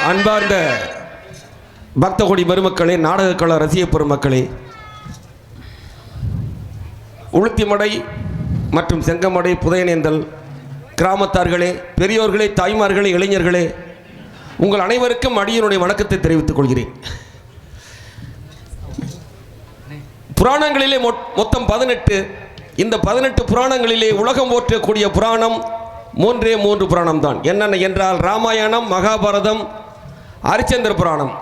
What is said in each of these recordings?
அன்பார்ந்த பக்தகோடி பெருமக்களே, நாடகக்கல ரசிக பெருமக்களே, உளுத்திமடை மற்றும் செங்கமடை புதையனேந்தல் கிராமத்தார்களே, பெரியோர்களே, தாய்மார்களே, இளைஞர்களே, உங்கள் அனைவருக்கும் அடியனுடைய வணக்கத்தை தெரிவித்துக் கொள்கிறேன். புராணங்களிலே மொத்தம் 18. இந்த 18 புராணங்களிலே உலகம் போற்றக்கூடிய புராணம் 3 புராணம் தான். என்னென்ன என்றால் ராமாயணம், மகாபாரதம், ஹரிச்சந்திர புராணம்.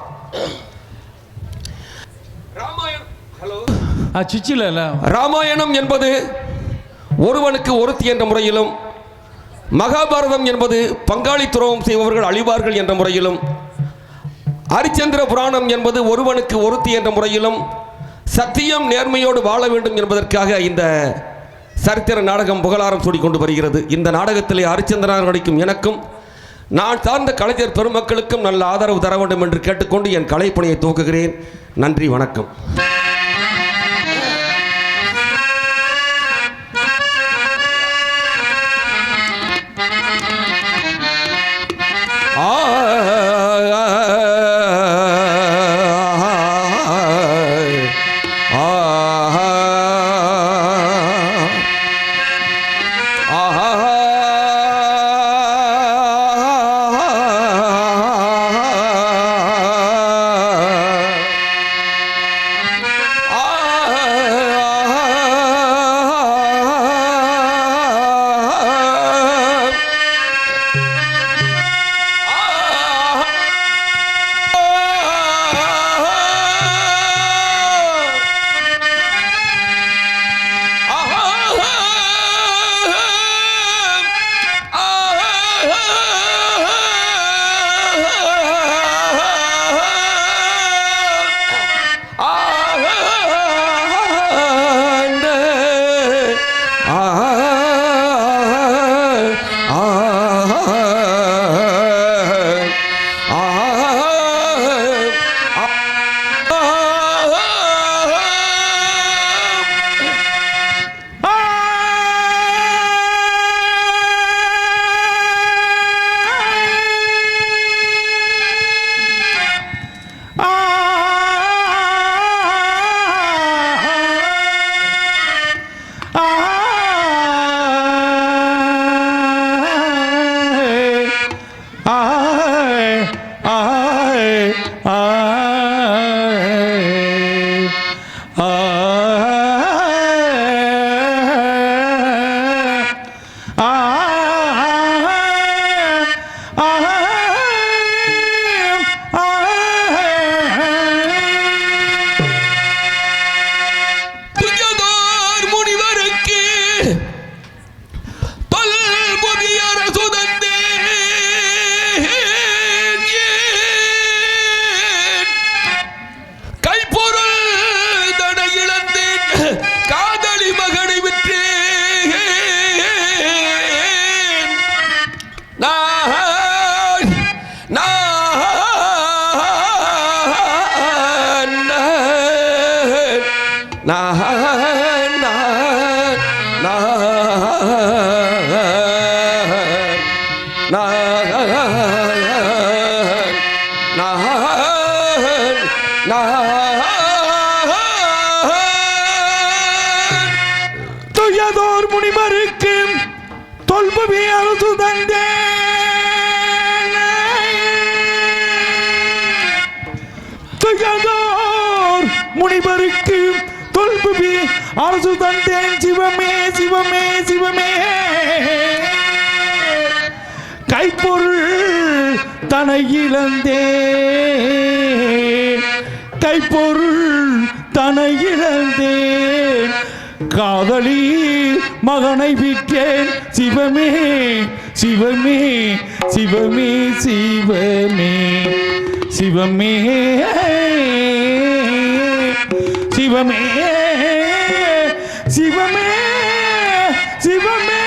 ராமாயணம் என்பது ஒருவனுக்கு ஒருத்தி என்ற முறையிலும், மகாபாரதம் என்பது பங்காளி துரோகம் செய்பவர்கள் அழிவார்கள் என்ற முறையிலும், ஹரிச்சந்திர புராணம் என்பது ஒருவனுக்கு ஒருத்தி என்ற முறையிலும், சத்தியம் நேர்மையோடு வாழ வேண்டும் என்பதற்காக இந்த சரித்திர நாடகம் புகழாரம் சூடிக்கொண்டு வருகிறது. இந்த நாடகத்திலே ஹரிச்சந்திரனாக நடிக்கும் எனக்கும் நான் சார்ந்த கலைஞர் பெருமக்களுக்கும் நல்ல ஆதரவு தர வேண்டும் என்று கேட்டுக்கொண்டு என் கலைப்பணியை துவக்குகிறேன். நன்றி, வணக்கம். துயதோர் முனிவருக்கு தொல்புவி அரசு தந்தேன். துயதோர் முனிவருக்கு தொல்புவி அரசு தந்தேன். சிவமே சிவமே சிவமே, கைப்பொருள் தனை இழந்தேன். கைப்பொருள் தனை இழந்தேன். காதலி மகனை விட்டேன். சிவமே சிவமே சிவமே சிவமே சிவமே சிவமே சிவமே சிவமே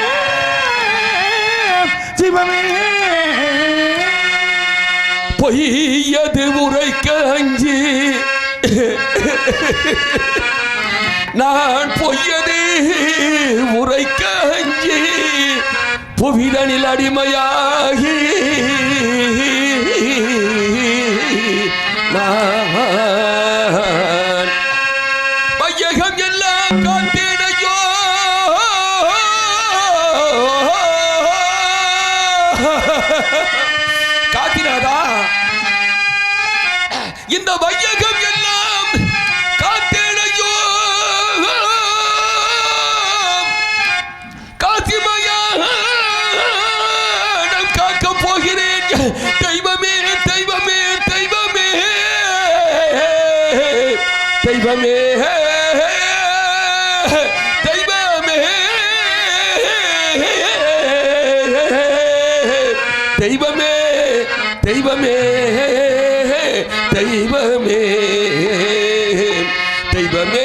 சிவமே. பொய்யது உரைக்க அஞ்சி நான் பொய்யது உரைக்க அஞ்சி புவிதனில் அடிமையாகி சாமிநாதா, இந்த வையகம் எல்லாம் காத்தேனையோ காசிமையா நான் காக்க போகிறேன். தெய்வமே தெய்வமே தெய்வமே தெய்வமே தெய்வமே தெய்வமே தெய்வமே தெய்வமே தெய்வமே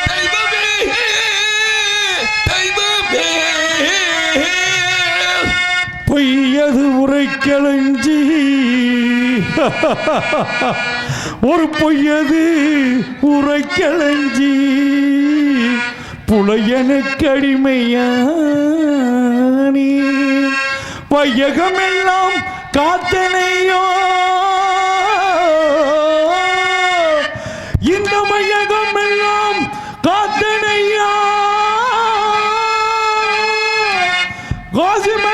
தெய்வமே தெய்வமே பொய்யது உரைக்களஞ்சி ஒரு பொய்யது உரைக்களஞ்சி புலையனுக்கு அடிமையானி வையகமெல்லாம் காத்தனையோ இந்த வையகமெல்லாம் காத்தனையா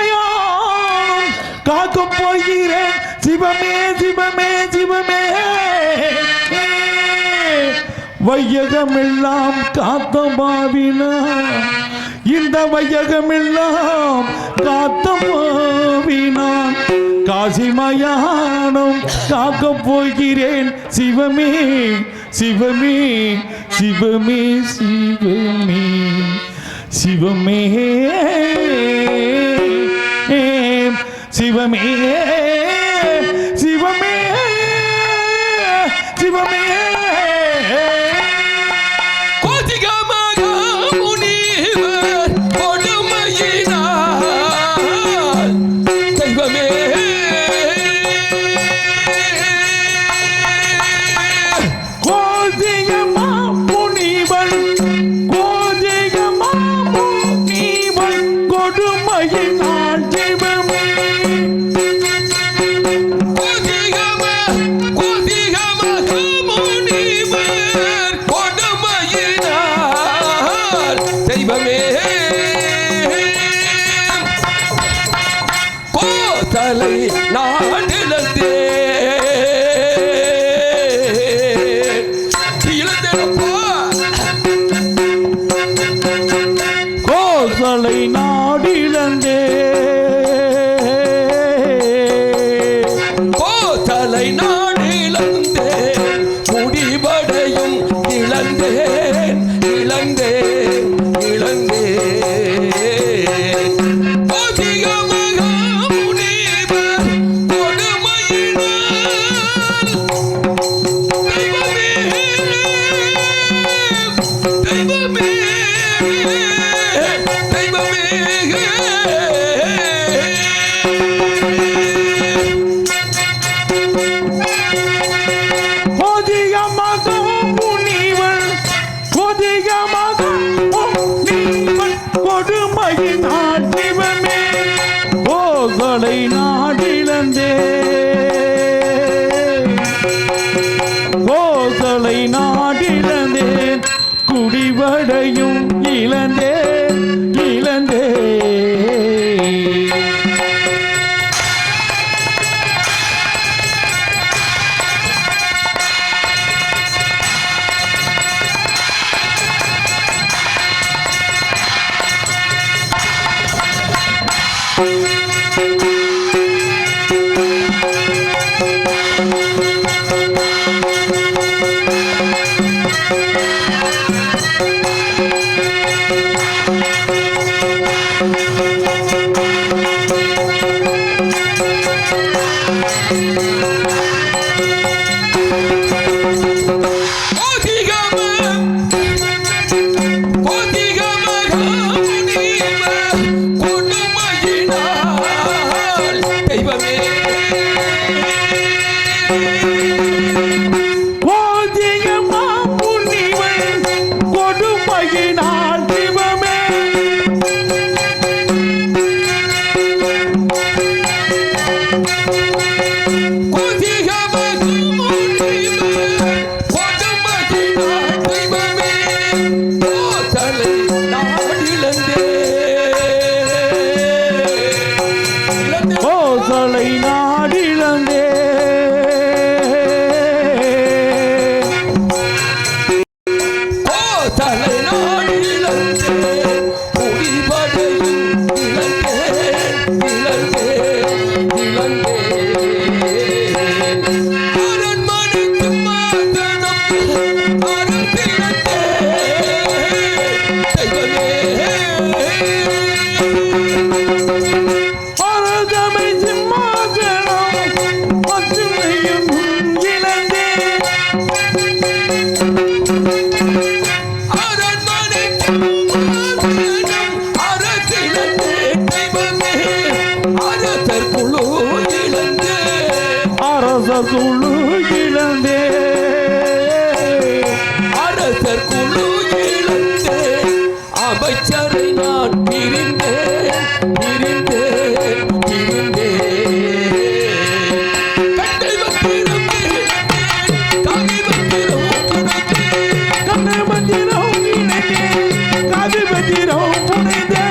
கோசிமையான் காக்க போகிறேன். சிவமே சிவமே சிவமே வையகமெல்லாம் காத்த பாவினா இந்த வையகமெல்லாம் காத்த பாவினான் காசிமயானம் காக்க போகிறேன். சிவமே சிவமே சிவமே சிவமே சிவமே சிவமே சிவமே சிவமே கோசலை நாடிலந்தே இழந்தேனப்பா கோசலை நாடிலந்தே கோசலை நாடிலந்தே முடிவடையும் இழந்தேன் இழந்தேன் இழந்தேன் கோசலை நாடிலந்தே கோசலை நாடிலந்தேன் குடிவடையும் இழந்தே இழந்தே அரசர் குழு இழந்தே அரசர் குழு இழந்தே அமைச்சரை நான் பிரிந்தேன் பிரிந்தேன் பிரிந்தேன் கட்டை வத்திரம் காவி வத்திரம் கண்ணை மந்திரம் இணைந்தே காவி மந்திரம் புனைந்தே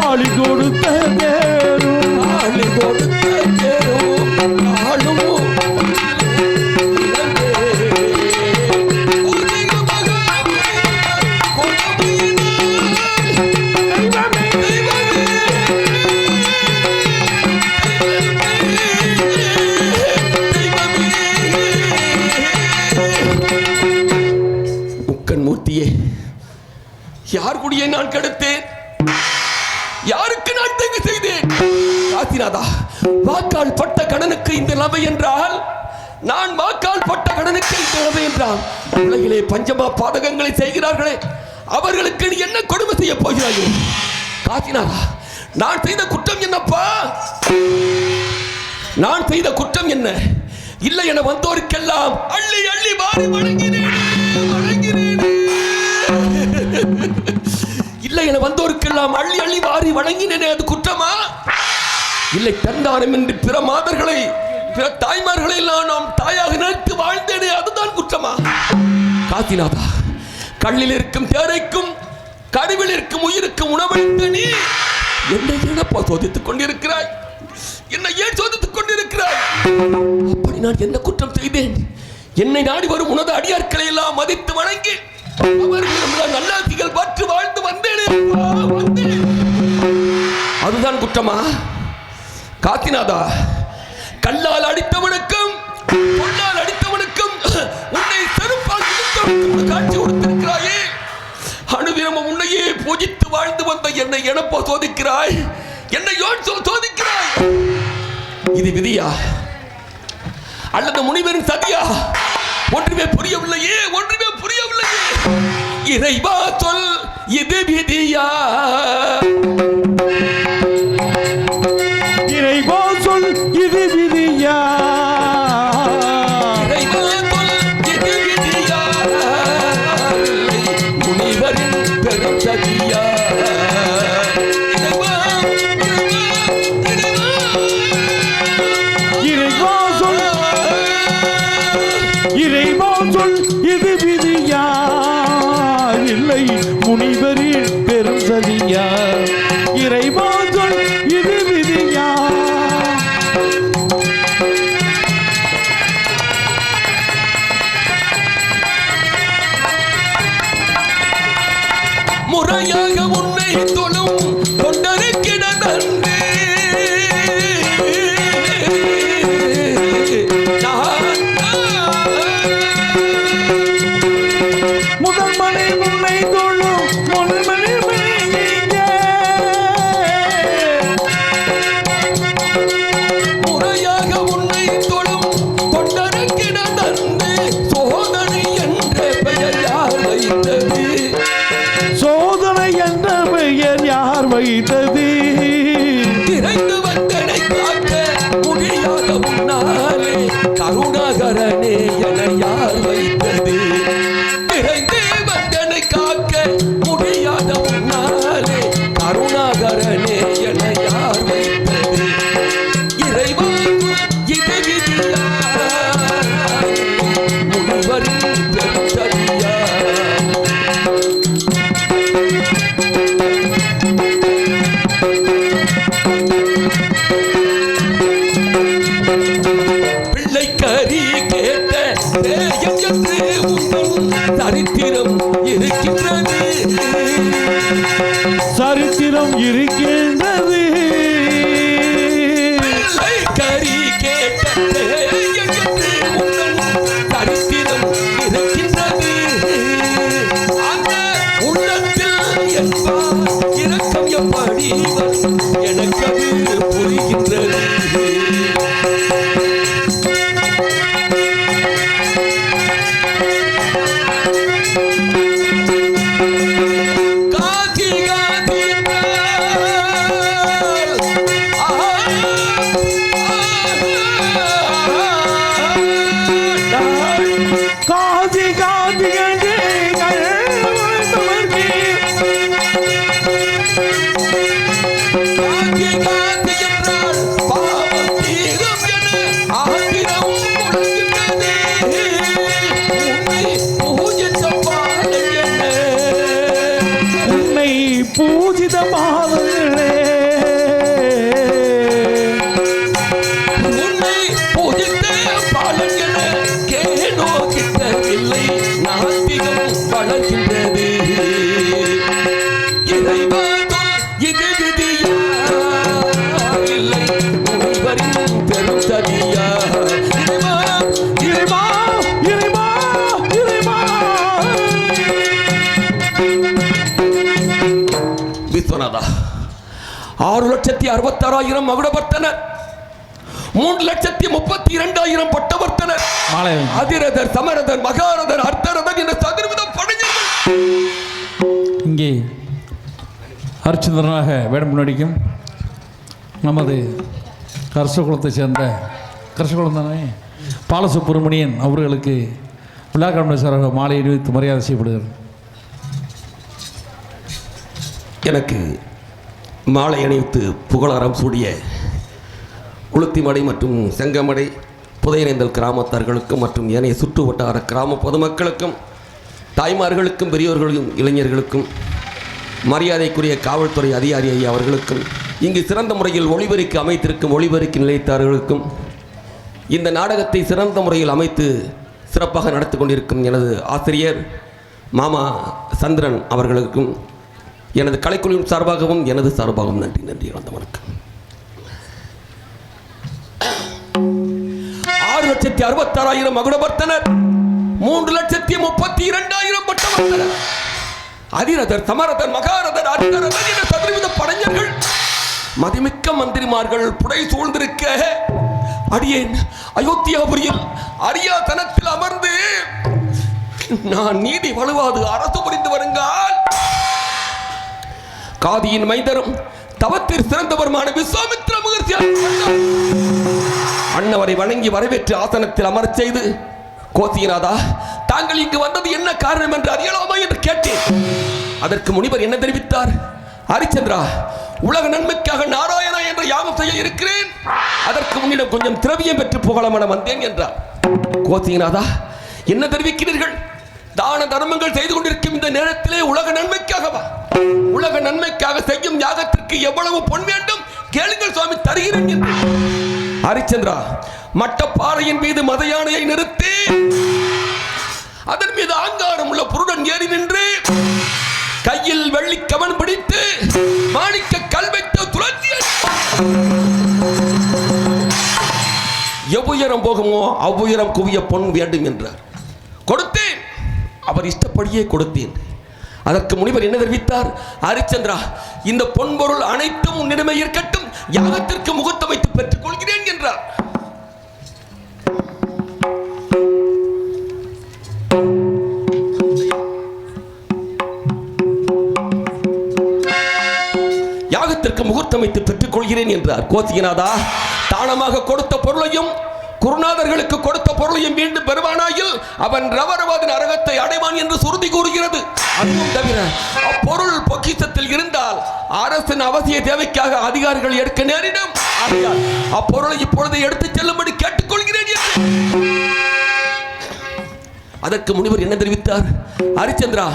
ஆளி கொடுத்த தேரும் ஆளி கொடுத்த தேரும் ஆளும் மூர்த்தியே, யார் குடியை நான் கெடுத்தேன்? யாருக்கு நான் தீங்கு செய்தேன்? காசிநாதா, வாக்கால் பட்ட கடனுக்கு இந்த நிலைமை என்றால் நான் வாக்கால் பட்ட கடனுக்கு இந்த நிலைமை என்றால் உலகிலே பஞ்சமா பாதகங்களை செய்கிறார்களே அவர்களுக்கு நீ என்ன கொடுமை செய்ய போகிறாயோ? காசிநாதா, நான் செய்த குற்றம் என்னப்பா? நான் செய்த குற்றம் என்ன? இல்லை என வந்தோருக்கெல்லாம் அள்ளி அள்ளி வாரி வழங்கினேன் இல்லை என வந்தோருக்கெல்லாம் அள்ளி அள்ளி வாரி வழங்கினேனே, அது குற்றமா? இல்லை, தந்தானம் என்று பிற மாதர்களை பிற தாய்மார்களை எல்லாம் நாம் தாயாக நினைத்து வாழ்ந்தேனே, அதுதான் குற்றமா? காசிநாதா, கண்ணில் இருக்கும் தேரைக்கும் கருவில் இருக்கும் உயிருக்கும் உணவளித்த நீ என்னை என்னப்பா சோதித்துக் கொண்டிருக்கிறாய்? என்னை ஏன் சோதித்துக் கொண்டிருக்கிறாய்? அப்படி நான் என்ன குற்றம் செய்தேன்? என்னை நாடி வரும் உனது அடியார்களை எல்லாம் மதித்து வணங்கி அவர்கள் நல்லாசிகள் பற்று வாழ்ந்து வந்தேனே, அதுதான் குற்றமா? காசிநாதா, கல்லால் அடித்தவனுக்கும் பொல்லால் அடித்தவனுக்கும் உன்னை செருப்பால் காட்சி கொடுத்திருக்கிறாயே, அனுதினமும் உன்னையே பூஜித்து வாழ்ந்து வந்த என்னை எனப்போ சோதிக்கிறாய்? என்னை ஏன் சோதிக்கிறாய்? இது விதியா அல்லது முனிவரின் சதியா? ஒன்றுமே புரியவில்லையே, ஒன்றுமே புரியவில்லையே. இறைவா சொல், இது விதியா? இறைவா சொல், இது விதியா? இறைவா சொல், இது விதியா? முனிவரின் பெரும் சதியா? இறைவா சொல், இறைவா சொல், இது விதியா? இல்லை முனிவரின் பெரும் சதியா? இறைவா சொல், இது விதியா? முறையாக உன்னை தொழும் கொண்டருக்கிட நன்றி முதல் மணி முன்னை தொழும் முதல் மணி முறையாக உன்னை தொழும் கொண்டருக்கிட நன்றி சோதனை என்ற பெயர் யார் வைத்தது? சோதனை என்ற பெயர் யார் வைத்தது? திரைந்து வந்தனை காக்க முடியாத முன்னாலே கருணாகரனே என யார் வைத்தது? திரைந்து வந்தனை காக்க முடியாத முன்னாலே கருணாகரனே என யார் வைத்தது? இறைவா இது விதியா? முனிவரின் பெரும் சதியா? பிள்ளை கறி கேட்ட பேயம் என்று உங்கள் சரித்திரம் இருக்கின்றது. சரித்திரம் இருக்கின்றது. பிள்ளை கறி கேட்ட பேயம் என்று உங்கள் சரித்திரம் இருக்கின்றது. அந்த உள்ளத்தில் என்பார் இரக்கம் எப்படி வரும்? எனக்கு அது புரிகின்றது. காதி காதி பூஜித பாதங்களே உன்னை பூஜித்த பாலங்கள கேடோ கிட்டவில்லை நாத்திகம் வளர்கின்றது இறைவாதம் இது விதியா இல்லை உனைவரின் பெரும் சதியா இறைவா இறைவா இறைவா விஸ்வநாதா 6,66,000 மகுடபர்த்தனர் 3,32,000 பட்டவர்த்தனர் அதிரதர் சமரதர் மகாரதர் அர்த்தரதர் என்ற சதுர்வித படைஞர்கள் இங்கே ஹரிச்சந்திரனாக வேடம் நடிக்கும் நமது கர்ஷகுலத்தை சேர்ந்த கர்ஷகுலம் தானே பாலசுப்ரமணியன் அவர்களுக்கு விழா கமிஷனராக மாலை அணிவித்து மரியாதை செய்யப்படுகிறது. எனக்கு மாலை அணிவித்து புகழாரம் சூடிய உளுத்திமடை மற்றும் செங்கமடை புதையனைந்தல் கிராமத்தார்களுக்கும் மற்றும் ஏனைய சுற்று வட்டார கிராம பொதுமக்களுக்கும் தாய்மார்களுக்கும் பெரியோர்களுக்கும் இளைஞர்களுக்கும் மரியாதைக்குரிய காவல்துறை அதிகாரி அவர்களுக்கும் இங்கு சிறந்த முறையில் ஒளிபெருக்கி அமைத்திருக்கும் ஒளிபெருக்கி நிலையத்தார்களுக்கும் இந்த நாடகத்தை சிறந்த முறையில் அமைத்து சிறப்பாக நடத்தி கொண்டிருக்கும் எனது ஆசிரியர் மாமா சந்திரன் அவர்களுக்கும் எனது கலைக்குழுவின் சார்பாகவும் எனது சார்பாகவும் நன்றி நன்றி வணக்கம். 6,66,000 மகுடபர்த்தனர் 3,32,000 பட்டவர்த்தனர் அதிரதர் சமரதர் மகாரதர் அர்த்தரதர் என்ற சதுர்வித படைஞர்கள் மதிமிக்க மந்திரிமார்கள் புடை சூழ்ந்திருக்க அடியேன் அயோத்தியாபுரியில் அரியாசனத்தில் அமர்ந்து நான் நீதி வலுவாது அரசு புரிந்து வருங்கால் காதியின் மைந்தரும் தவத்தில் சிறந்தவருமான விஸ்வாமித்ர மகர்ஷி அன்னவரை வணங்கி வரவேற்று ஆசனத்தில் அமரச் செய்து கோசியநாதா தாங்கள் இங்கு வந்தது என்ன காரணம் என்று அறியலாமா என்று கேட்டேன். அதற்கு முனிவர் என்ன தெரிவித்தார்? ஹரிச்சந்திரா, உலக நன்மைக்காக நாராயணா என்ற யாகம் செய்ய இருக்கிறேன், அதற்கு முன்னிடம் கொஞ்சம் திரவியம் பெற்று புகழமன வந்தேன் என்றார். கோசியநாதா, என்ன தெரிவிக்கிறீர்கள்? தான தர்மங்கள் செய்து கொண்டிருக்கும் இந்த நேரத்திலே உலக நன்மைக்காகவா? உலக நன்மைக்காக செய்யும் யாகத்திற்கு எவ்வளவு பொன் வேண்டும் கேளுங்கள் சுவாமி, தருகிறேன் என்று. ஹரிச்சந்திரா, மட்டப்பாறையின் மீது மத யானையை நிறுத்தி அதன் மீது ஆங்காரம் உள்ள புருடன் ஏறி நின்று கையில் வெள்ளி கவன் பிடித்து மாணிக்க கல் வைத்து துளசி எவ்வுயரம் போகுமோ அவ்வுயரம் குவிய பொன் வேண்டும் என்றார். கொடுத்தேன், அவர் இஷ்டப்படியே கொடுத்தேன். அதற்கு முனிவர் என்ன தெரிவித்தார்? ஹரிச்சந்திரா, இந்த பொன்பொருள் அனைத்தும் உன்னிடமே இருக்கட்டும், யாகத்திற்கு முகூர்த்தம் வைத்து பெற்றுக் கொள்கிறேன் என்றார். யாகத்திற்கு முகூர்த்தம் வைத்து பெற்றுக் கொள்கிறேன் என்றார். கோசியநாதா, தானமாக கொடுத்த பொருளையும் குருநாதர்களுக்கு கொடுத்த பொருளையும் மீண்டும் பெறுவானாயில் அவன் ரவரவாதின் அரகத்தை அடைவான் என்று சுருதி கூறுகிறது. அதுவும் தவிர அப்பொருள் பொக்கிஷத்தில் இருந்தால் அரசின் அவசிய தேவைக்காக அதிகாரிகள் எடுக்க நேரிடும். ஆகையால் அப்பொருளை இப்பொழுது எடுத்துச் செல்லும்படி கேட்டுக்கொள்கிறேன் என்று. அதற்கு முனிவர் என்ன தெரிவித்தார்? ஹரிச்சந்திரா,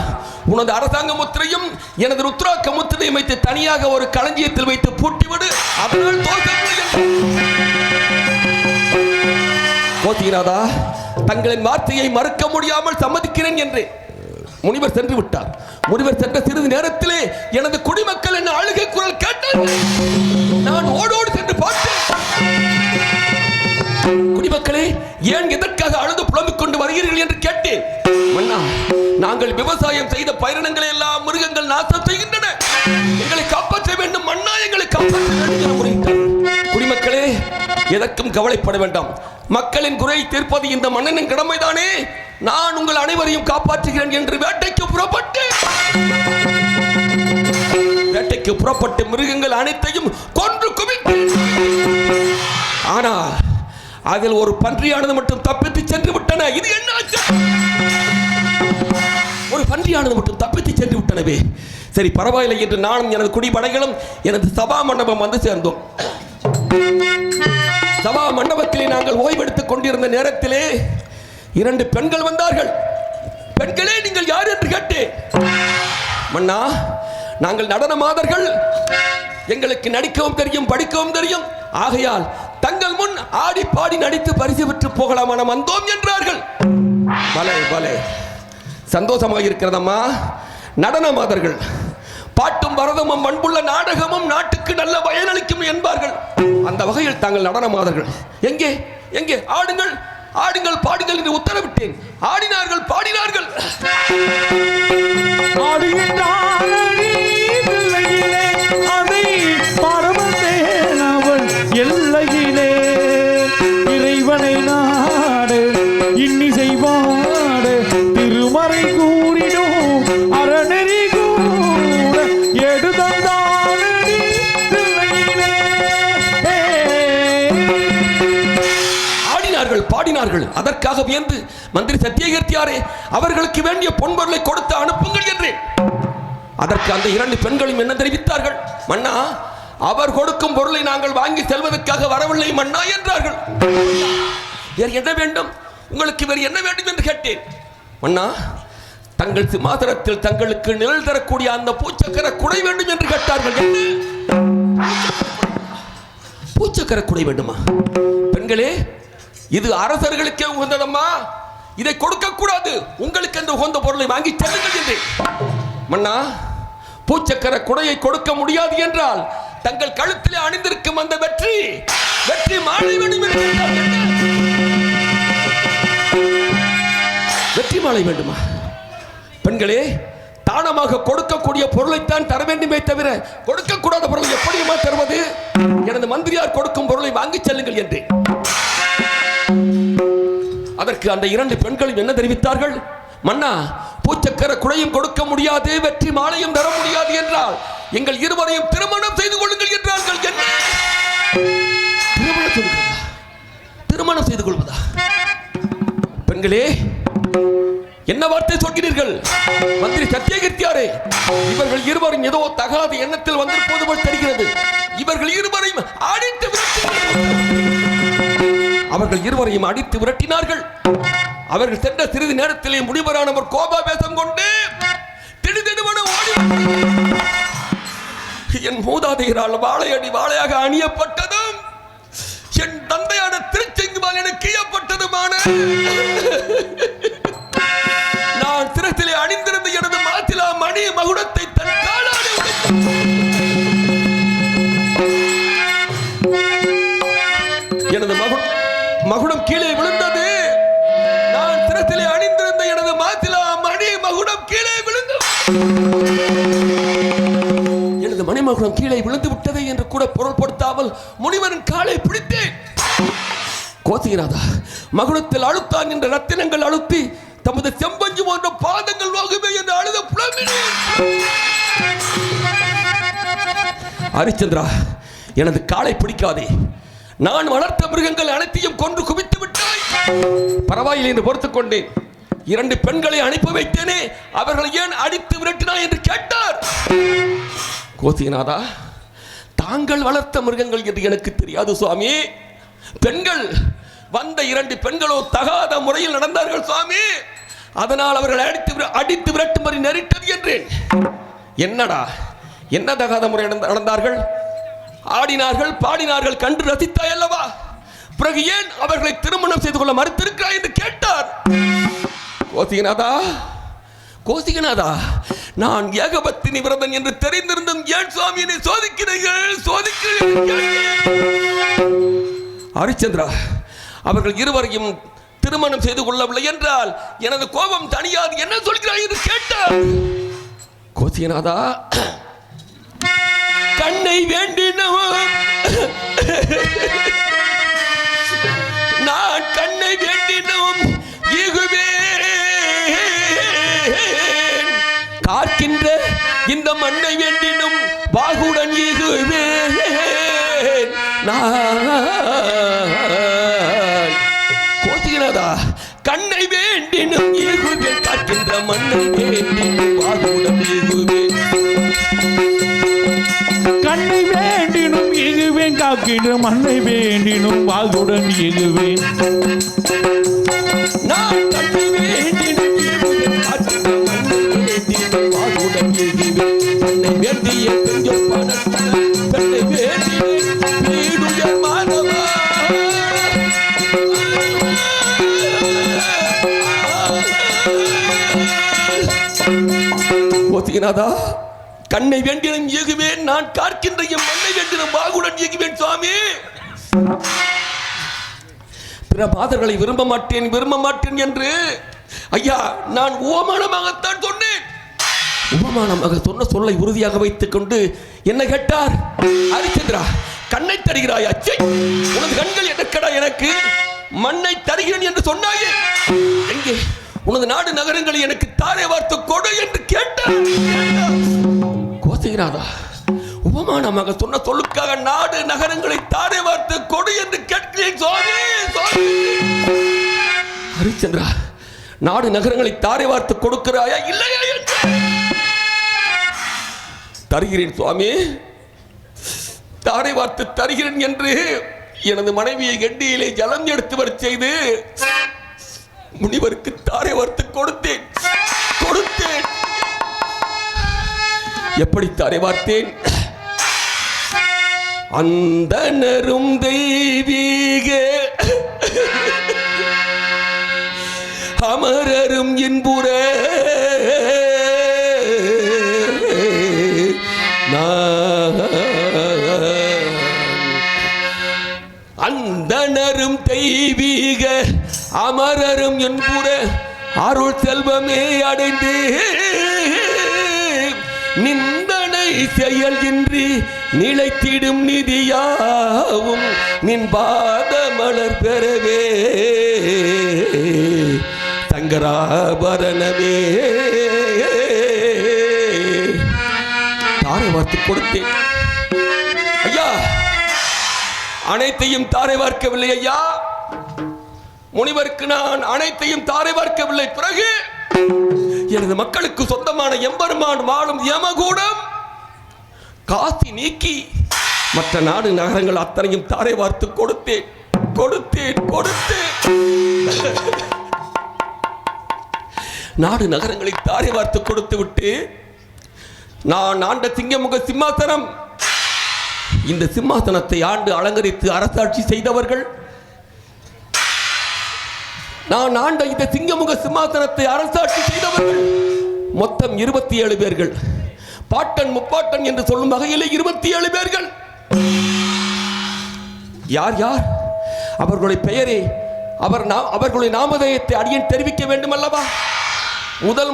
உனது அரசாங்க முத்திரையும் எனது ருத்ராக்க முத்திரையும் வைத்து தனியாக ஒரு களஞ்சியத்தில் வைத்து பூட்டிவிடு, அதனால் தோற்றமில்லை என்றார். கோசியநாதா, தங்களின் வார்த்தையை மறுக்க முடியாமல் சம்மதிக்கிறேன் என்று முனிவர் சென்று விட்டார். முனிவர் சென்ற சிறிது நேரத்திலே எனது குடிமக்கள் என்ன அழுகை குரல் கேட்டார்கள். நான் ஓடோடு சென்று பார்த்தேன். குடிமக்களே, ஏன் எதற்காக அழுது புலம்பிக் கொண்டு வருகிறீர்கள் என்று கேட்டேன். மன்னா, நாங்கள் விவசாயம் செய்த பயிரினங்களை எல்லாம் மிருகங்கள் நாசம் செய்கின்றன, எங்களை காப்பாற்ற வேண்டும் மன்னா, எங்களை காப்பாற்ற வேண்டும் என முறையிட்டார். குடிமக்களே, எதற்கும் கவலைப்பட வேண்டாம், மக்களின் குறை தீர்ப்பது இந்த மன்னனின் கடமைதானே, நான் உங்கள் அனைவரையும் காப்பாற்றுகிறேன் என்று வேட்டைக்கு புறப்பட்டு மிருகங்கள் அனைத்தையும் கொன்று குவித்தேன். ஆனால் அதில் ஒரு பன்றியானது மட்டும் தப்பித்து சென்று விட்டன. இது என்ன ஆச்சு? ஒரு பன்றியானது மட்டும் தப்பித்து சென்று விட்டனவே. சரி, பரவாயில்லை என்று நானும் எனது குடிபடைகளும் எனது சபா மண்டபம் வந்து சேர்ந்தோம். சபா மண்டபத்திலே நாங்கள் ஓய்வெடுத்துக் கொண்டிருந்த நேரத்திலே 2 பெண்கள் வந்தார்கள். பெண்களே, நீங்கள் யார் என்று கேட்டேன். மன்னா, நாங்கள் நடன மாதர்கள், எங்களுக்கு நடிக்கவும் தெரியும், படிக்கவும் தெரியும். ஆகையால் தங்கள் முன் ஆடி பாடி நடித்து பரிசு பெற்று போகலாம் மனம் வந்தோம் என்றார்கள். பலே பலே, சந்தோஷமாக இருக்கிறதம்மா. நடன மாதர்கள் பாட்டும் பரதமும் பண்புள்ள நாடகமும் நாட்டுக்கு நல்ல பயனளிக்கும் என்பார்கள். அந்த வகையில் தாங்கள் நடன மாதர்கள். எங்கே எங்கே ஆடுங்கள், ஆடுங்கள், பாடுங்கள் என்று உத்தரவிட்டேன். ஆடினார்கள், பாடினார்கள். எல்லையிலே இறைவனை நாடு இன்னிசை பாடு திருமறை கூறிடும் அறநெறி கூட எடுதந்தானடி தில்லையிலே. ஆடினார்கள், பாடினார்கள். அதற்காக வியந்து மந்திரி சத்தியகீர்த்தியாரே, அவர்களுக்கு வேண்டிய பொன்பொருளை கொடுத்து அனுப்புங்கள் என்றேன். அதற்கு அந்த 2 பெண்களும் என்ன தெரிவித்தார்கள்? மன்னா, அவர் கொடுக்கும் பொருளை நாங்கள் வாங்கி செல்வதற்காக வரவில்லை மன்னா என்றார்கள். வேறு என்ன வேண்டும் உங்களுக்கு, வேறு என்ன வேண்டும் என்று கேட்டேன். மன்னா, தங்கள் சிம்மாசனத்தில் தங்களுக்கு நிழல் தரக்கூடிய அந்த பூச்சக்கர குடை வேண்டும் என்று கேட்டார்கள். பூச்சக்கர குடை வேண்டுமா? பெண்களே, இது அரசர்களுக்கே உகந்ததம்மா, இதை கொடுக்க கூடாது, உங்களுக்கு என்று உகந்த பொருளை வாங்கி செல்லுங்கள் என்றேன். மன்னா, பூச்சக்கர குடையை கொடுக்க முடியாது என்றால் தங்கள் கழுத்திலே அணிந்திருக்கும் அந்த வெற்றி மாலை வேண்டும் என்று வெற்றி மாலை வேண்டுமா? பெண்களே, தானமாக கொடுக்கக்கூடிய பொருளைத்தான் தர வேண்டுமே தவிர கொடுக்கக்கூடாத பொருளை எப்படியுமா தருவது? எனது மந்திரியார் கொடுக்கும் பொருளை வாங்கி செல்லுங்கள் என்று. அதற்கு அந்த 2 பெண்களும் என்ன தெரிவித்தார்கள்? மன்னா, பூச்சக்கர குடையும் கொடுக்க முடியாது, வெற்றி மாலையும் தர முடியாது என்றால் எங்கள் இருவரையும் திருமணம் செய்து கொள்ளுங்கள் என்றார்கள். என்ன திருமணம் செய்து கொள்வதா? பெண்களே, என்ன வார்த்தை சொல்கிறீர்கள்? மந்திரி சத்தியகீர்த்தியாரே, இவர்கள் இருவரும் ஏதோ தகாத எண்ணத்தில் வந்திருப்பது போல் தெரிகிறது. இவர்கள் இருவரையும் அடித்து விரட்டினார்கள். அவர்கள் சென்ற சிறிது நேரத்திலே முனிவரானவர் கோபாவேசம் கொண்டு திடுதிடுவன ஓடி, என் மூதாதையரால் வாழையடி வாழையாக அணியப்பட்டதும் என் தந்தையான திருச்செங்குமால் எனக்கு ஈயப்பட்டதுமான நான் சிரத்திலே அணிந்திருந்த எனது மாத்திலா மணி மகுடத்தை தன் காலாடி எனது மகுடம் கீழே விழுந்தது. நான் சிரத்திலே அணிந்திருந்த எனது மாத்திலா மணி மகுடம் கீழே விழுந்தது. எனது மணிமகுடம் கீழே விழுந்து விட்டதை என்று கூட பொருள்படுத்தாமல் முனிவரின் காலை பிடித்தேன். கோசிநாதா, மகுடத்தில் அழுத்தான் என்ற ரத்தினங்கள் அழுத்தி தமது செம்பஞ்சு போன்ற பாதங்கள் வாகுமே என்று அழுத புலம்பினேன். ஹரிச்சந்திரா, எனது காலை பிடிக்காதே. நான் வளர்த்த மிருகங்கள் அனைத்தையும் கொன்று குவித்து விட்டாய். பரவாயில்லை என்று பொறுத்துக் கொண்டேன். 2 பெண்களை அனுப்பி வைத்தேனே, அவர்களை ஏன் அடித்து விரட்டினாய் என்று கேட்டார். கோசிநாதா, தாங்கள் வளர்த்த மிருகங்கள் என்று எனக்கு தெரியாது சுவாமி. பெண்கள் வந்த 2 பெண்களோ தகாத முறையில் நடந்தார்கள் சுவாமி. அதனால் அவர்கள் அடித்து விரட்டும்படி நேரிட்டது என்றேன். என்னடா, என்ன தகாத முறை நடந்தார்கள்? ஆடினார்கள், பாடினார்கள், கண்டு ரசித்தாய் அல்லவா? பிறகு ஏன் அவர்களை திருமணம் செய்து கொள்ள மறுத்திருக்கிறாய் என்று கேட்டார். கோசிகநாதா, நான் ஏகபத்தினி விரதன் என்று தெரிந்திருந்தும் ஏன் சுவாமி என்னை சோதிக்கிறீர்கள்? ஹரிச்சந்திரா, அவர்கள் இருவரையும் திருமணம் செய்து கொள்ளவில்லை என்றால் எனது கோபம் தனியாது, என்ன சொல்கிறாய் என்று கேட்டார். கோசிகநாதா, கண்ணை வேண்டினவன் நான் கண்ணை வேண்டினோம் காக்கின்ற இந்த மண்ணை வேண்டினும் வாகுடன் ஈகுவேன். கோசிகநாதா, கண்ணை வேண்டினும் ஈகுவேன், காக்கின்ற மண்ணை வேண்டினும் வாகுடன் ஈகுவேன். கண்ணை வேண்டினும் எகுவேன், காக்கின்ற மண்ணை வேண்டினும் வாகுடன் எகுவேன். நான் கண்ணை வேண்டினும் எகுவேன், காக்கின்ற மண்ணை வேண்டினும் வாகுடன் எகுவேன். கோசிநாதா, கண்ணை வேண்டினும் இயகுவேன், நான் காக்கின்ற என் மண்ணை வேண்டினும் வாகுடன் இயகுவேன் சுவாமி. பிற மாதர்களை விரும்ப மாட்டேன் என்று ஐயா நான் உவமானமாகத்தான் சொன்னேன். உபமானமாக சொன்ன சொல்லை உறுதியாக வைத்துக் கொண்டு என்ன கேட்டார்? ஹரிச்சந்திரா, கண்ணை தருகிறாயா? உனது கண்கள் எதற்கடா எனக்கு? மண்ணை தருகிறேன் என்று சொன்னாயே, எங்கே உனது நாடு நகரங்களை எனக்கு தாரை வார்த்து கொடு என்று கேட்டார். கோசைநாதா, உபமானமாக சொன்ன சொல்லுக்காக நாடு நகரங்களை தாரை வார்த்து கொடு என்று கேட்கிறேன் சுவாமி. ஹரிச்சந்திரா, நாடு நகரங்களை தாரை வார்த்து கொடுக்கிறாயா இல்லையா? தருகிறேன் சுவாமி, தாரை வார்த்து தருகிறேன் என்று எனது மனைவியை கண்டியிலே ஜலம் எடுத்து வர செய்து முனிவருக்கு தாரை வார்த்து கொடுத்தேன். எப்படி தாரை வார்த்தேன்? அந்தணரும் தெய்வீக அமரரும் என்புற அந்தணரும் தெய்வீக அமரரும் என்புற அருள் செல்வமே அடைந்து நிந்தனை செயல் இன்றி நிலைத்திடும் நிதியாவும் நின் பாத மலர் பெறவே சங்கராபரணமே தாரை வார்த்து கொடுத்தேன். ஐயா, அனைத்தையும் தாரை வார்க்கவில்லை ஐயா. முனிவருக்கு நான் அனைத்தையும் தாரை வார்க்கவில்லை. பிறகு எனது மக்களுக்கு சொந்தமான எம்பெருமான் வாழும் யமகூடம் காசி நீக்கி மற்ற நாடு நகரங்கள் அத்தனையும் தாரை வார்த்து கொடுத்தேன். நாடு நகரங்களை தாரை வார்த்து கொடுத்து விட்டு நான் ஆண்ட சிங்கமுக சிம்மாசனம், இந்த சிம்மாசனத்தை ஆண்டு அலங்கரித்து அரசாட்சி செய்தவர்கள், நான் ஆண்ட இந்த சிங்கமுக சிம்மாசனத்தை அரசாட்சி செய்தவர்கள் மொத்தம் 27 பேர்கள். பாட்டன் முப்பாட்டன் என்று சொல்லும் வகையில் 27 பேர்கள். யார் யார்? அவர்களுடைய பெயரை அவர்களுடைய நாமதேயத்தை அடியேன் தெரிவிக்க வேண்டும் அல்லவா?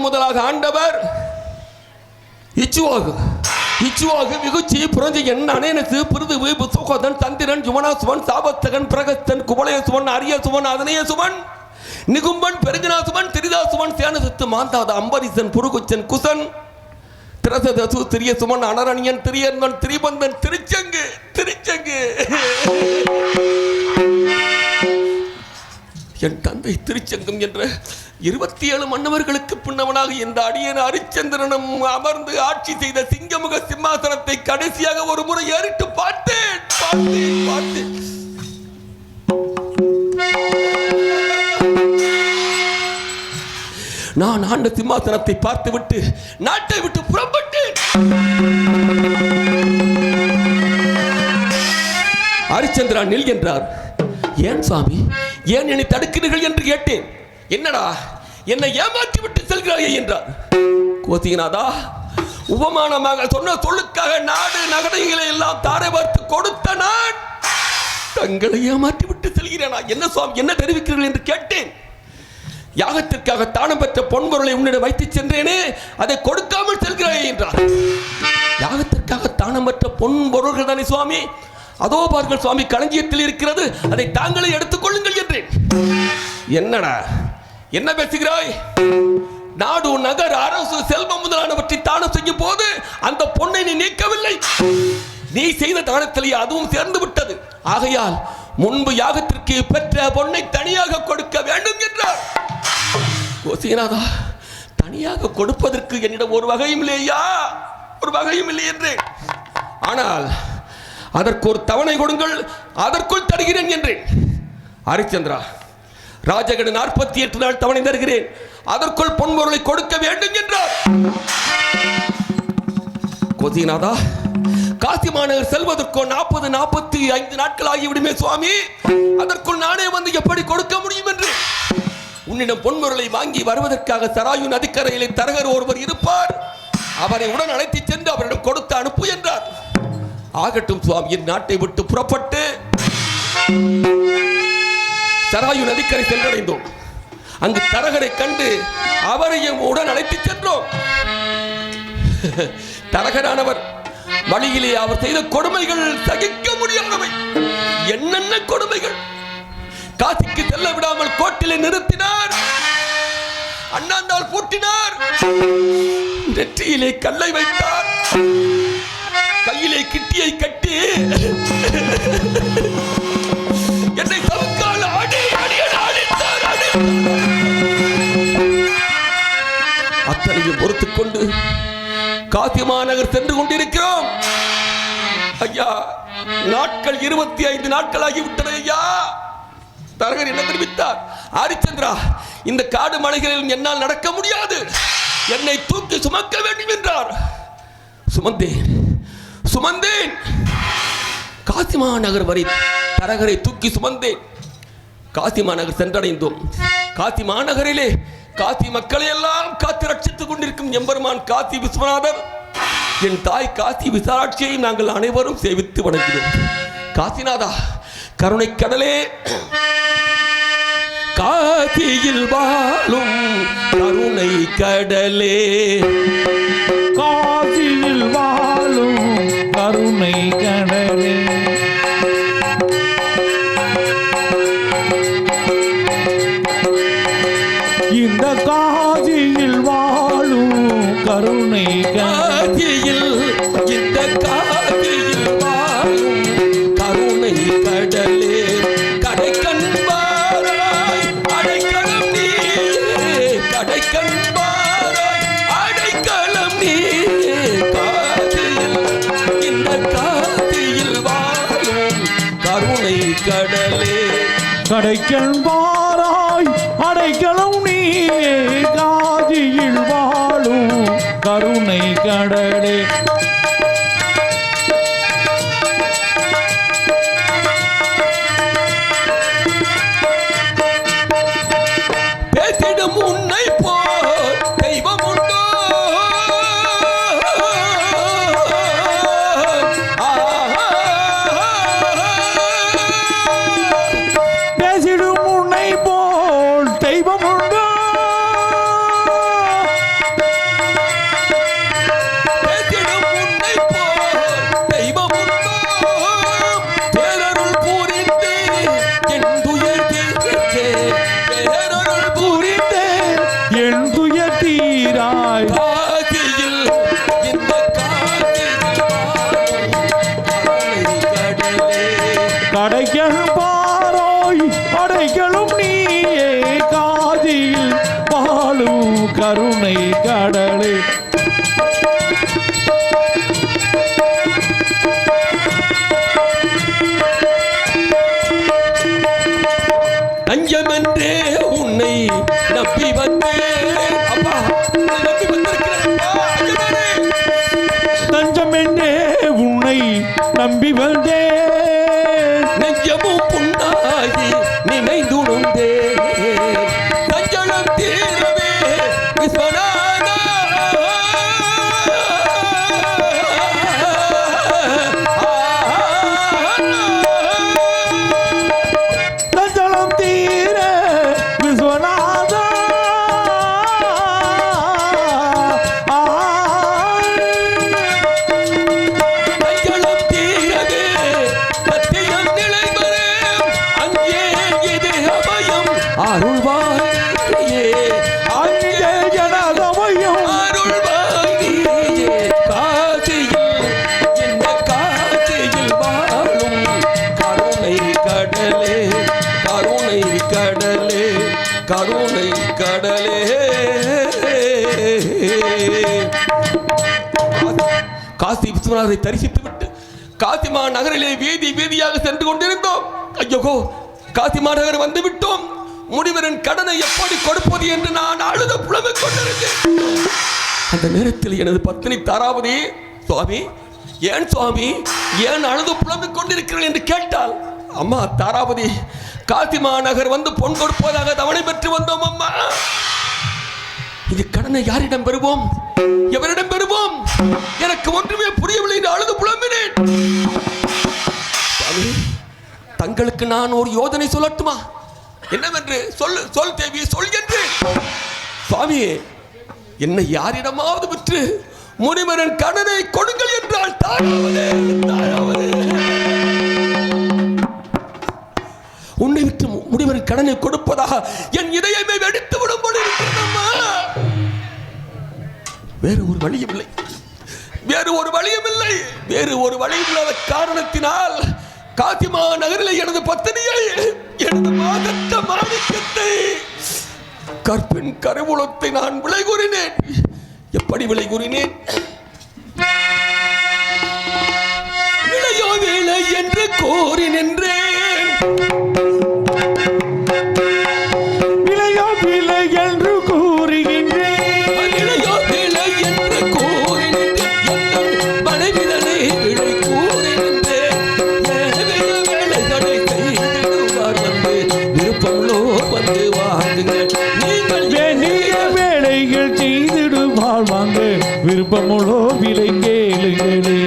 முதலாக ஆண்டவர் இச்சுவாகு விகுச்சி புரஞ்சயன் அனேனசு பிருதுவு புசோகதன் தந்திரன் யுவனாசுவன் சாபத்தகன் பிரகஸ்தன் குவலயசுவன் அரியசுவன் அதனயசுவன் நிகும்பன் பெருங்கனாசுவன் திரிதாசுவன் சேனசத்து மாந்தாத அம்பரிசன் புருகுச்சன் குசன் திரசதசு திரிய சுமன் அனரணியன் திரியன்வன் திரிபந்தன் திருச்சங்கு என் தந்தை திருச்சங்கம் என்ற 27 மன்னவர்களுக்கு பின்னவனாக இந்த அடியன் ஹரிச்சந்திரனும் அமர்ந்து ஆட்சி செய்த சிங்கமுக சிம்மாசனத்தை கடைசியாக ஒரு முறை ஏறிட்டு பார்த்தேன். நான் ஆண்ட சிம்மாசனத்தை பார்த்துவிட்டு நாட்டை விட்டு புறப்பட்டேன். ஹரிச்சந்திரா நில் என்றார். ஏன் சுவாமி, ஏன் என்னை தடுக்கிறீர்கள் என்று கேட்டேன். என்னடா, என்னை ஏமாற்றி விட்டு செல்கிறாயே என்றார். கோசிநாதா, உபமானமாக சொன்ன சொல்லுக்காக நாடு நகரங்களை எல்லாம் தாரை பார்த்து கொடுத்த நான் தங்களை ஏமாற்றி விட்டு செல்கிறேனா? என்ன சுவாமி, என்ன தெரிவிக்கிறீர்கள் என்று கேட்டேன். யாகத்திற்காக தானம் பெற்ற பொன்பொருளை உன்னிடம் வைத்து சென்றேனே, அதை கொடுக்காமல் செல்கிறாயே என்றார். யாகத்திற்காக தானம் பெற்ற பொன்பொருள்கள் தானே சுவாமி, அதோ பார்கள் சுவாமி களஞ்சியத்தில் இருக்கிறது, அதை தாங்களே எடுத்துக் கொள்ளுங்கள் என்றேன். என்னடா, என்ன பேசுகிறாய்? நாடு நகர் அரசு செல்வம் முதலானவற்றை தானம் செய்யும் போது அந்த பொன்னை நீ நீக்கவில்லை. நீ செய்த தானத்திலேயே அதுவும் சேர்ந்து விட்டது. ஆகையால் முன்பு யாகத்திற்கு பெற்ற பொன்னை தனியாக கொடுக்க வேண்டும் என்றார். கோசிநாதா, தனியாக கொடுப்பதற்கு என்னிடம் ஒரு வகையும் இல்லையா, ஒரு வகையும் இல்லை என்றேன். ஆனால் அதற்கு ஒரு தவணை கொடுங்கள், அதற்குள் தருகிறேன் என்றேன். ஹரிச்சந்திரா, ராஜகடு 48 நாள் தவணை தருகிறேன், அதற்குள் பொன்பொருளை கொடுக்க வேண்டும் என்றார். கோசிநாதா, காசி மாநகர் செல்வதற்கோ 40-45 நாட்கள் ஆகிவிடுமே சுவாமி, அதற்குள் நானே வந்து எப்படி கொடுக்க முடியும் என்று உன்னிடம் பொன்முரலை வாங்கி வருவதற்காக சராயு நதிக்கரையிலே தரகர் ஒருவர் இருப்பார், அவரை உடன் அழைத்து சென்று அவரிடம் கொடுத்து அனுப்பு என்றார். ஆகட்டும் சுவாமி, என் நாட்டை விட்டு புறப்பட்டு சராயு நதிக்கரை சென்றடைந்தோம். அங்கு தரகரை கண்டு அவரையும் உடன் அழைத்து சென்றோம். தரகரானவர் வழியிலே அவர் செய்த கொடுமைகள் சகிக்க முடியாதவை. என்னென்ன கொடுமைகள்! காசிக்கு செல்ல விடாமல் கோட்டிலே நிறுத்தினார், அண்ணாந்தால் பூட்டினார், நெற்றியிலே கல்லை வைத்தார், கையிலே கிட்டியை கட்டி என்னை சவுக்கால் அடி அடித்தார். அத்தனையும் பொறுத்துக் கொண்டு காசி மாநகர் சென்று கொண்டிருக்கிறோம். ஐயா, நாட்கள் 25 நாட்கள் ஆகிவிட்டன. ஐயா, தரகர் என்ன தெரிவித்தார்? ஹரிச்சந்திரா, இந்த காடு மலைகளில் என்னால் நடக்க முடியாது, என்னை தூக்கி சுமக்க வேண்டும் என்றார். சுமந்தேன். காசி மாநகர் வரை தரகரை தூக்கி சுமந்தேன். காசி மாநகர் சென்றடைந்தோம். காசி மாநகரிலே காசி மக்களை எல்லாம் காத்து ரட்சித்துக் கொண்டிருக்கும் எம்பெருமான் காசி விஸ்வநாதர், என் தாய் காசி விசாலாட்சியை நாங்கள் அனைவரும் சேவித்து வணங்கினோம். காசிநாதா, கருணை கடலே, காசியில் வாழும் கருணை கடலே, காசியில் வாழும் கருணை கடலே, இந்த காசியில் வாழும் கருணை காசியில், இந்த காசியில் வாழும் கருணை கடலே, கடைக்கண்பாராய் அடைக்கலம் நீயே, கடைக்கண்பாராய் அடைக்கலம் நீயே, காசியில், இந்த காசியில் வாழும் கருணை கடலே, கடைக்கண்பாராய் அடைக்கலம் நீயே, காசியில் வாழும் கருணை கடலே. பேசிடும் உன்னை போல் தெய்வம் உண்டோ? பேசிடும் உன்னை போல் தெய்வம் உண்டோ? பேசிடும் உன்னை போல் தெய்வம் உண்டோ? பேரருள் புரிந்து என் துயர் தீர்த்தே, பேரருள் புரிந்து என் துயர் தீராய், காசியில், இந்த காசியில் வாழும் கருணை கடலே, கடைக்கண்பாராய் அடைக்கலம் நீயே, காசியில் வாழும் கருணை கடலே. அஞ்சமென்றே உன்னை நம்பி வந்தேன். அப்பா, உன்னை நம்பி வந்திருக்கிறேன் அப்பா, அஞ்சமேனே. தஞ்சமென்றே உன்னை நம்பி வந்தேன், நெஞ்சமும் புண்ணாகி நினைந்துணர்ந்தேன், சஞ்சலம் தீரவே விஸ்வநாதா. தஞ்சலம் தீர விஸ்வநாதா. சஞ்சலம் தீரவே சத்தியம் நிலைமறே, அங்கே இது அபயம் அருள்வாயே, அங்கே ஜனதமயம் அருள்வாய் நீயே, காசியில், இந்த காசியில் வாழும் கருணை கடலே, கருணை கடலே, கருணை கடலே. காசி விஸ்வநாதரை தரிசித்து விட்டு காசி மாநகரிலே வீதி வீதியாக சென்று கொண்டிருந்தோம். ஐயோ, காசி மாநகர் வந்து விட்டோம், முனிவரின் கடனை எப்படி கொடுப்பது என்று நான் அழுத புலம்பிக் கொண்டிருந்தேன். அந்த நேரத்தில் எனது பத்னி தாராவதி, சுவாமி, ஏன் சுவாமி, ஏன் அழுது புலம்பிக் கொண்டிருக்கிறேன் என்று கேட்டால், அம்மா தாராபதி, காசிமா நகர் வந்து பொன் கொடுப்பதாக தவணை பெற்று வந்தோம் அம்மா. இது கடனை யாரிடம் பெறுவோம், எவரிடம் பெறுவோம்? எனக்கு ஒன்றுமே புரியவில்லை என்று அழுது புலம்பினேன். தங்களுக்கு நான் ஒரு யோசனை சொல்லட்டுமா? என்னவென்று சொல் தேவி, சொல் என்று. சுவாமி, என்னை யாரிடமாவது விற்று முனிவரின் கடனை கொடுங்கள் என்றால் உன்னை விட்டு முனிவரின் கடனை கொடுப்பதாக என் இதயமே வெடித்து விடும்போது இருக்கிறதம்மா. வேறு ஒரு வழியும் இல்லை, வேறு ஒரு வழியும் இல்லை. வேறு ஒரு வழியும் இல்லாத காரணத்தினால் காசிமா நகரில் எனது பத்தினியை, எனது மாதத்த மாணிக்கத்தை, கற்பின் கருவூலத்தை நான் விலை கூறினேன். எப்படி விலை கூறினேன்? விலையோ விலை என்று கோரி நின்றேன். விலையோ விலை என்று கூறுகின்றேன். விலையோ விலை என்று கோரி நின்றேன். மனைவிதனை விலை கூறி நின்றேன். வேலைகளை செய்திடுவார் வந்து விருப்பங்களோ வந்து வாங்குங்கள். நீங்கள் வேண்டிய வேலைகள் செய்திடுவாள் வாங்க விருப்பமுள்ளோ விலை கேளுங்களே.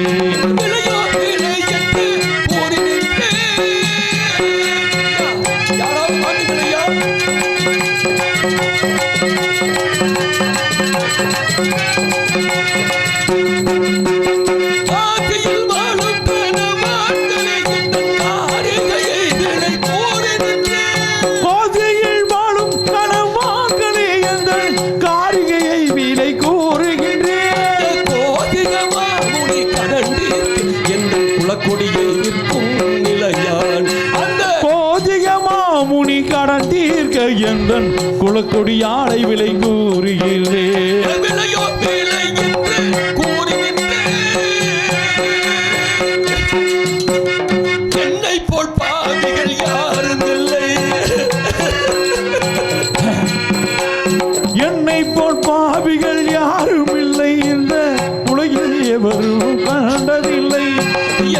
விலையோ விலை என்று கோரி நின்றேன். யாராவது வாங்குங்களையா? ஆசையில் வாழும் கணவான்களே, இந்த காரிகையை விலை கூறி நின்றேன். கோதையில் வாழும் கணவான்களே எங்கள் காரிகையை விலை கூறுகின்றேன். கோதிகமா முனி கடந்தீர்க்கு எங்கள் குலக்கொடியை விற்கும் நிலையான். அந்த கோதிகமா முனி கடன் தீர்க்க எந்தன் குலக்கொடியாளை விலை கூறுகிறேன். விலையோ விலை என்று கூறி நின்றேன். என்னை போல் பாவிகள் யாரும் இல்லை. என்னை போல் பாவிகள் யாரும் இல்லை, இந்த உலகில் எவரும் கண்டதில்லை.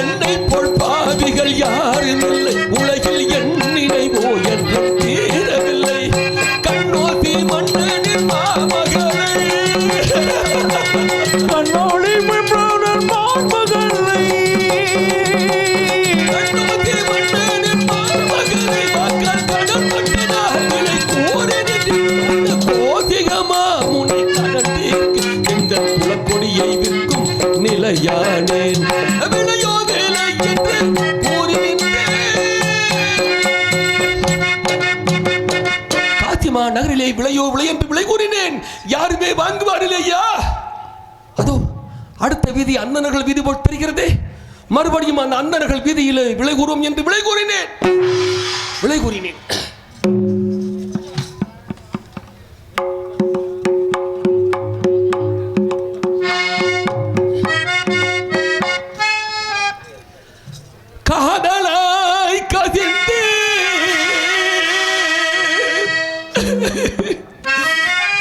என்னை போல் பாவிகள் யாரும் இல்லை, உலகில் என் நினைவோ என்றும் தீரவில்லை. கண்ணோசி மன்னனின் மாமகளை, கண்ணோடி மின்றோடர் மான்மகளை. கண்ணோசி மன்னனின் மாமகளை மக்கள் கடன்பட்டதால் விலை கூறி நின்றேன். கோதிகமா முனி கடந்தீர்க்கு எங்கள் குலக்கொடியை விற்கும் நிலையானேன். விலையோ விலை என்று கூறி நின்றேன். காசிமா நகரிலே விலையோ விலை என்று விலை கூறினேன். யாருமே வாங்குவாரில்லையா? அதோ அடுத்த வீதி அண்ணனர்கள் வீதி போல் தெரிகிறதே. மறுபடியும் அந்த அண்ணனர்கள் வீதியில் விலை கூறுவோம் என்று விலை கூறினேன். காதலாய் கசிந்து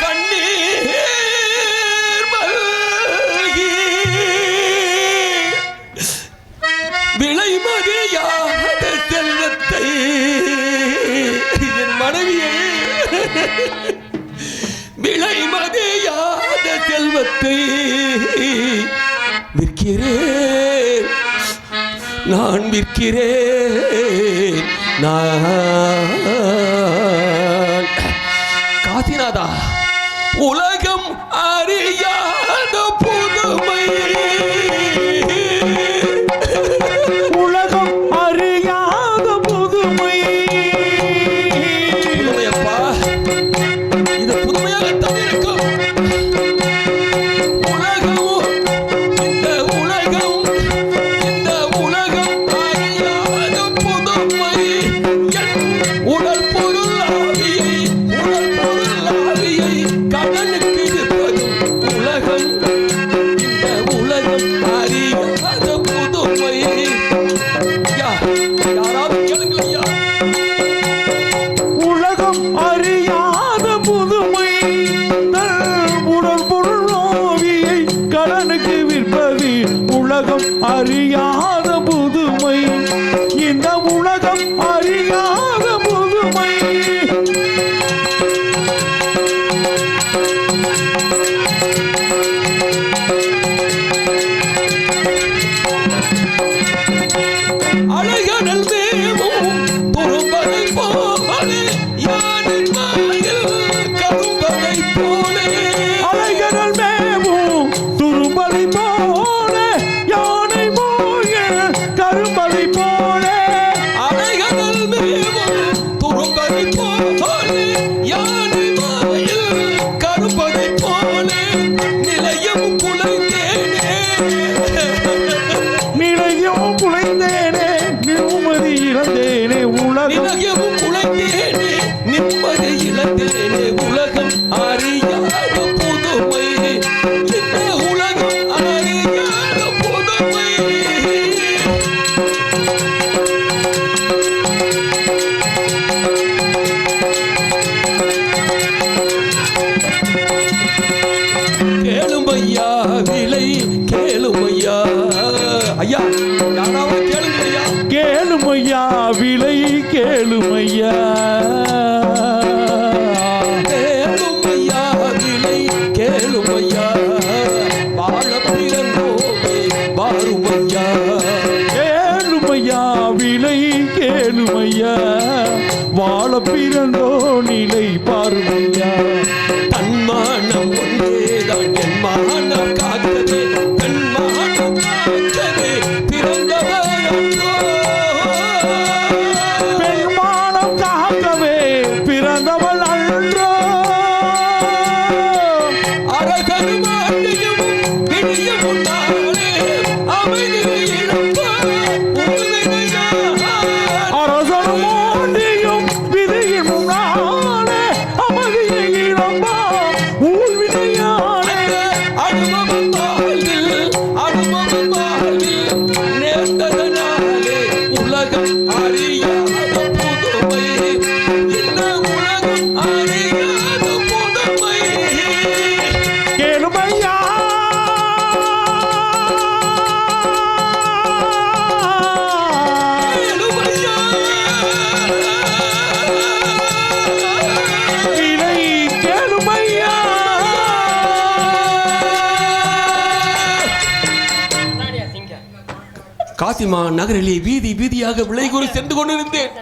கண்ணீர் மல்கி விலை மதியாத செல்வத்தை, என் மனைவியே, விலை மதியாத செல்வத்தை விற்கிறேன், நான் விற்கிறேன். நான் காசிநாதா, உலகம் அறியாத புதுமை, உலகம் அறியாத புதுமை. புதுமையப்பா, இது புதுமையாகத்தான் இருக்கும். இந்த உலகம் அறியாத புதுமை. என் உடல் பொருள் ஆவியை கடனுக்கு இருப்பதும் உலகம். இந்த உலகம் அறியாத புதுமை. யாராவது கேளுங்களையா? உலகம் அறியாத புதுமை. தன் உடல் பொருள் ஆவியை கடனுக்கு விற்பது உலகம் அறியாத புதுமை. இந்த உலகம் கேளுமையா விலை கேளுமையா. ஐயா யாராவது கேளுங்க ஐயா. கேளுமையா விலை கேளுமையா. கேளுமையா விலை கேளுமையா. வாழ பிறந்தோமே பாருமையா. கேளுமையா விலை கேளுமையா. வாழ பிறந்தோ நிலை பாருமையா. தன்மானம் ஒன்றேதான் என் மானம் காத்தது. தன்மானம் காத்தது பிறந்தவரோ. பெண்மானம் காக்கவே பிறந்தவள் அன்றோ. அரசனும் ஆண்டியும் விடிய முன்னாலே அமைதியை இழப்பார் உறுதிமையா. அரசனும் ஆண்டியும் விதியின் முன்னாலே அமைதியை இழப்பார் ஊழ்வினையானே. அனுபவம் வாழ்வில் அனுபவம் வாழ்வில் நேர்ந்ததனாலே உலகம் அறியாத புதுமை. இந்த உலகம் அறியாத புதுமை. கேளுமையா கேளுமையா. விலை கேளுமையா. காசிமா நகரிலே வீதி வீதியாக விலை கூறி சென்று கொண்டிருந்தேன்.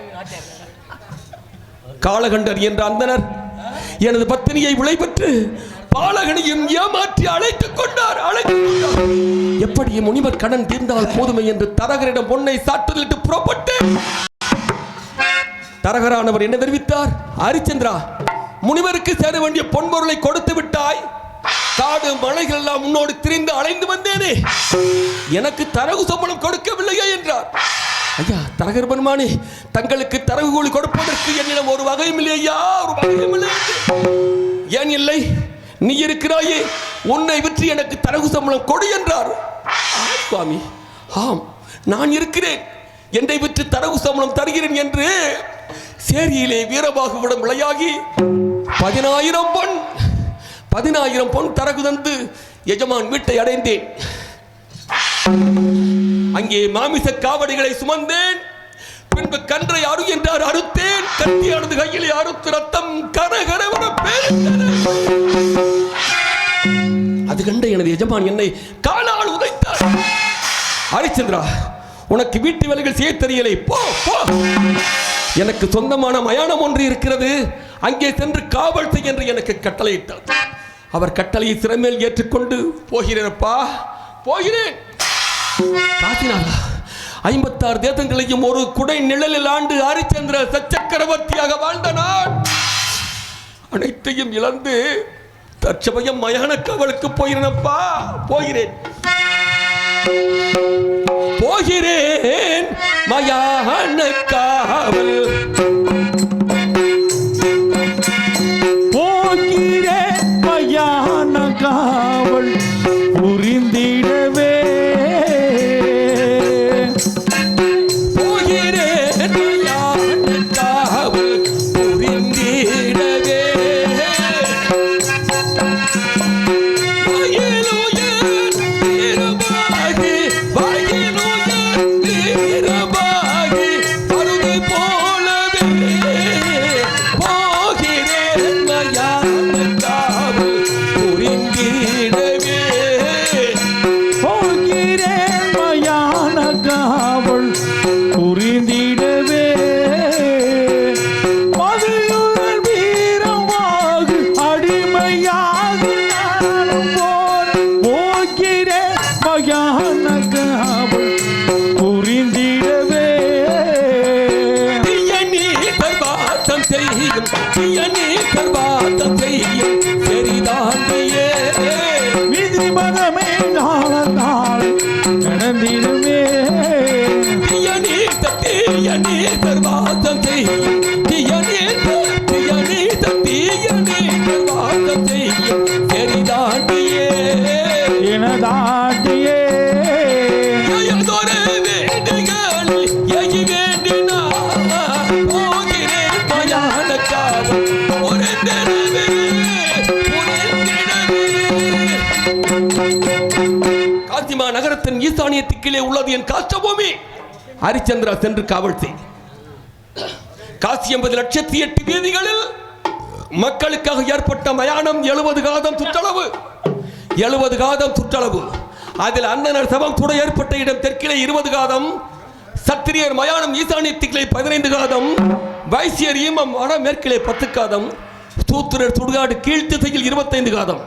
காலகண்டர் என்ற அந்தனர் எனது பத்தினியை விலை பெற்று பாலகனையும் ஏமாற்றி அழைத்துக் கொண்டார். எப்படி முனிவர் கடன் தீர்ந்தால் போதுமை என்று தரகரிடம் பொன்னை சாட்டுதலிட்டு புறப்பட்டேன். தரகரானவர் என்ன தெரிவித்தார்? ஹரிச்சந்திரா, முனிவருக்கு சேர வேண்டிய பொன்பொருளை கொடுத்து விட்டாய். காடு மலைகள் எல்லாம் முன்னோடு திரிந்து அலைந்து வந்தேனே, எனக்கு தரகு சம்பளம் கொடுக்கவில்லையே என்றார். ஐயா தரகர் பெருமானே, தங்களுக்கு தரகு கூலி கொடுப்பதற்கு என்னிடம் ஒரு வகையும் இல்லை ஐயா, ஒரு வகையும் இல்லை. ஏன் இல்லை? நீ இருக்கிறாயே, உன்னை விற்று எனக்கு தரகு சம்பளம் கொடு என்றார். சுவாமி, ஆம் நான் இருக்கிறேன், என்னை விற்று தரகு சம்பளம் தருகிறேன் என்று சேரியிலே வீரபாகுவிடம் விளையாகி 10,000 பொன் தரகு தந்து எஜமான் வீட்டை அடைந்தேன். அங்கே மாமிச காவடிகளை சுமந்தேன். பின்பு கன்றை அறு என்றார், அறுத்தேன். கத்தியானது கையிலே அறுத்து ரத்தம் கரகரவன பேரிட்டது. அது கண்ட எனது எஜமான் என்னை காலால் உதைத்தார். ஹரிச்சந்திரா, உனக்கு வீட்டு வேலைகள் செய்ய தெரியலை, போ போ. எனக்கு சொந்தமான மயானம் ஒன்று இருக்கிறது, அங்கே சென்று காவல் செய் என்று எனக்கு கட்டளையிட்டார். அவர் கட்டளையை சிறமேல் ஏற்றுக்கொண்டு போகிறேனப்பா, போகிறேன். காசிநாதா, 56 தேசங்களையும் ஒரு குடை நிழலில் ஆண்டு ஹரிச்சந்திர சச்சக்கரவர்த்தியாக வாழ்ந்த நான் அனைத்தையும் இழந்து தற்சமயம் மயான காவலுக்கு போகிறேனப்பா, போகிறேன் மயான காவல். போகிறேன் மயான காவல் புரிந்திடவே. போகிறேன் மயான காவல் புரிந்திடவே. விதி மதமே நாள நடந்திடுமே. எனதாட்டியே ஒரு காசிமா நகரத்தின் ஈசானியத்துக்கு கீழே உள்ளது என் காஷ்டபூமி. ஹரிச்சந்திரா சென்று காவல் செய். காசி 80,08,000 வீதிகளில் மக்களுக்காக ஏற்பட்ட மயானம் 70 காதம் சுற்றளவு. 70 காதம் சுற்றளவு. அதில் அண்ணனர் சபம் கூட ஏற்பட்ட இடம் தெற்கிலே 20 காதம், சத்திரியர் மயானம் ஈசானியத்திலே 15 காதம், வைசியர் ஈமம் வட மேற்கிலே 10 காதம், சூத்திரர் சுடுகாடு கீழ்த்திசையில் 25 காதம்.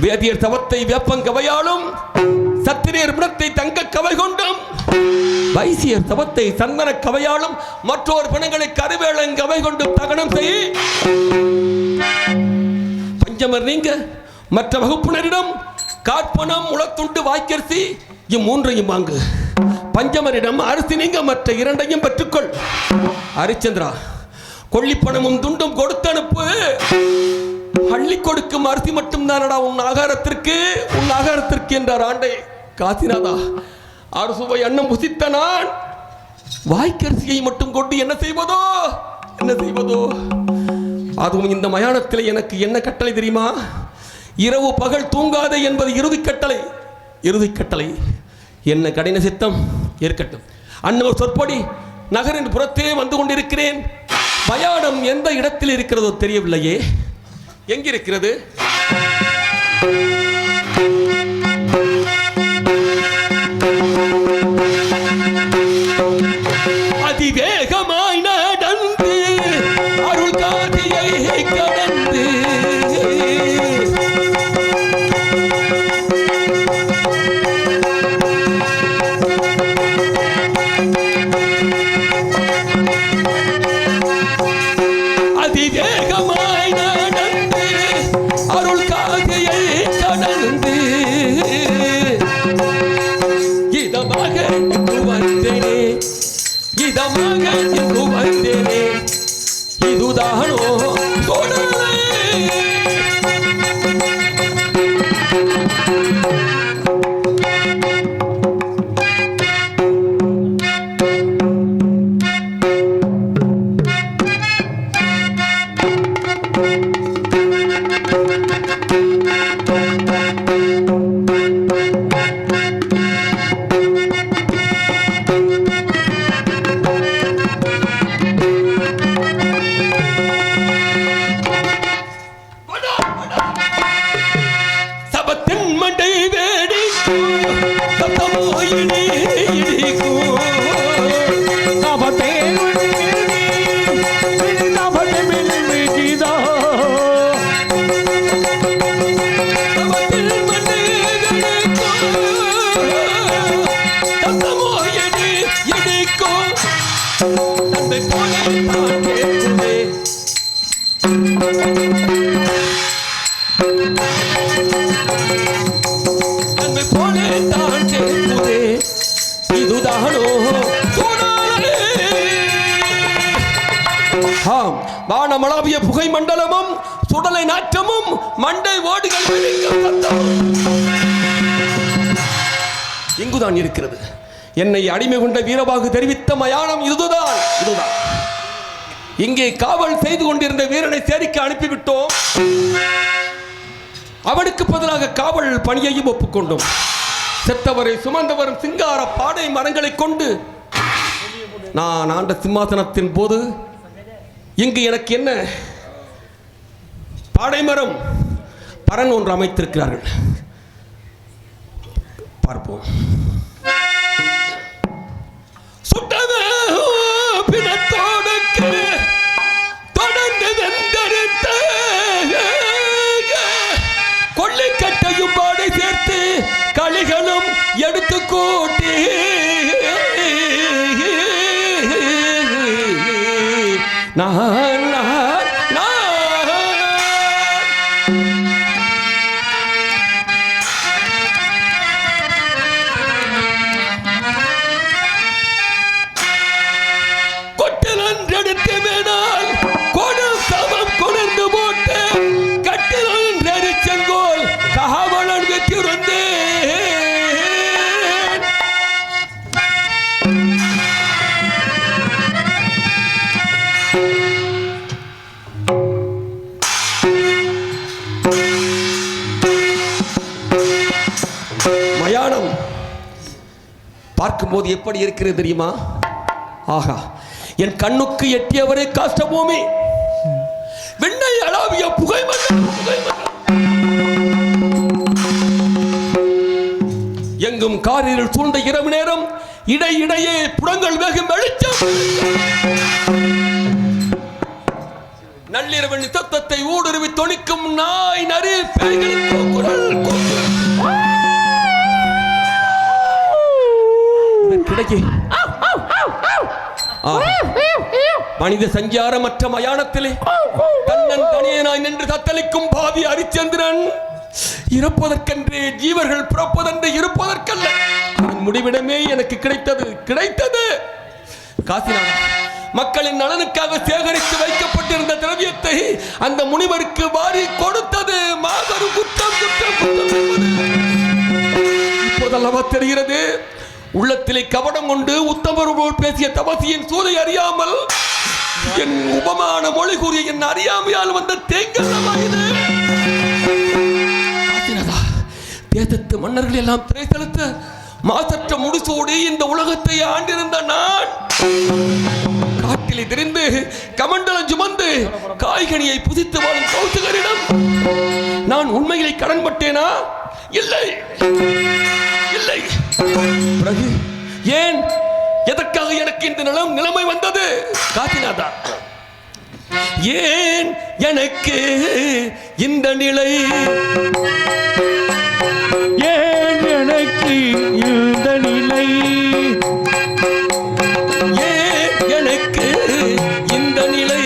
வேதியர் சவத்தை வேப்பங்கவையாலும், சத்திரியர் பிணத்தை தங்க கவை கொண்டும், வைசியர் சவத்தை சந்தன கவையாலும், மற்றொரு பிணங்களை கருவேளங்கவை கொண்டும் தகனம் செய். பஞ்சமர் நீங்க மற்ற வகுப்பினரிடம் காற்பணம், முளத்துண்டு, வாய்க்கரிசி இம்மூன்றையும் வாங்கு. பஞ்சமரிடம் அரிசி நீங்க மற்ற 2ஐயும் பெற்றுக்கொள். ஹரிச்சந்திரா, கொள்ளிப்பணமும் துண்டும் கொடுத்து அனுப்பு. அள்ளி கொடுக்கும் அரிசி மட்டும் தானடா உன் ஆகாரத்திற்கு என்றார் ஆண்டை. காசிநாதா, அறுசுவை அன்னம் புசித்த நான் வாய்க்கரிசியை மட்டும் கொண்டு என்ன செய்வதோ? அதுவும் இந்த மயானத்தில் எனக்கு என்ன கட்டளை தெரியுமா? இரவு பகல் தூங்காதே என்பது இறுதி கட்டளை. என்ன கடின சித்தம் இருக்கட்டும். அன்னவர் சொற்படி நகரின் புறத்தே வந்து கொண்டிருக்கிறேன். மயானம் எந்த இடத்தில் இருக்கிறதோ தெரியவில்லையே. எங்கிருக்கிறது? அதிவேகமாய் நடந்து அருள் காதியை கடந்து இதுதானோ வானமளாவிய புகை மண்டலமும் சுடலை நாற்றமும் மண்டை ஓடுகள் இங்குதான் இருக்கிறது. என்னை அடிமை கொண்ட வீரபாகு தெரிவித்த மயானம் இதுதான். இங்கே காவல் செய்து கொண்டிருந்த வீரனை சேரிக்க அனுப்பிவிட்டோம். அவனுக்கு பதிலாக காவல் பணியையும் ஒப்புக்கொண்டோம். செத்தவரை சுமந்தவரும் சிங்கார பாடை மரங்களை கொண்டு நான் ஆண்ட சிம்மாசனத்தின் போது இங்கு எனக்கு என்ன பாடைமரம் பரன் ஒன்று அமைத்திருக்கிறார்கள். பார்ப்போம். கொள்ளைக்கட்டையும் பாடை சேர்த்து களிகளும் எடுத்து கூட்டி கொட்டிலன்றெடுத்து வேணால் கொடும் சமம் கொணர்ந்து போட்டு கட்டிலன் செங்கோல் காவலன் வெற்றிருந்தேன். மயானம் பார்க்கும்போது எப்படி இருக்கிறது தெரியுமா? ஆகா, என் கண்ணுக்கு எட்டியவரே காஷ்டபூமி, விண்ணை அளாவிய புகைமண்டலம். எங்கும் காரில் சூழ்ந்த இரவு நேரம், இடையிடையே புறங்கள் வேகும் வெளிச்சம். நள்ளிரவின் சத்தத்தை ஊடுருவி தொனிக்கும் நாய் நரி பேய்களின் குரல் கிடைக்கே மனித சஞ்சாரமற்ற மயானத்திலே தன்னன் தனியனாய் நின்று தத்தளிக்கும் பாவி ஹரிச்சந்திரன் இருப்பதற்கென்றே ஜீவர்கள் பிறப்பதென்று இருப்பதற்கல்ல. முடிவிடமே எனக்கு கிடைத்தது. காசிநாதன் மக்களின் நலனுக்காக சேகரித்து வைக்கப்பட்டிருந்த திரவியத்தை அந்த முனிவருக்கு வாரி கொடுத்தது மாபெரும் குற்றம். இப்போதல்லவா தெரிகிறது, உள்ளத்திலே கவனம் கொண்டு உத்தமரோடு பேசிய தபசியின் சூதை அறியாமல் என் உபமான மொழி கூறிய என் அறியாமையால் வந்த தேங்கல். தேசத்து மன்னர்கள் எல்லாம் திரை செலுத்த மாசற்ற முடிசோடு இந்த உலகத்தை ஆண்டிருந்த நான் காட்டிலே திரிந்து கமண்டலம் சுமந்து காய்கனியை புதித்து வாழும் கௌசிகரிடம் நான் உண்மையிலே கடன்பட்டேனா? இல்லை. பிறகு ஏன் எதற்காக எனக்கு இந்த நிலைமை வந்தது? காசிநாதா, ஏன் எனக்கு இந்த நிலை? ஏன் எனக்கு இந்த நிலை? ஏன் எனக்கு இந்த நிலை?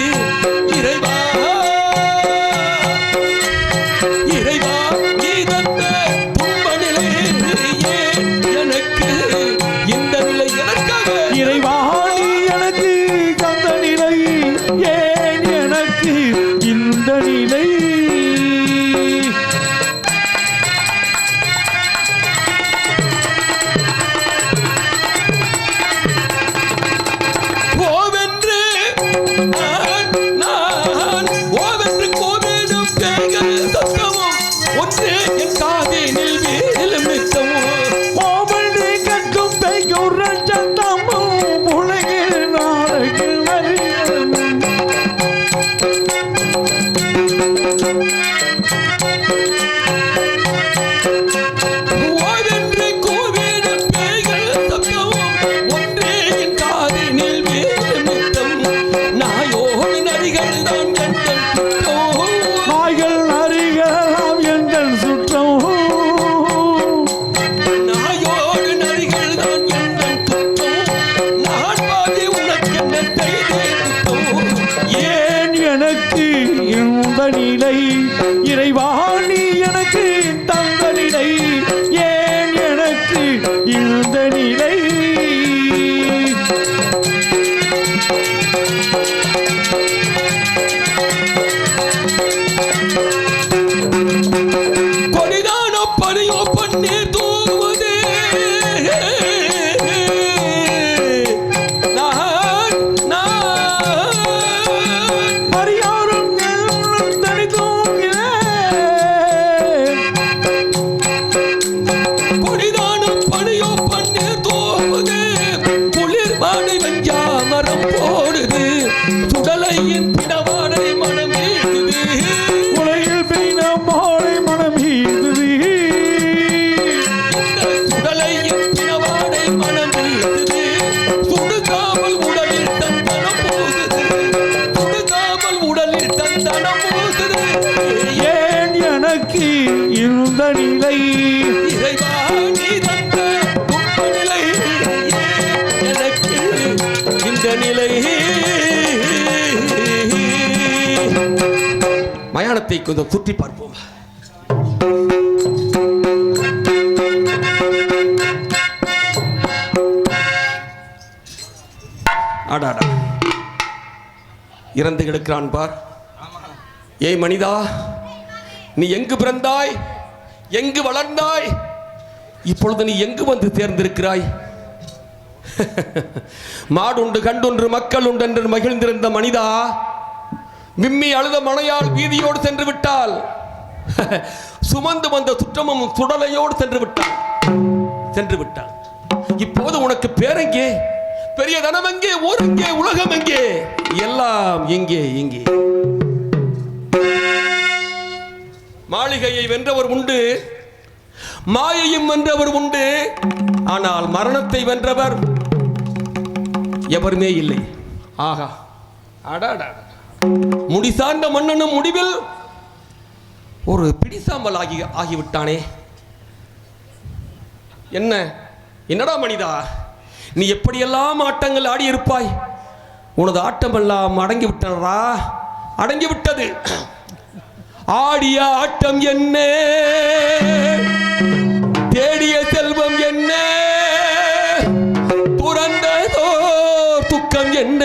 இறைவா நீ தந்த துன்ப நிலை. ஏன் எனக்கு இந்த நிலை? எனக்காக இறைவா நீ எனக்கு தந்த நிலை. ஏன் எனக்கு இந்த நிலை? இறைவா நீ எனக்கு தந்த நிலை. ஏன் எனக்கு இந்த நிலை? கொடிதானோ பணியோ பன்னீர் தூவுதே. ஏன் எனக்கு இந்த நிலை? இறைவா நீ தந்த துன்ப நிலை. எனக்கு இந்த நிலை. மயானத்தை கொஞ்சம் சுற்றி பார்ப்போம். அடாடா, இறந்து கிடக்கிறான் பார். ஏய் மனிதா, நீ எங்கு பிறந்தாய்? எங்கு வளர்ந்தாய்? இப்பொழுது நீ எங்கு வந்து தேர்ந்திருக்கிறாய்? மாடுண்டு கண்டுன்று மக்கள் உண்டு என்று மகிழ்ந்திருந்த மனிதா, விம்மி அழுத மனையால் வீதியோடு சென்று விட்டால் சுமந்து வந்த சுற்றமும் சுடலையோடு சென்று விட்டான். இப்போது உனக்கு பேரெங்கே, பெரிய தனம் எங்கே, ஊர் எங்கே, உலகம் எங்கே, எல்லாம் எங்கே? மாளிகையை வென்றவர் உண்டு, மாயையும் வென்றவர் உண்டு, ஆனால் மரணத்தை வென்றவர் எவருமே இல்லை. ஆகா, அடாடா, முடிசார்ந்த மன்னனும் முடிவில் ஒரு பிடிசாம்பல் ஆகிவிட்டானே. என்னடா மனிதா, நீ எப்படியெல்லாம் ஆட்டங்கள் ஆடியிருப்பாய், உனது ஆட்டமெல்லாம் அடங்கிவிட்டது. ஆடிய ஆட்டம் என்ன, தேடிய செல்வம் என்ன, துறந்ததோ துக்கம் என்ன,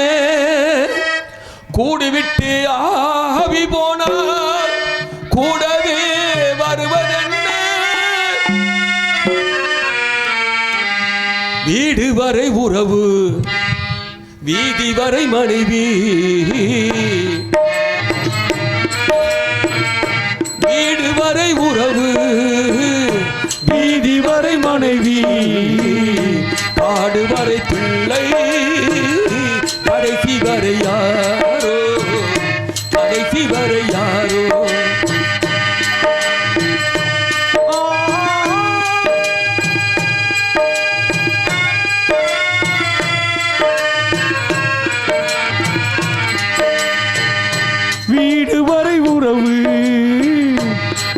கூடிவிட்டு ஆவி போனால் கூடவே வருவதென்ன, வீடு வரை உறவு, வீதி வரை மனைவி, வீடு வரை உறவு, வீதி வரை மனைவி, காடு வரை பிள்ளை, கடைசி வரை யாரோ, கடைசி வரை யாரோ. வீடு வரை உறவு,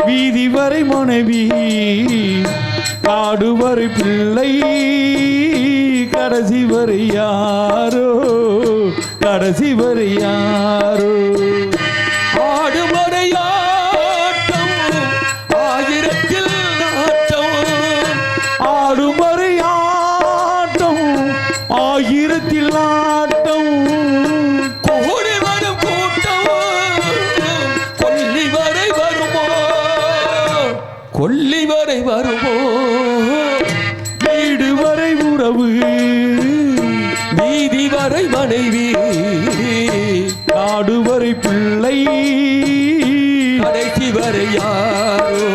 வீதி வரை மனைவி, காடு வரை பிள்ளை, கடைசி வரை யாரோ, கடைசி வரை யாரோ. ஆடுமறை ஆட்டம் ஆயிரத்தில் ஆட்டம், ஆடுமறை ஆட்டம் ஆயிரத்தில் ஆட்டம், கூடி வரும் கூட்டம் கொல்லி வரை வருமோ, கொல்லி வரை வருமோ. வீடு வரை உறவு, வீதி வரை மனைவி, காடு வரை பிள்ளை, கடைசி வரை யாரோ.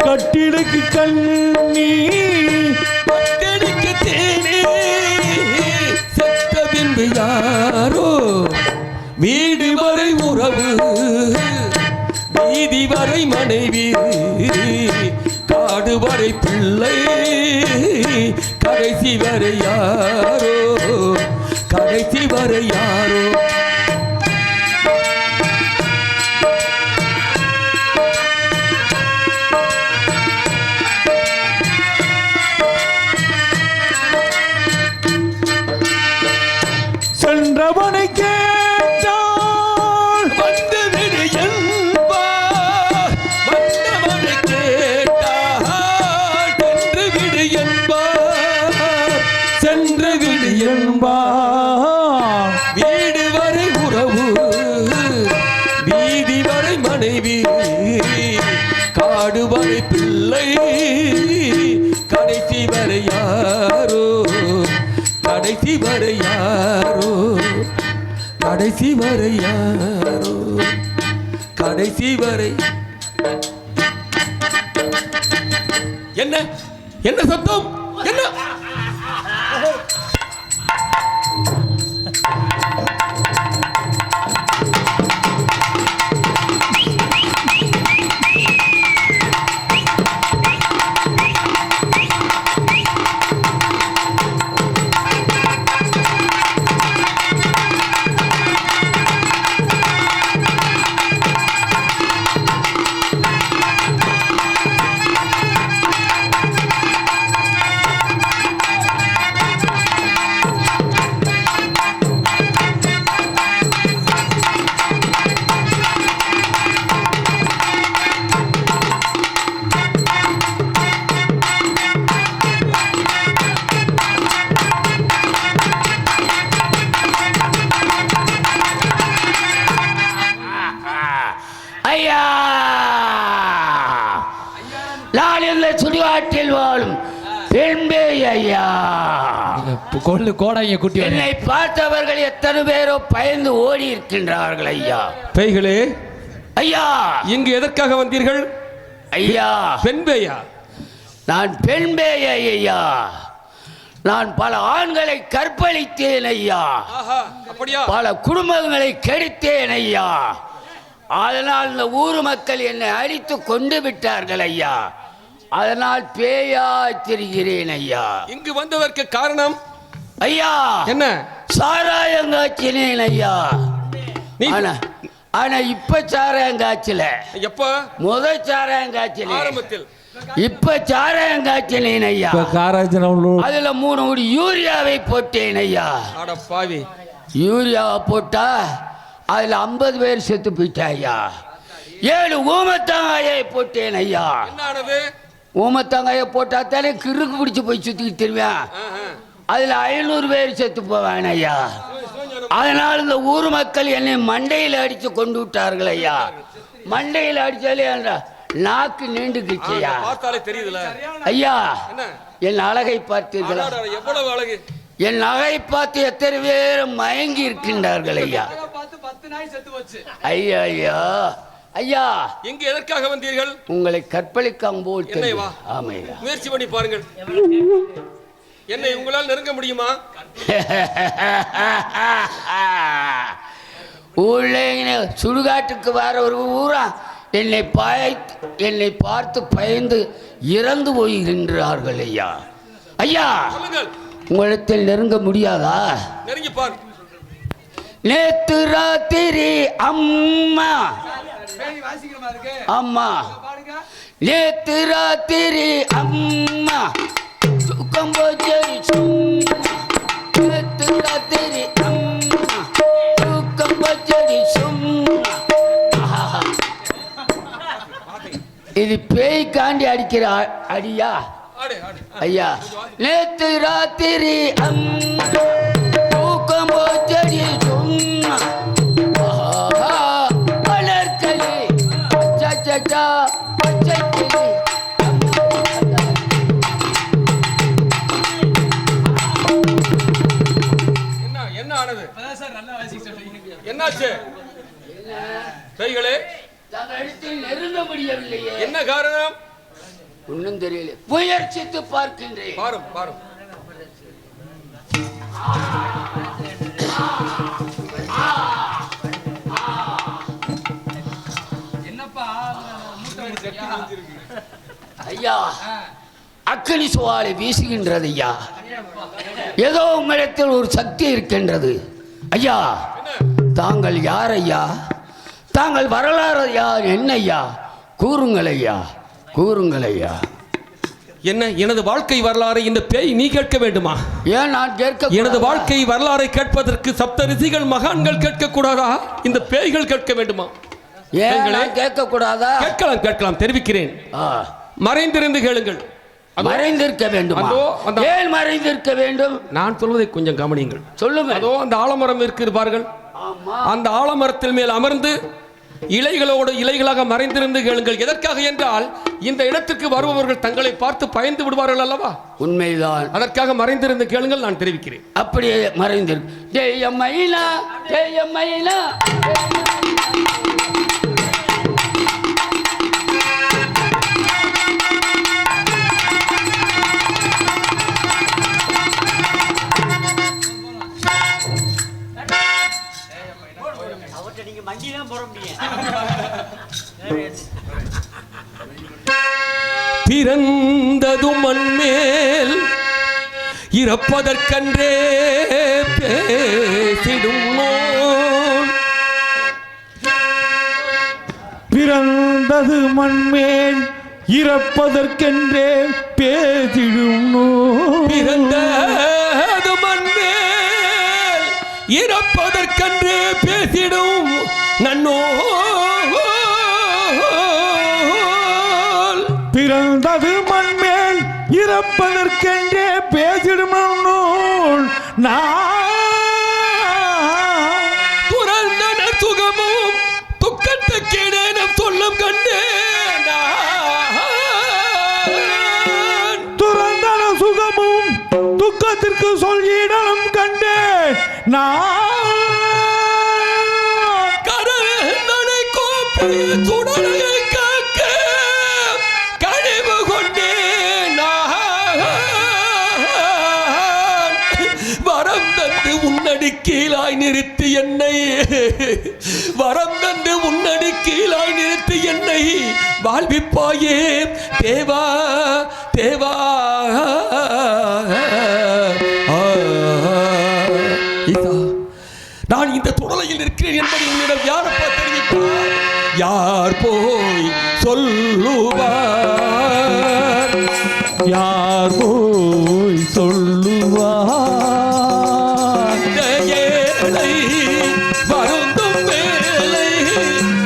கட்டிடுக்கு கண்ணி, பட்டடிக்கு தேனே, செத்த பின்பு யாரோ. வீடு வரை உறவு, வீதி வரை மனைவி, காடு வரை பிள்ளை, கடைசி வரை யாரோ, கடைசி வரை யாரோ. சென்றவனை கேட்டால் வந்து விடு என்பார், வந்தவனை கேட்டால் சென்று விடு என்பார், சென்று விடு என்பார். வீடு வரை உறவு, வீதி வரை மனைவி, காடு வரை பிள்ளை, கடைசி வரை யாரோ, கடைசி வரை யாரோ, கடைசி வரை யாரோ, கடைசி வரை. என்ன சத்தம், என்ன? ஐயா கொள்ளு கோடாங்க குட்டி என்னை பார்த்தவர்கள் எத்தனை பேரோ பயந்து ஓடி இருக்கின்றார்கள் ஐயா. பேய்களே, ஐயா இங்கு எதற்காக வந்தீர்கள்? ஐயா பெண் பேயா? நான் பெண் பேய் ஐயா. நான் பல ஆண்களை கற்பழித்தேன் ஐயா. அப்படியா? பல குடும்பங்களை கெடுத்தேன் ஐயா. அதனால் இந்த ஊர் மக்கள் என்னை அடித்து கொண்டு விட்டார்கள் ஐயா. அதனால் பேயா திரிகிறேன் ஐயா. இங்கு வந்ததற்கு காரணம் ஐயா என்ன? சாராயம் காய்ச்சினேன் ஐயா. ஆனா இப்ப சாராயம் காய்ச்சல. எப்ப? முதல் சாராயம் காய்ச்சல ஆரம்பத்தில். இப்ப சாராயம் காய்ச்சலேன் ஐயா. அதுல 3 கோடி யூரியாவை போட்டேன் ஐயா. அட பாவி, யூரியாவை போட்டா அதுல 50 பேர் செத்து போயிட்டா ஐயா. 7 ஊமத்தாங்காயை போட்டேன் ஐயா. என்னது? ஊமத்தாங்காயை போட்டா தானே கிறுக்கு பிடிச்சு போய் சுத்திக்கிட்டு திரும்பேன். அதுல 500 பேர் செத்து போவேன் ஐயா. அதனால் இந்த ஊர் மக்கள் என்னை மண்டையில் அடித்து கொண்டு விட்டார்கள் ஐயா. மண்டையில் அடிச்சாலே நாக்கு நீண்டுக்குச்சியா. பார்த்தாலே தெரியுதுல ஐயா. என் அழகை பார்த்தீர்களா? எவ்வளவு அழகு! என் அழகை பார்த்து எத்தனை பேர் மயங்கி இருக்கின்றார்கள் ஐயா. ஐயா ஐயா ஐயா, இங்கு எதற்காக வந்தீர்கள்? உங்களை கற்பழிக்காம போல். ஆமையா, முயற்சி பண்ணி பாருங்கள். என்னை உங்களால் நெருங்க முடியுமா? ஊழல சுடுகாட்டுக்கு வர ஒரு ஊரா என்னை பார்த்து பயந்து இறந்து போகின்றார்கள் ஐயா. ஐயா, உங்களிடத்தில் நெருங்க முடியாதா? நெருங்கி பார். நேத்து ராத்திரி அம்மா அம்மா நேத்து ராத்திரி அம்மா தூக்கம் போச்சடி சும்மா. நேத்து ராத்திரி அம்மா தூக்கம் போச்சடி சும்மா. இது பேய் காண்டி அடிக்கிற அடியா ஐயா. நேத்து ராத்திரி அம்மா தூக்கம் போச்சடி சும்மா. வளர்க்கலி சச்சா பச்சை கிளி. என்ன ஆனது? என்னாச்சு பேய்களே? நெருங்க முடியவில்லையே. என்ன காரணம்? ஒன்னும் தெரியல. முயற்சித்து பார்க்கின்றேன். பாரும் பாரும். ஐயா, அக்கினி சுவாலை வீசுகின்றது ஐயா. ஏதோ உங்களிடத்தில் ஒரு சக்தி இருக்கின்றது ஐயா. தாங்கள் யார் ஐயா? தாங்கள் வரலாறு யார்? என்ன ஐயா? கூறுங்கள் ஐயா, கூறுங்கள் ஐயா. என்ன? எனது வாழ்க்கை வரலாறு இந்த பேய் நீ கேட்க வேண்டுமா? ஏன் நான் கேட்க? எனது வாழ்க்கை வரலாறை கேட்பதற்கு சப்த ரிஷிகள் மகான்கள் கேட்க கூடாதா? இந்த பேய்கள் கேட்க வேண்டுமா? ஏன் கேட்க கூடாதா? கேட்கலாம் கேட்கலாம், தெரிவிக்கிறேன். மறைந்திருந்து கேளுங்கள். மறைந்திருக்க வேண்டும். ஏன் மறைந்திருக்க வேண்டும்? நான் சொல்வதை கொஞ்சம் கவனியுங்கள். சொல்லுங்க. அதோ அந்த ஆலமரம் இருக்கிறார்கள். அந்த ஆலமரத்தில் மேல் அமர்ந்து இலைகளோடு இலைகளாக மறைந்திருந்து கேளுங்கள். எதற்காக என்றால் இந்த இடத்திற்கு வருபவர்கள் தங்களை பார்த்து பயந்து விடுவார்கள் அல்லவா? உண்மைதான். அதற்காக மறைந்திருந்து கேளுங்கள், நான் தெரிவிக்கிறேன். அப்படியே மறைந்திருக்கு. ஜெய மயிலா ஜெய மயிலா. பிறந்ததும் மண்மேல் இறப்பதற்கன்றே பேசிடும் நோன். பிறந்தது மண்மேல் இறப்பதற்கென்றே பேசிடும் நோன். பிறந்தது மண்மேல் இறப்பதற்கன்றே பேசிடும் நன்னோ. பிறந்தது மண்மேல் இறப்பதற்கென்றே பேசிடும் நூல். துறந்தன சுகமும் துக்கத்துக்கேனே நம் சொல்லம் கண்டேன். துறந்தன சுகமும் என்று சொல்லிடம் கண்டேன் நான் கரங்களை கோப்பிய சுடலை காக்க கழிவு கொண்டேன் நான். வரம் தந்து உன்னடி கீழாய் நிறுத்தி என்னை வரம் தந்து உன்னடி கீழாய் நிறுத்தி என்னை வாழ்விப்பாயே தேவா தேவா. இதா நான் இந்த துடலையில் இருக்கிறேன் என்பதை உன்னிடம் யாரப்பா தெரிவிப்பார்? யார் போய் சொல்லுவார்? யார் போய் சொல்லுவார்? இந்த ஏழை வருந்தும் வேளை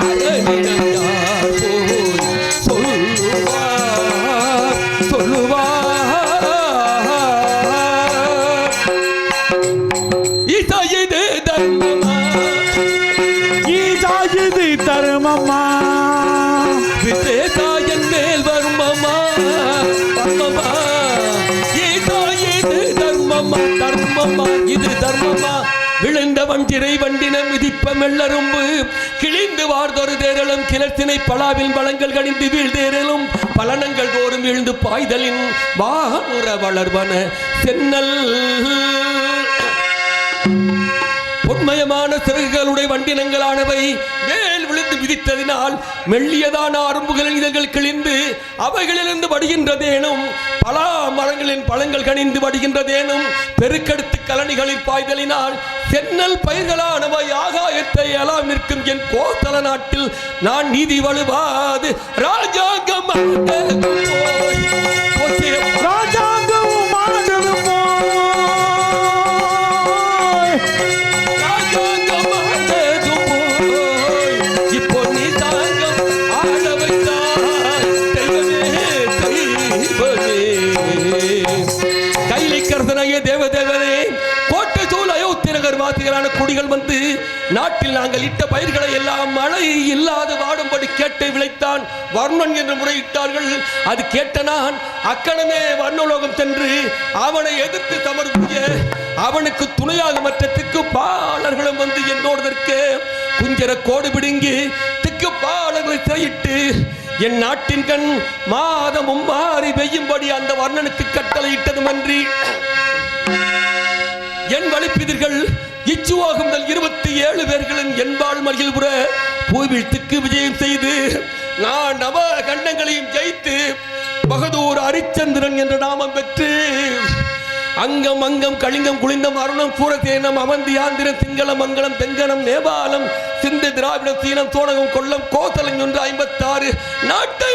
அதனிடம் யார் போய் சொல்லுவார்? சொல்லுவார். இது தர்மமா? இது தர்மமா? விசேஷா என் மேல் வருமமா? தர்மமா? இது தர்மமா? தர்மமா? இது தர்மமா? விழுந்தவன் திரை வண்டின மிதிப்ப மெல்லரும்பு கிழிந்து வார்தொரு தேரலும் கிளர்த்தினை பலாவில் வளங்கள் கணிந்து வீழ்தேரலும் பலனங்கள் தோறும் எழுந்து பாய்தலின் வானுற வளர்வன சென்னல். பொன்மயமான சிறகுகளுடைய வண்டினங்களானவை மேல் விழுந்து விதித்ததினால் மெல்லியதான அரும்புகளின் இதழ்கள் கிழிந்து அவைகளிலிருந்து வடிகின்றதேனும் பலா மரங்களின் பழங்கள் கனிந்து வடிகின்றதேனும் பெருக்கெடுத்து கலனிகளில் பாய்தலினால் சென்னல் பயிர்களானவை ஆகாயத்தை எல்லாம் நிற்கும் என் கோசல நாட்டில் நான் நீதி வலுவாது ராஜாங்கம் தேவதேவனே கோட்டை சூழ் அயோத்தி நகர் வாசிகளான குடிகள் வந்து நாட்டில் நாங்கள் இட்ட பயிர்களை எல்லாம் மழை இல்லாது வாடும்படி கேட்டை விளைத்தான் வர்ணன் என்று முறையிட்டார்கள். அது கேட்ட நான் அக்கணமே வர்ணலோகம் சென்று அவனை எதிர்த்து சமர்ப்பிய அவனுக்கு துணையாக மற்ற திக்குப்பாளர்களும் வந்து என்னோடதற்கு குஞ்சர கோடு பிடுங்கி திக்குப்பாளர்களை சிறையிட்டு என் நாட்டின் கண் மாதமும் மாறி பெய்யும்படி அந்த வர்ணனுக்கு கட்டளையிட்டதுமன்றி என் வழிப்பிதிர்கள் இச்சுவாகுங்கள் 27 பேர்களின் என்பாள் மகிழ்வுற பூவிழ்த்துக்கு விஜயம் செய்து நான் நவ கண்டங்களையும் ஜெயித்து பகதூர் ஹரிச்சந்திரன் என்ற நாமம் பெற்று அங்கம் அங்கம் கலிங்கம் குளிந்தம் அருணம் சூரசேனம் அவந்தி ஆந்திரம் சிங்களம் மங்களம் தெங்கனம் நேபாளம் சிந்து திராவிடம் சீனம் சோழகம் கொல்லம் கோசலம் என்று 56 நாட்டை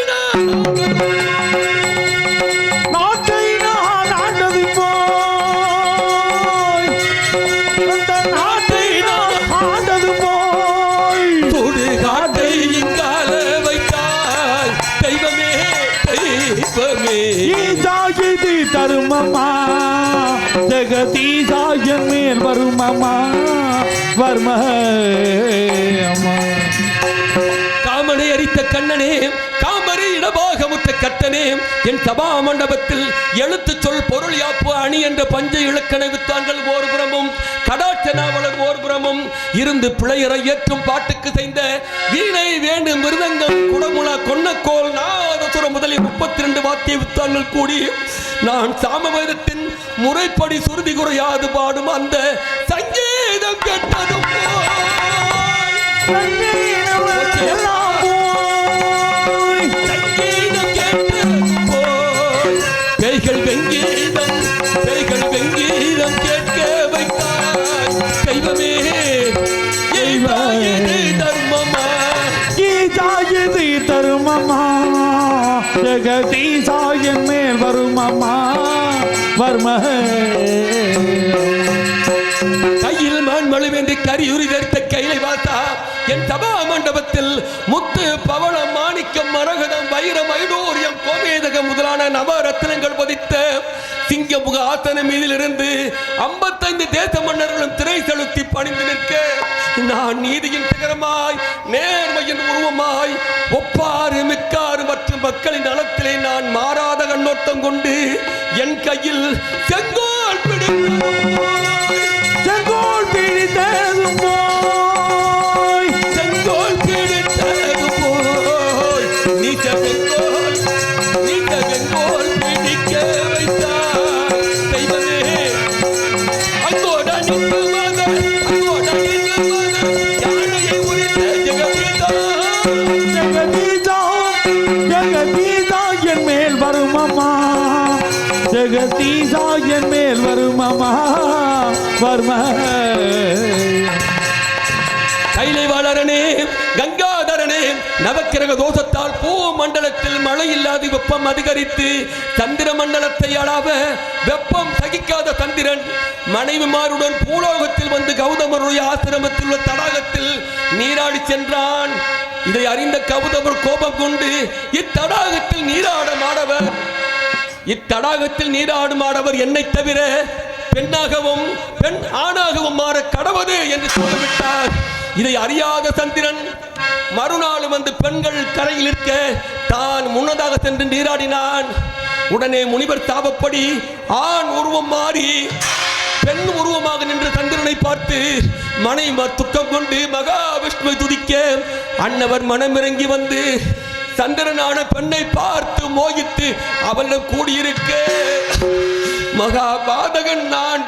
தருமமா ஜெகதீசாய மேல் வருமமா வர்ம காமனை அரித்த கண்ணனே காமரை இடபாகமுற்ற கட்டனே என் சபா மண்டபத்தில் எழுத்து சொல் பொருள் யாப்பு அணி என்ற பஞ்ச இலக்கண வித்தான்கள் ஓர்புறமும் கடாட்ச நாவலர் ஓர்புறமும் இருந்து பிழையறை ஏற்றும் பாட்டுக்கு செய்த வீணை வேண்டும் மிருதங்கம் குடமுளா கொன்னக்கோல் நாதசுரம் முதலில் 32 வாத்திய வித்தான்கள் கூடி நான் சாமவேதத்தின் முறைப்படி சுருதி குறையாது பாடும் அந்த சங்கீதம் கேட்டதும் பேய்கள் வெங்கீதம் கேட்க வைத்தாய் தெய்வமே தர்மமா கீதாயது தருமமா ஜெகதீசாயன் மேல் வருமமா வர்ம கையில் மான்மழுவென்று கரியுரி தரித்த கைலை வாத்தா என் சபா மண்டபத்தில் முத்து பவளம் மாணிக்கம் மரகதம் வைரம் ஐடூரியம் கோமேதகம் முதலான நவரத்னங்கள் பதித்த சிங்கமுக ஆசன மீதிலிருந்து 55 தேச மன்னர்களும் திரை செலுத்தி பணிந்து நிற்க நான் நீதியின் சிகரமாய் நேர்மையின் உருவமாய் ஒப்பாறு மிக்காறு மற்றும் மக்களின் நலத்திலே நான் மாறாத கண்ணோட்டம் கொண்டு என் கையில் செங்கோல் செங்கோல் பிடித்ததும் போய் செங்கோல் பிடித்தது போய் நீச்ச செங்கோல் பிடிக்க வைத்தார் தெய்வமே. அங்கோட நின்று மகன் யானையை உரித்த ஜெகதீதா ஜெகதீசா என் மேல் வருமம்மா, ஜெகதீசா என் மேல் வருமம்மா வர்ம. கைலை வளரனே கங்காதரனே, நவக்கிரக தோஷத்தால் பூ மண்டலத்தில் மழை இல்லாது வெப்பம் அதிகரித்து சந்திர மண்டலத்தை அளவ வெப்பம் சகிக்காத சந்திரன் மனைவிமாருடன் பூலோகத்தில் வந்து கௌதமருடைய ஆசிரமத்தில் உள்ள தடாகத்தில் நீராடி சென்றான். இதை அறிந்த கௌதமர் கோபம் கொண்டு இத்தடாகத்தில் நீராடும் ஆடவர் என்னை தவிர பெண்ணாகவும் பெண் ஆணாகவும் மாற கடவுது என்று சொல்லிவிட்டார். இதை அறியாத சந்திரன் மறுநாள் வந்து பெண்கள் கரையில் இருக்க தான் முன்னதாக சென்று நீராடினான். உடனே முனிவர் தாபப்படி ஆண் உருவம் மாறி பெண் உருவமாக நின்று சந்திரனை பார்த்து மனைவி துக்கம் கொண்டு மகாவிஷ்ணுவை துதிக்க அன்னவர் மனமிறங்கி வந்து சந்திரனான பெண்ணை பார்த்து மோகித்து அவளிடம் கூடியிருக்க மகாபாதகன் நான்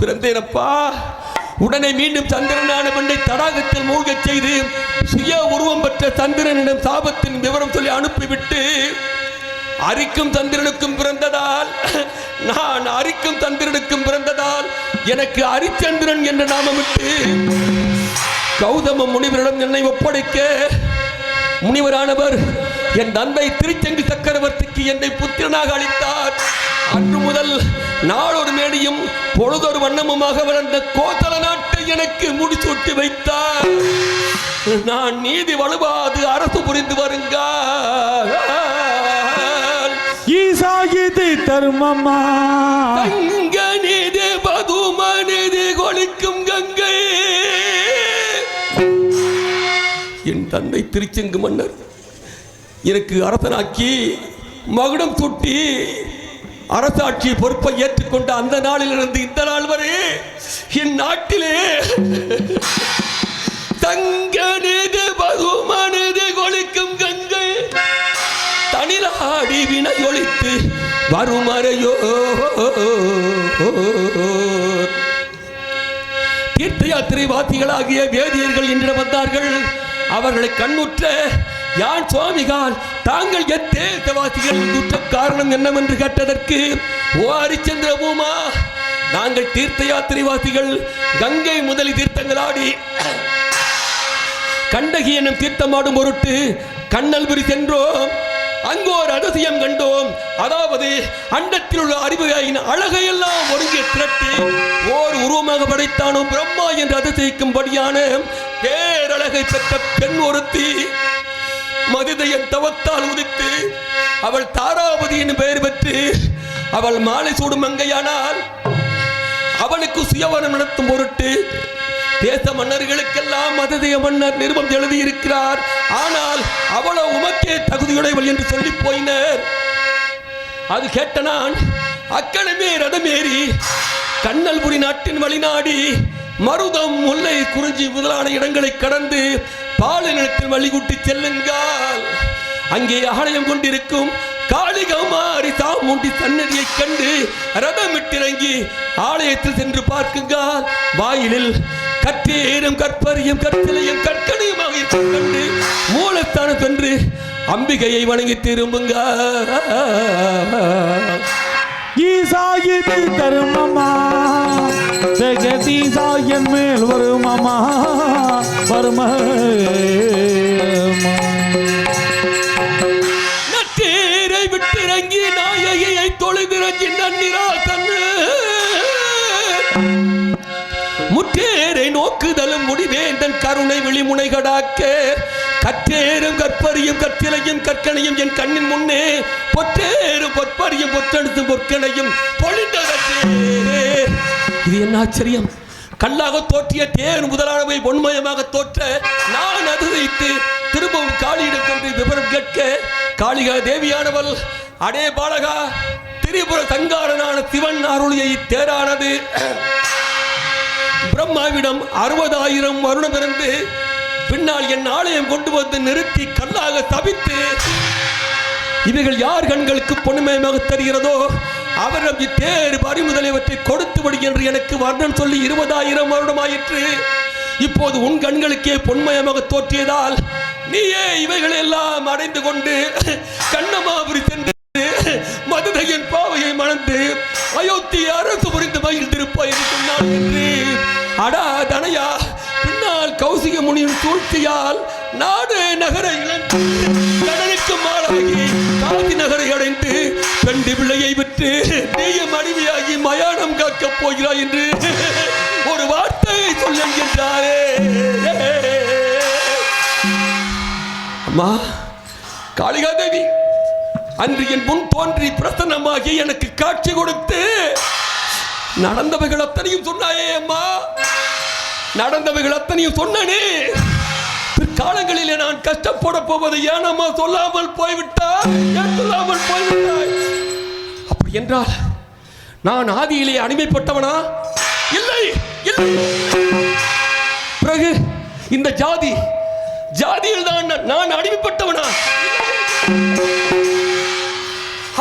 பிறந்தேனப்பா. உடனே மீண்டும் சந்திரனான பெண்ணை தடாகத்தில் மூழ்கச் செய்து சுய உருவம் பெற்ற சந்திரனிடம் சாபத்தின் விவரம் சொல்லி அனுப்பிவிட்டு அரிக்கும் சந்திரனுக்கும் பிறந்ததால் எனக்கு அரிச்சந்திரன் என்ற நாமமிட்டு கௌதம முனிவரிடம் என்னை ஒப்படைக்க முனிவரானவர் என் தந்தை திருச்செங்கி சக்கரவர்த்திக்கு என்னை புத்திரனாக அளித்தார். அன்று முதல் நாளொரு மேடியும் பொழுதொரு வண்ணமுமாக வளர்ந்த கோசல நாட்டை எனக்கு முடிசூட்டி வைத்தார். நான் நீதி வலுவாது அரசு புரிந்து வருங்க ஈசாயிது தர்மமா தங்க நீதி பதுமனிதி கொளிக்கும் கங்கை. என் தந்தை திருச்செங்கு மன்னர் எனக்கு அரசனாக்கி மகுடம் சூட்டி அரசாட்சி பொறுப்பை ஏற்றுக்கொண்ட அந்த நாளிலிருந்து இந்த நாள் வரை என் நாட்டிலே தங்க நீதி பதுமனிதி கொளிக்கும் கங்கை தனிலாடி வினையொழித்து வருமறையோ. தீர்த்த யாத்திரை வாசிகளாகிய வேதியர்கள் இன்று வந்தார்கள். அவர்களை கண்ணுற்ற யான் சுவாமிகால் தாங்கள் எத்தேசவாசிகள் குற்ற காரணம் என்னவென்று கேட்டதற்கு, ஓ ஹரிச்சந்திர பூமா, நாங்கள் தீர்த்த யாத்திரை வாசிகள் கங்கை முதலி தீர்த்தங்களாடி கண்டகி என்னும் தீர்த்தமாடும் பொருட்டு கண்ணல்புரி சென்றோம். அங்கு ஒரு அதிசயம் கண்டோம். அதாவது அண்டத்தில் உள்ள அறிவையின் அழகையெல்லாம் ஒருங்கே திரட்டி ஓர் உருவமாக படைத்தானோ பிரம்மா என்று அதிசயிக்கும்படியான பேரழகை பெற்ற பெண் ஒருத்தி மதிதையன் தவத்தால் உதித்து அவள் தாராவதி என்று பெயர் பெற்று அவள் மாலை சூடும் மங்கையானால் அவளுக்கு சுயவரம் நடத்தும் பொருட்டு தேச மன்னர்களுக்கெல்லாம் மதிதைய மன்னர் நிருபம் எழுதியிருக்கிறார். ஆனால் அவளோ உமக்கே தகுதியுடையவள் என்று சொல்லி போயினர். அது கேட்ட நான் அக்கணமே ரதமேறி கண்ணல்புரி நாட்டின் வழிநாடி மருதம் முல்லை குறிஞ்சி முதலான இடங்களை கடந்து பாலை நிலத்தில் வழிகூட்டி செல்லுங்கள். அங்கே ஆலயம் கொண்டிருக்கும் காளிகமாரி சாமுண்டி சன்னதியை கண்டு ரதமிட்டிறங்கி ஆலயத்தில் சென்று பார்க்குங்கள். வாயிலில் கற்றேரும் கற்பரியும் கற்சிலையும் கற்கனையுமாக இருக்கும் கண்டு மூலஸ்தானம் சென்று அம்பிகையை வணங்கி திரும்புங்க. ஈசாயிது தர்மமா ஜெகதீசா என் மேல் வருமமா வரும. நட்டேரை விட்டிறங்கி நாயகியை தொழுதிறங்கி நன்னிரா கண்ணு முற்றேரை நோக்குதலும் முடிவேந்தன் கருணை விழிமுனை கடாக்க கற்றேரும் கற்பரியும் கற்சிலையும் கற்கனையும் என் கண்ணின் முன்னே பொற்றேரும் பொற்பரியும் பொற்றெடுத்தும் பொற்கனையும் பொழிந்ததே. இது என்ன ஆச்சரியம்! கல்லாக தோற்றிய தேர் முதலானவை பொன்மயமாக தோற்ற நான் அது வைத்து திரும்பவும் காளியிடம் சென்று விவரம் கேட்க, காளிகா தேவியானவள், அடே பாலகா, திரிபுர சங்காரனான சிவன் அருளிய தேரானது பிரம்மாவிடம் 60,000 வருடம் பிறந்து பின்னால் என் ஆலயம் கொண்டு வந்து நிறுத்தி கல்லாக தவித்து, இவைகள் யார் கண்களுக்கு பொன்மயமாக தெரிகிறதோ அவரிடம் இத்தேர் பறிமுதலியவற்றை கொடுத்து விடு என்று எனக்கு வர்ணம் சொல்லி 20,000 வருடமாயிற்று. இப்போது உன் கண்களுக்கே பொன்மயமாக தோற்றியதால் நீயே இவைகளை எல்லாம் அடைந்து கொண்டு கண்ணமாபுரி சென்று மதுரையின் பாவையை மணந்து அயோத்தி அரசு புரிந்து மகிழ்ந்திருப்பாய் என்று சொன்னான் என்று. அடா தனையா, பின்னால் கௌசிக முனியின் சூழ்ச்சியால் நாடு நகரை இழந்து கடலுக்கு மாளாகி காதி நகரை அடைந்து பெண்டு பிள்ளையை விட்டு நீயும் அடிமையாகி மயானம் காக்கப் போகிறாய் என்று ஒரு வார்த்தையை சொல்லுகின்றாரே. அம்மா காளிகா தேவி, அன்று என் முன் தோன்றி பிரசன்னமாகி எனக்கு காட்சி கொடுத்து நடந்தவைகள் அத்தனையும் சொன்னாயே அம்மா, நடந்தவைகள் அத்தனையும் சொன்னனே. பிற்காலங்களிலே நான் கஷ்டப்பட போவதை ஏன் அம்மா சொல்லாமல் போய்விட்டாய்? ஏன் சொல்லாமல் போய்விட்டாய்? அப்படி என்றால் நான் ஆதியிலே அடிமைப்பட்டவனா? இல்லை இல்லை. பிறகு இந்த ஜாதியில் தான் நான் அடிமைப்பட்டவனா?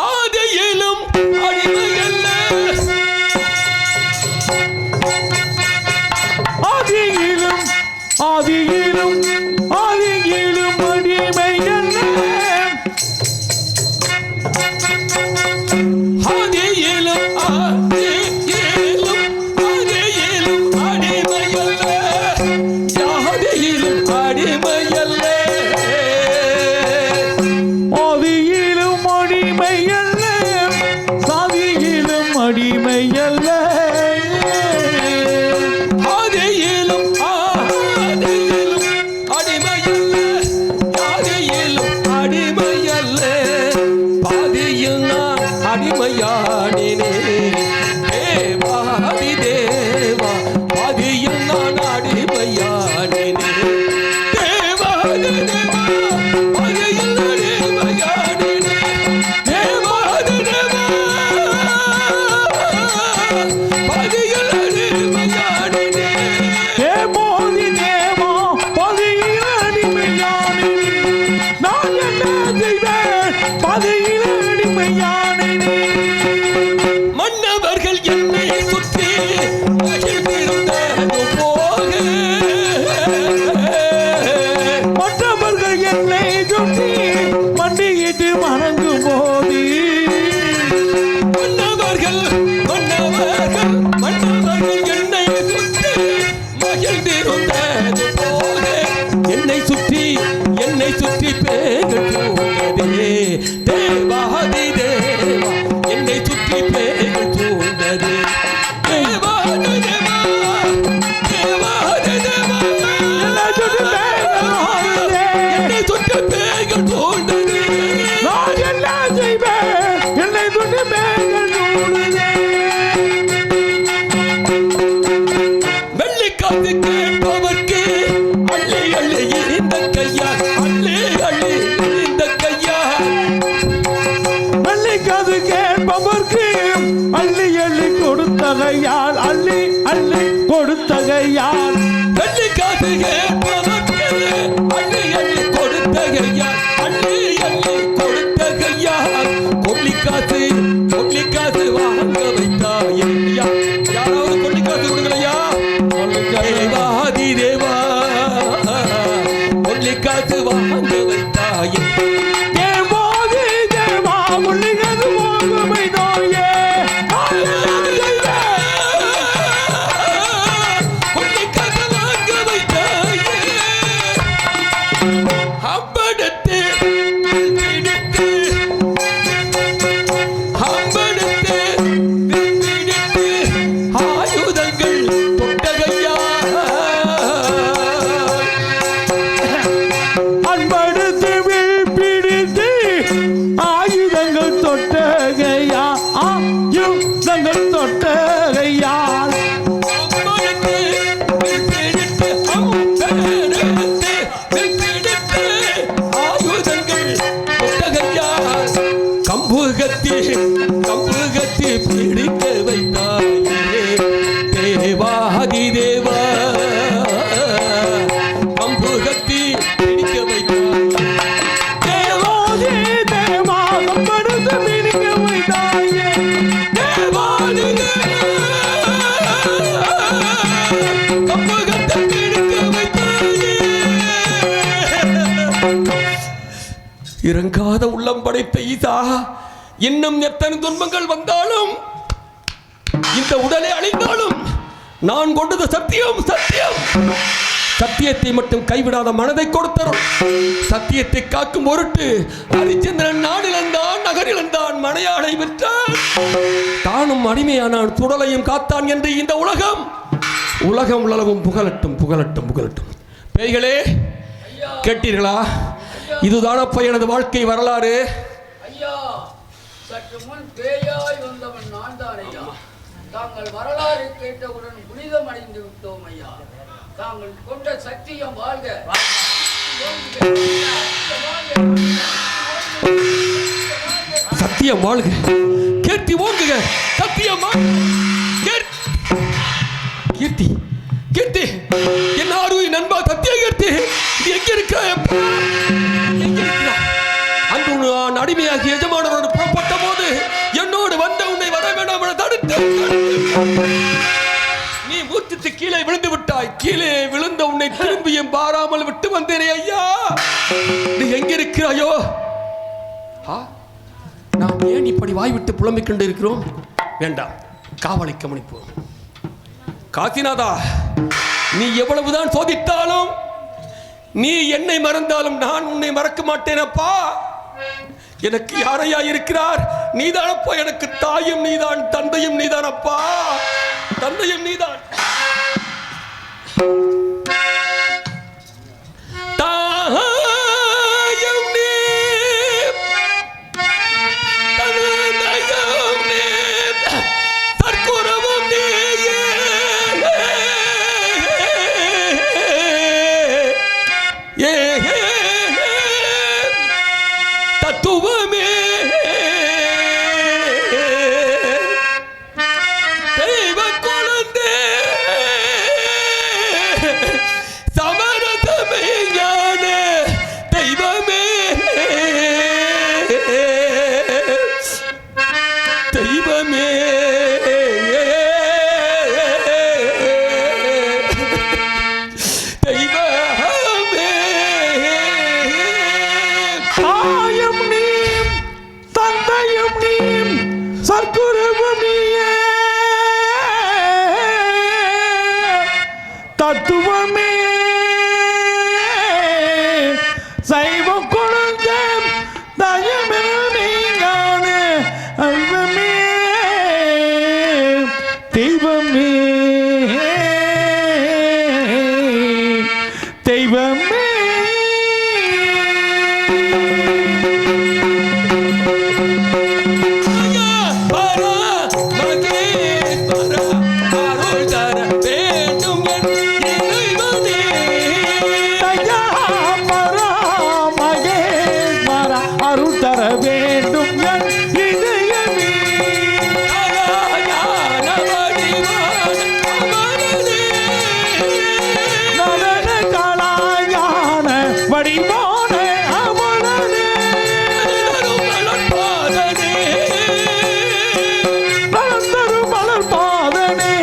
ஆதியிலும் அடிமை அல்ல, ஆதியிலும் ஆதியிலும் ஆதியிலும் அடிமை அல்ல, ஆதியிலும் ஆதியிலும் ஆதியிலும் அடிமை அல்ல, ஜாதியிலும் அடிமை அல்ல, ஆதியிலும் அடிமை அல்ல, சாதியிலும் அடிமை அல்ல, ஆதியிலும் அடிமை அல்ல, ஜாதியிலும் அடிமை அல்ல, பாதியில் நான் அடிமையாடினே. தேவாதி தேவா, பாதியில் நான் அடிமையாடினே. தேவாதி தேவா, பாதியில் அடிமையாடினே. தேவாதி தேவா, பாதியில் அடிமையாடினே. தேவோதி தேவா பதியில் அடிமையானே, நான் என்ன செய்வேன் பதியில் அடிமையானே. மன்னவர்கள் என்னை சுற்றி மகிழ்ந்திருந்தது போக, மற்றவர்கள் என்னை சுற்றி மண்டியிட்டு வணங்கும் போது, மன்னவர்கள் என்னை சுற்றி மகிழ்ந்திருந்தது போக, என்னை சுற்றி பேய்கள் சூழ்ந்ததே. தேவாதி தேவா, என்னை சுற்றி பேய்கள் சூழ்ந்ததே. தேவாதி தேவா, தேவாதி தேவா, என்னை சுற்றி பேய்கள் சூழ்ந்ததே. நான் என்ன செய்வேன் என்னை சுற்றி மேய்கள் சூழுதே. வெள்ளிக்காத்து கேட்பவர்க்கு அள்ளி அள்ளி இந்த கையா, அள்ளி அள்ளி இந்த கையா, வெள்ளிக்காது கேட்பவர்க்கு அள்ளி அள்ளி கொடுத்தகையால், அள்ளி அள்ளி கொடுத்தகையால், வெள்ளிக்காத்து கேட்பவர்க்கு அள்ளி அள்ளி கொடுத்த கையா, அள்ளி அள்ளி கொடுத்த கையா, கொள்ளிக்காசு வாங்க வைத்தாயே ஐயா. யாராவது கொள்ளிக்காசு கொடுங்களையா? தேவாதி தேவா, கொள்ளிக்காசு வாங்க வைத்தாயே. தேவாதி தேவா முள்ளிகது வாங்குமை நோயே. கொள்ளிக்காசு வாங்க வைத்தாயே. அம்படத்து பிடித்து, அம்படத்து பிடித்து, கத்தி கம்புகத்தி பிடிக்க வைத்தாயே தேவாதி தேவா கம்புகத்தி பிடிக்க வைத்தாயே தேவாதி தேவா கம்பெடுத்து பிடிக்க வைத்தாயே தேவாதி கம்புகத்தி பிடிக்க வைத்தாயே இறங்காத உள்ளம் படைத்த ஈசா இன்னும் எத்தனை துன்பங்கள் வந்தாலும் இந்த உடலை அழிந்தாலும் நான் கொண்டது சத்தியம் சத்தியம் சத்தியத்தை மட்டும் கைவிடாத மனதை கொடுத்தரும் சத்தியத்தை காக்கும் பொருட்டு ஹரிச்சந்திரன் நாடிழந்தான் நகரிழந்தான் மனையாளை விற்றான் தானும் அடிமையானான் சுடலையும் காத்தான் என்று இந்த உலகம் உலகவும் புகழட்டும் புகழட்டும் புகழட்டும். பேய்களே கேட்டீர்களா? இதுதானப்பா எனது வாழ்க்கை வரலாறு. ஐயா, சற்று முன் பேயாய் வந்தவன் நான் தான் ஐயா. தாங்கள் வரலாறு கேட்டவுடன் புனிதம் அடைந்து விட்டோம் ஐயா. தாங்கள் கொண்ட சத்தியம் வாழ்க. சத்தியம் வாழ்க, கீர்த்தி ஓங்குக. சத்தியம் கீர்த்தி கீர்த்தி என் ஆர்வி நண்பா சத்திய கீர்த்தி எங்க இருக்கிறாய்? அன்று நான் அடிமையாகி எஜமானரோடு புறப்பட்ட போது என்னோடு வந்த உன்னை வர வேண்டாம் என தடுத்து நீ மூச்சித்து கீழே விழுந்து விட்டாய். கீழே விழுந்த உன்னை திரும்பியும் பாராமல் விட்டு வந்தேனே ஐயா. நீ எங்க இருக்கிறாயோ? நாம் ஏன் இப்படி வாய் விட்டு புலம்பிக் கொண்டு இருக்கிறோம்? வேண்டாம், காவலை கவனிப்போம். காசிநாதா, நீ எவ்வளவுதான் சோதித்தாலும் நீ என்னை மறந்தாலும் நான் உன்னை மறக்க மாட்டேனப்பா. எனக்கு யாரையா இருக்கிறார்? நீதானப்பா எனக்கு தாயும் நீதான், தந்தையும் நீதானப்பா. தந்தையும் நீதான். தாயும் நீ, தந்தையும் நீ, தற்குறவும் நீயே. தத்துவமே தெய்வ குழந்தை சமரசமே ஞான தெய்வமே தெய்வமே தாயும் நீம் தந்தையும் நீம் சற்குருவும் நீயே தத்துவமே சைவம் கொழுந்த தயமென அல்வமே தெய்வமே தெய்வமே. அருள் தர வேண்டும் என் இதயமே. நடன கலாயான வடிவான அவனே வளர்ந்தரும் மலர் பாதனே.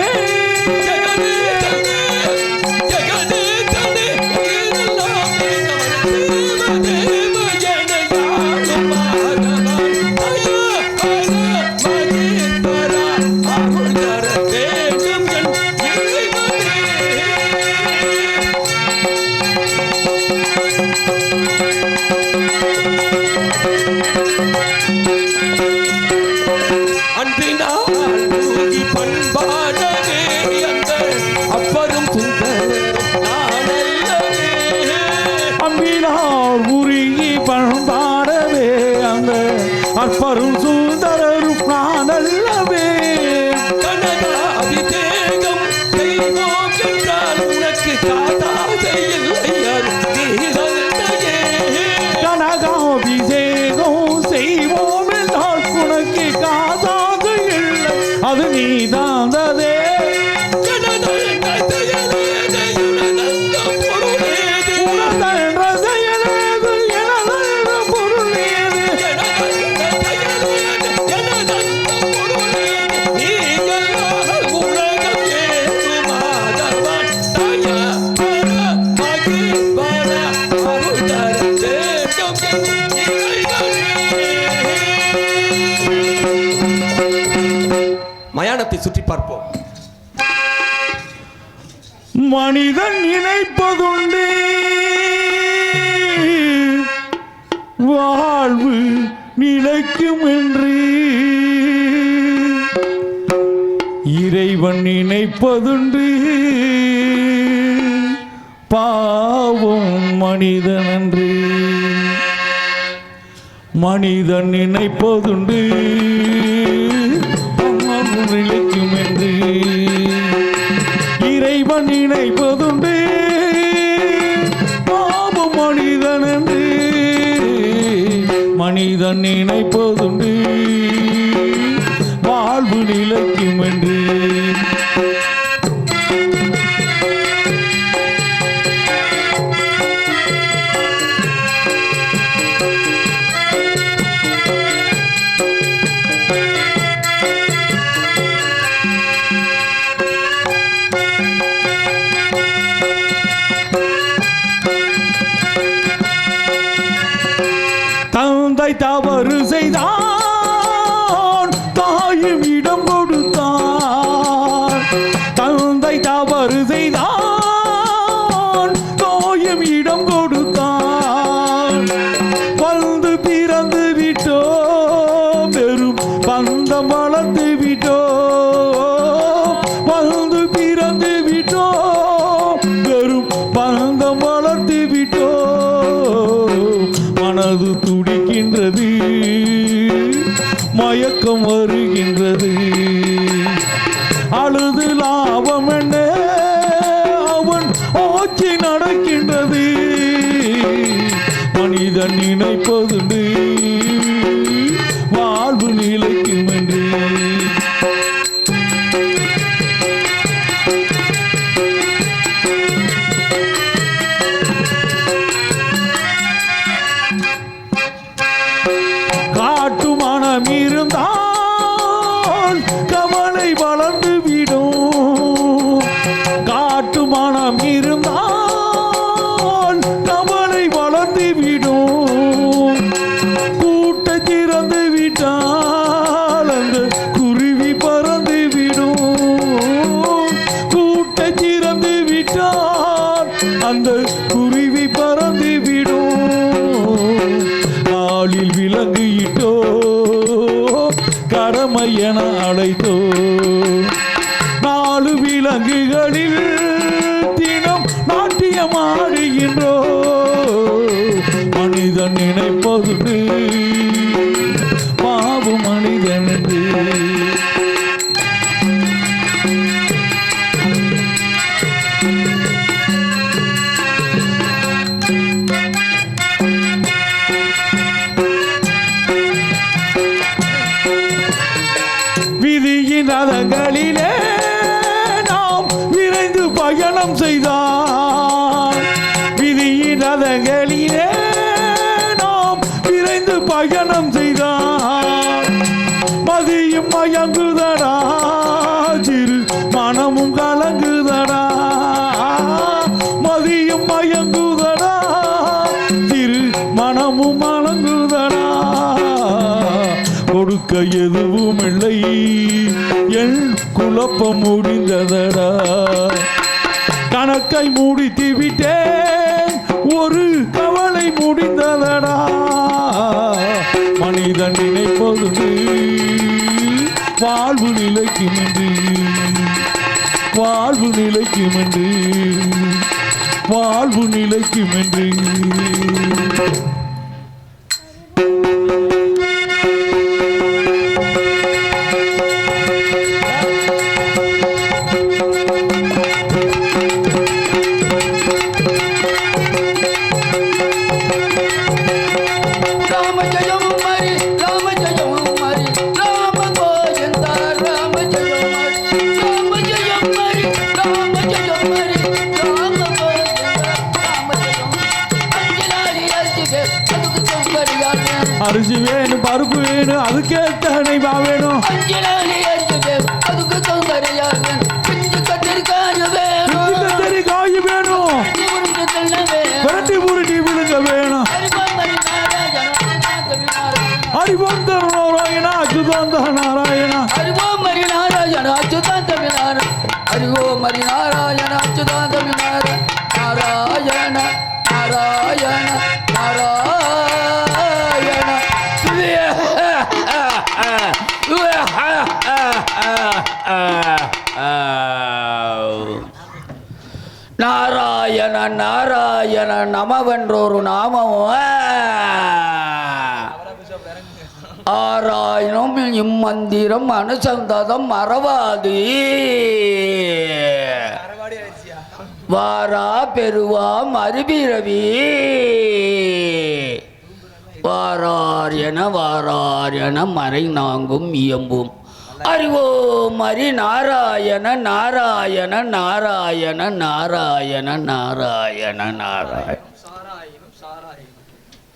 அம்பினார் உருகி பண்பாடவே அந்த அற்பரும் சுந்தரரும் நான் அல்லவே. கனகாபிஷேகம் செய்வோம் என்றால் உனக்கு காதாசை இல்லை. கனகாபிஷேகம் செய்வோம் என்றால் உனக்கு இங்கே காசாக இல்லை அது நீ தாந்ததே மயானத்தை சுற்றி பார்ப்போம். மனிதன் நினைப்பதுண்டு வாழ்வு நிலைக்கும் என்று இறைவன் நினைப்பதுண்டு பாவம் மனிதன் என்று மனிதன் நினைப்பதுண்டு நிலைக்கும் என்று இறைவன் நினைப்பதுண்டு பாவம் மனிதன் என்று மனிதன் நினைப்பதுண்டு வாழ்வு நிலைக்கும் என்று தந்தை தவறு செய்தான் தாயும் இடம் கொடுத்தான் தந்தை தவறு செய்தான் தாயும் இடம் கொடுத்தான் வந்து பிறந்து விட்டோம் வெறும் பந்தம் வளர்ந்து விட்டோம் வந்து பிறந்து விட்டோம் வெறும் பந்தம் வளர்த்து விட்டோம் மனது துடிக்கின்றது மயக்கம் வருகின்றது அழுது லாபம் என்ன அவன் ஆட்சி நடக்கின்றது மனிதன் நினைப்பதுண்டு வாழ்வு நிலைக்கும் என்று காட்டு மனம் இருந்தால் கவலை வளர்ந்து விடும் காட்டு மனம் இருந்தால் கவலை வளர்ந்து விடும் கூட்டை திறந்து விட்டால் அந்த குருவி பறந்து விடும் கூட்டை திறந்து விட்டால் அந்த குருவி பறந்து விடும் நாளில் விலங்கிட்டோ கடமை என அழைத்தோ நாலு விலங்குகளில் தினம் நாட்டியமாடுகின்றோ மனிதன் நினைப்பது பாவு மனிதன் என்று விதியின் ரதங்களிலே நாம் விரைந்து பயணம் செய்தார் விதியின் ரதங்களிலே நாம் விரைந்து பயணம் செய்தார் மதியும் மயங்குதடா சிறு மனமும் கலங்குதடா மதியும் மயங்குதடா சிறு மனமும் மலங்குதடா கொடுக்க எதுவும் இல்லை என் குழப்பம் முடிந்ததடா கணக்கை முடித்து விட்டேன் ஒரு கவலை முடிந்ததடா மனிதன் நினைப்பது வாழ்வு நிலைக்கும் என்று வாழ்வு நிலைக்கும் என்று வாழ்வு நிலைக்கும் என்று ராம ஜெயம் ஹரி ராம ஜெயம் ஹரி வேணும் அதுக்கேத்தானே வா வேணும் அஞ்சினாலே அஞ்சுவே அதுக்கு தொந்தரையா பிஞ்சு கத்திரிக்காய் வேணும் கத்தரி காய் வேணும் உருண்டு தள்ள வேணும் புரட்டி உருட்டி விழுங்க வேணும் அறிவந்த நாராயண அச்சுதாந்த நாராயண அறிவோம் மரி நாராயண அச்சுதான் தமிழார அறிவோம் மரி நாராயண அச்சுதான் தமிழார நாராயண நாராயண நாராயண நாராயண நாராயண நமவென்றொரு நாமமும் ஆராயணம் இம்மந்திரம் அனுசந்ததம் மறவாது வாரா பெருவாம் அருபிரவி வாரார் என மறை நாங்கும் இயம்பும் அறிவோம் மரி நாராயண நாராயண நாராயண நாராயண நாராயண நாராயண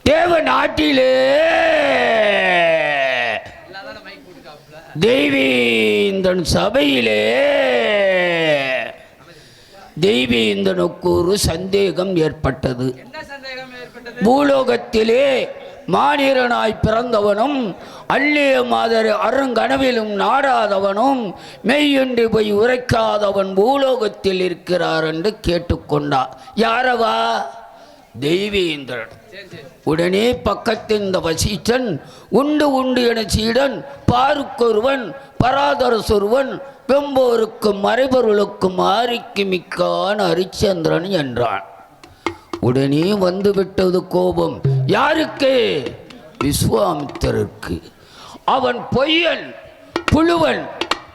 தேவ நாட்டிலே தெய்வீந்தன் சபையிலே தெய்வீந்தனுக்கு ஒரு சந்தேகம் ஏற்பட்டது. பூலோகத்திலே மானிரனாய் பிறந்தவனும் அள்ளிய மாதர் அருங்கனவிலும் நாடாதவனும் மெய்யென்று போய் உரைக்காதவன் பூலோகத்தில் இருக்கிறார் என்று கேட்டுக்கொண்டார். யாரவா? தெய்வீந்திரன். உடனே பக்கத்தின் இந்த வசிஷ்டன் உண்டு உண்டு என சீடன் பாருக்கொருவன் பராதரசொருவன் வெம்போருக்கும் மறைபொருளுக்கும் ஆரிக்கு மிக்கான் ஹரிச்சந்திரன் என்றான். உடனே வந்துவிட்டது கோபம். யாருக்கு? விஸ்வாமித்திரருக்கு. அவன் பொய்யன், புழுவன்,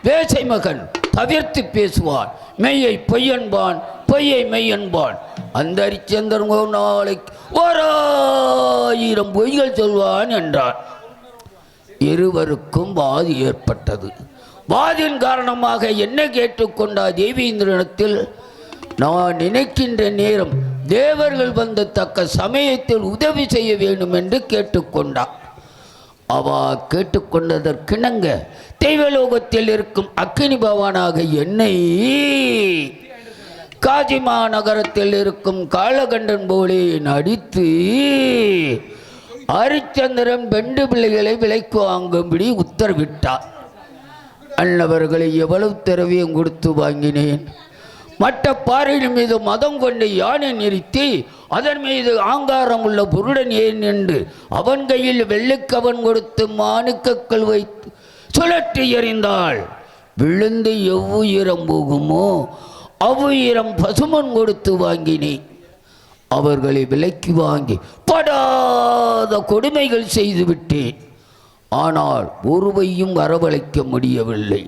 வேசை மகன், தவிர்த்து பேசுவான். மெய்யை பொய்யன்பான், பொய்யை மெய்யன்பான். அந்த ஹரிச்சந்திரன் ஒரு நாளைக்கு 1000 பொய்கள் சொல்வான் என்றான். இருவருக்கும் வாதி ஏற்பட்டது. வாதின் காரணமாக என்ன கேட்டுக்கொண்டா தேவேந்திரனிடத்தில்? நான் நினைக்கின்ற நேரம் தேவர்கள் வந்து தக்க சமயத்தில் உதவி செய்ய வேண்டும் என்று கேட்டுக்கொண்டான். அவா கேட்டுக்கொண்டதற்கிணங்க தெய்வலோகத்தில் இருக்கும் அக்கினி பவானாக என்னை காஜிமா நகரத்தில் இருக்கும் காலகண்டன் போலே நடித்து ஹரிச்சந்திரன் பெண்டு பிள்ளைகளை விலைக்கு வாங்கும்படி உத்தரவிட்டார். அன்னவர்களை எவ்வளவு திரவியம் கொடுத்து வாங்கினேன். மற்ற பாறையின் மீது மதம் கொண்டு யானை நிறுத்தி அதன் மீது ஆங்காரம் உள்ள புருடன் ஏன் என்று அவன் கையில் வெள்ளிக்கவன் கொடுத்து மாணிக்கக்கல் வைத்து சுழற்றி எறிந்தாள். விழுந்து எவ்வுயிரம் போகுமோ அவ்வுயிரம் பசுமன் கொடுத்து வாங்கினேன். அவர்களை விலைக்கு வாங்கி படாத கொடுமைகள் செய்துவிட்டேன். ஆனால் ஒருவையும் வரவழைக்க முடியவில்லை.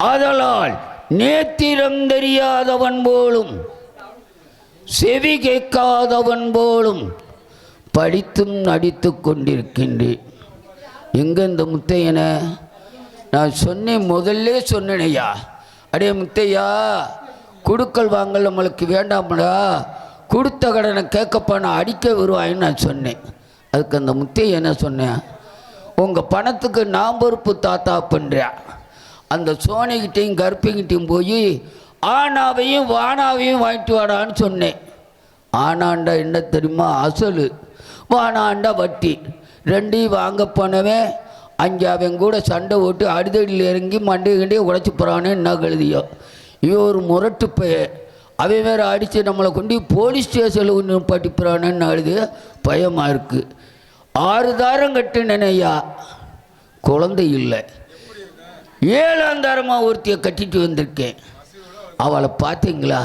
ஆதலால் நேத்திரம் தெரியாதவன் போலும் செவி கேட்காதவன் போலும் படித்தும் நடித்து கொண்டிருக்கின்றேன். எங்க இந்த முத்தையன? நான் சொன்னேன், முதல்ல சொன்னேனையா, அடே முத்தையா, குடுக்கல் வாங்கல் நம்மளுக்கு வேண்டாமடா, கொடுத்த கடனை கேட்கப்பான அடிக்க வருவாயின்னு நான் சொன்னேன். அதுக்கு அந்த முத்தைய என்ன சொன்னேன்? உங்கள் பணத்துக்கு நான் பொறுப்பு தாத்தா பண்ணுறேன். அந்த சோனிக்கிட்டையும் கருப்பிங்கிட்டையும் போய் ஆனாவையும் வானாவையும் வாங்கிட்டு வாடான்னு சொன்னேன். ஆனாண்டா என்ன தெரியுமா? அசலு. வானாண்டா வட்டி. ரெண்டையும் வாங்க போனவன் அங்கே அவன் கூட சண்டை ஓட்டு அடிதடியில் இறங்கி மண்டை கிண்டே உடைச்சி போகிறானே என்ன கழுதியோ. இவன் ஒரு முரட்டு பையன். அவன் வேறு அடித்து நம்மளை கொண்டு போலீஸ் ஸ்டேஷனில் ஒன்று பட்டிப்புறானேன்னு அழுது பயமாக இருக்குது. 6 தாரம் கட்டுனேனையா, குழந்தை இல்லை. 7ஆம் தாரமாக ஒருத்தியை கட்டிட்டு வந்திருக்கேன். அவளை பார்த்தீங்களா?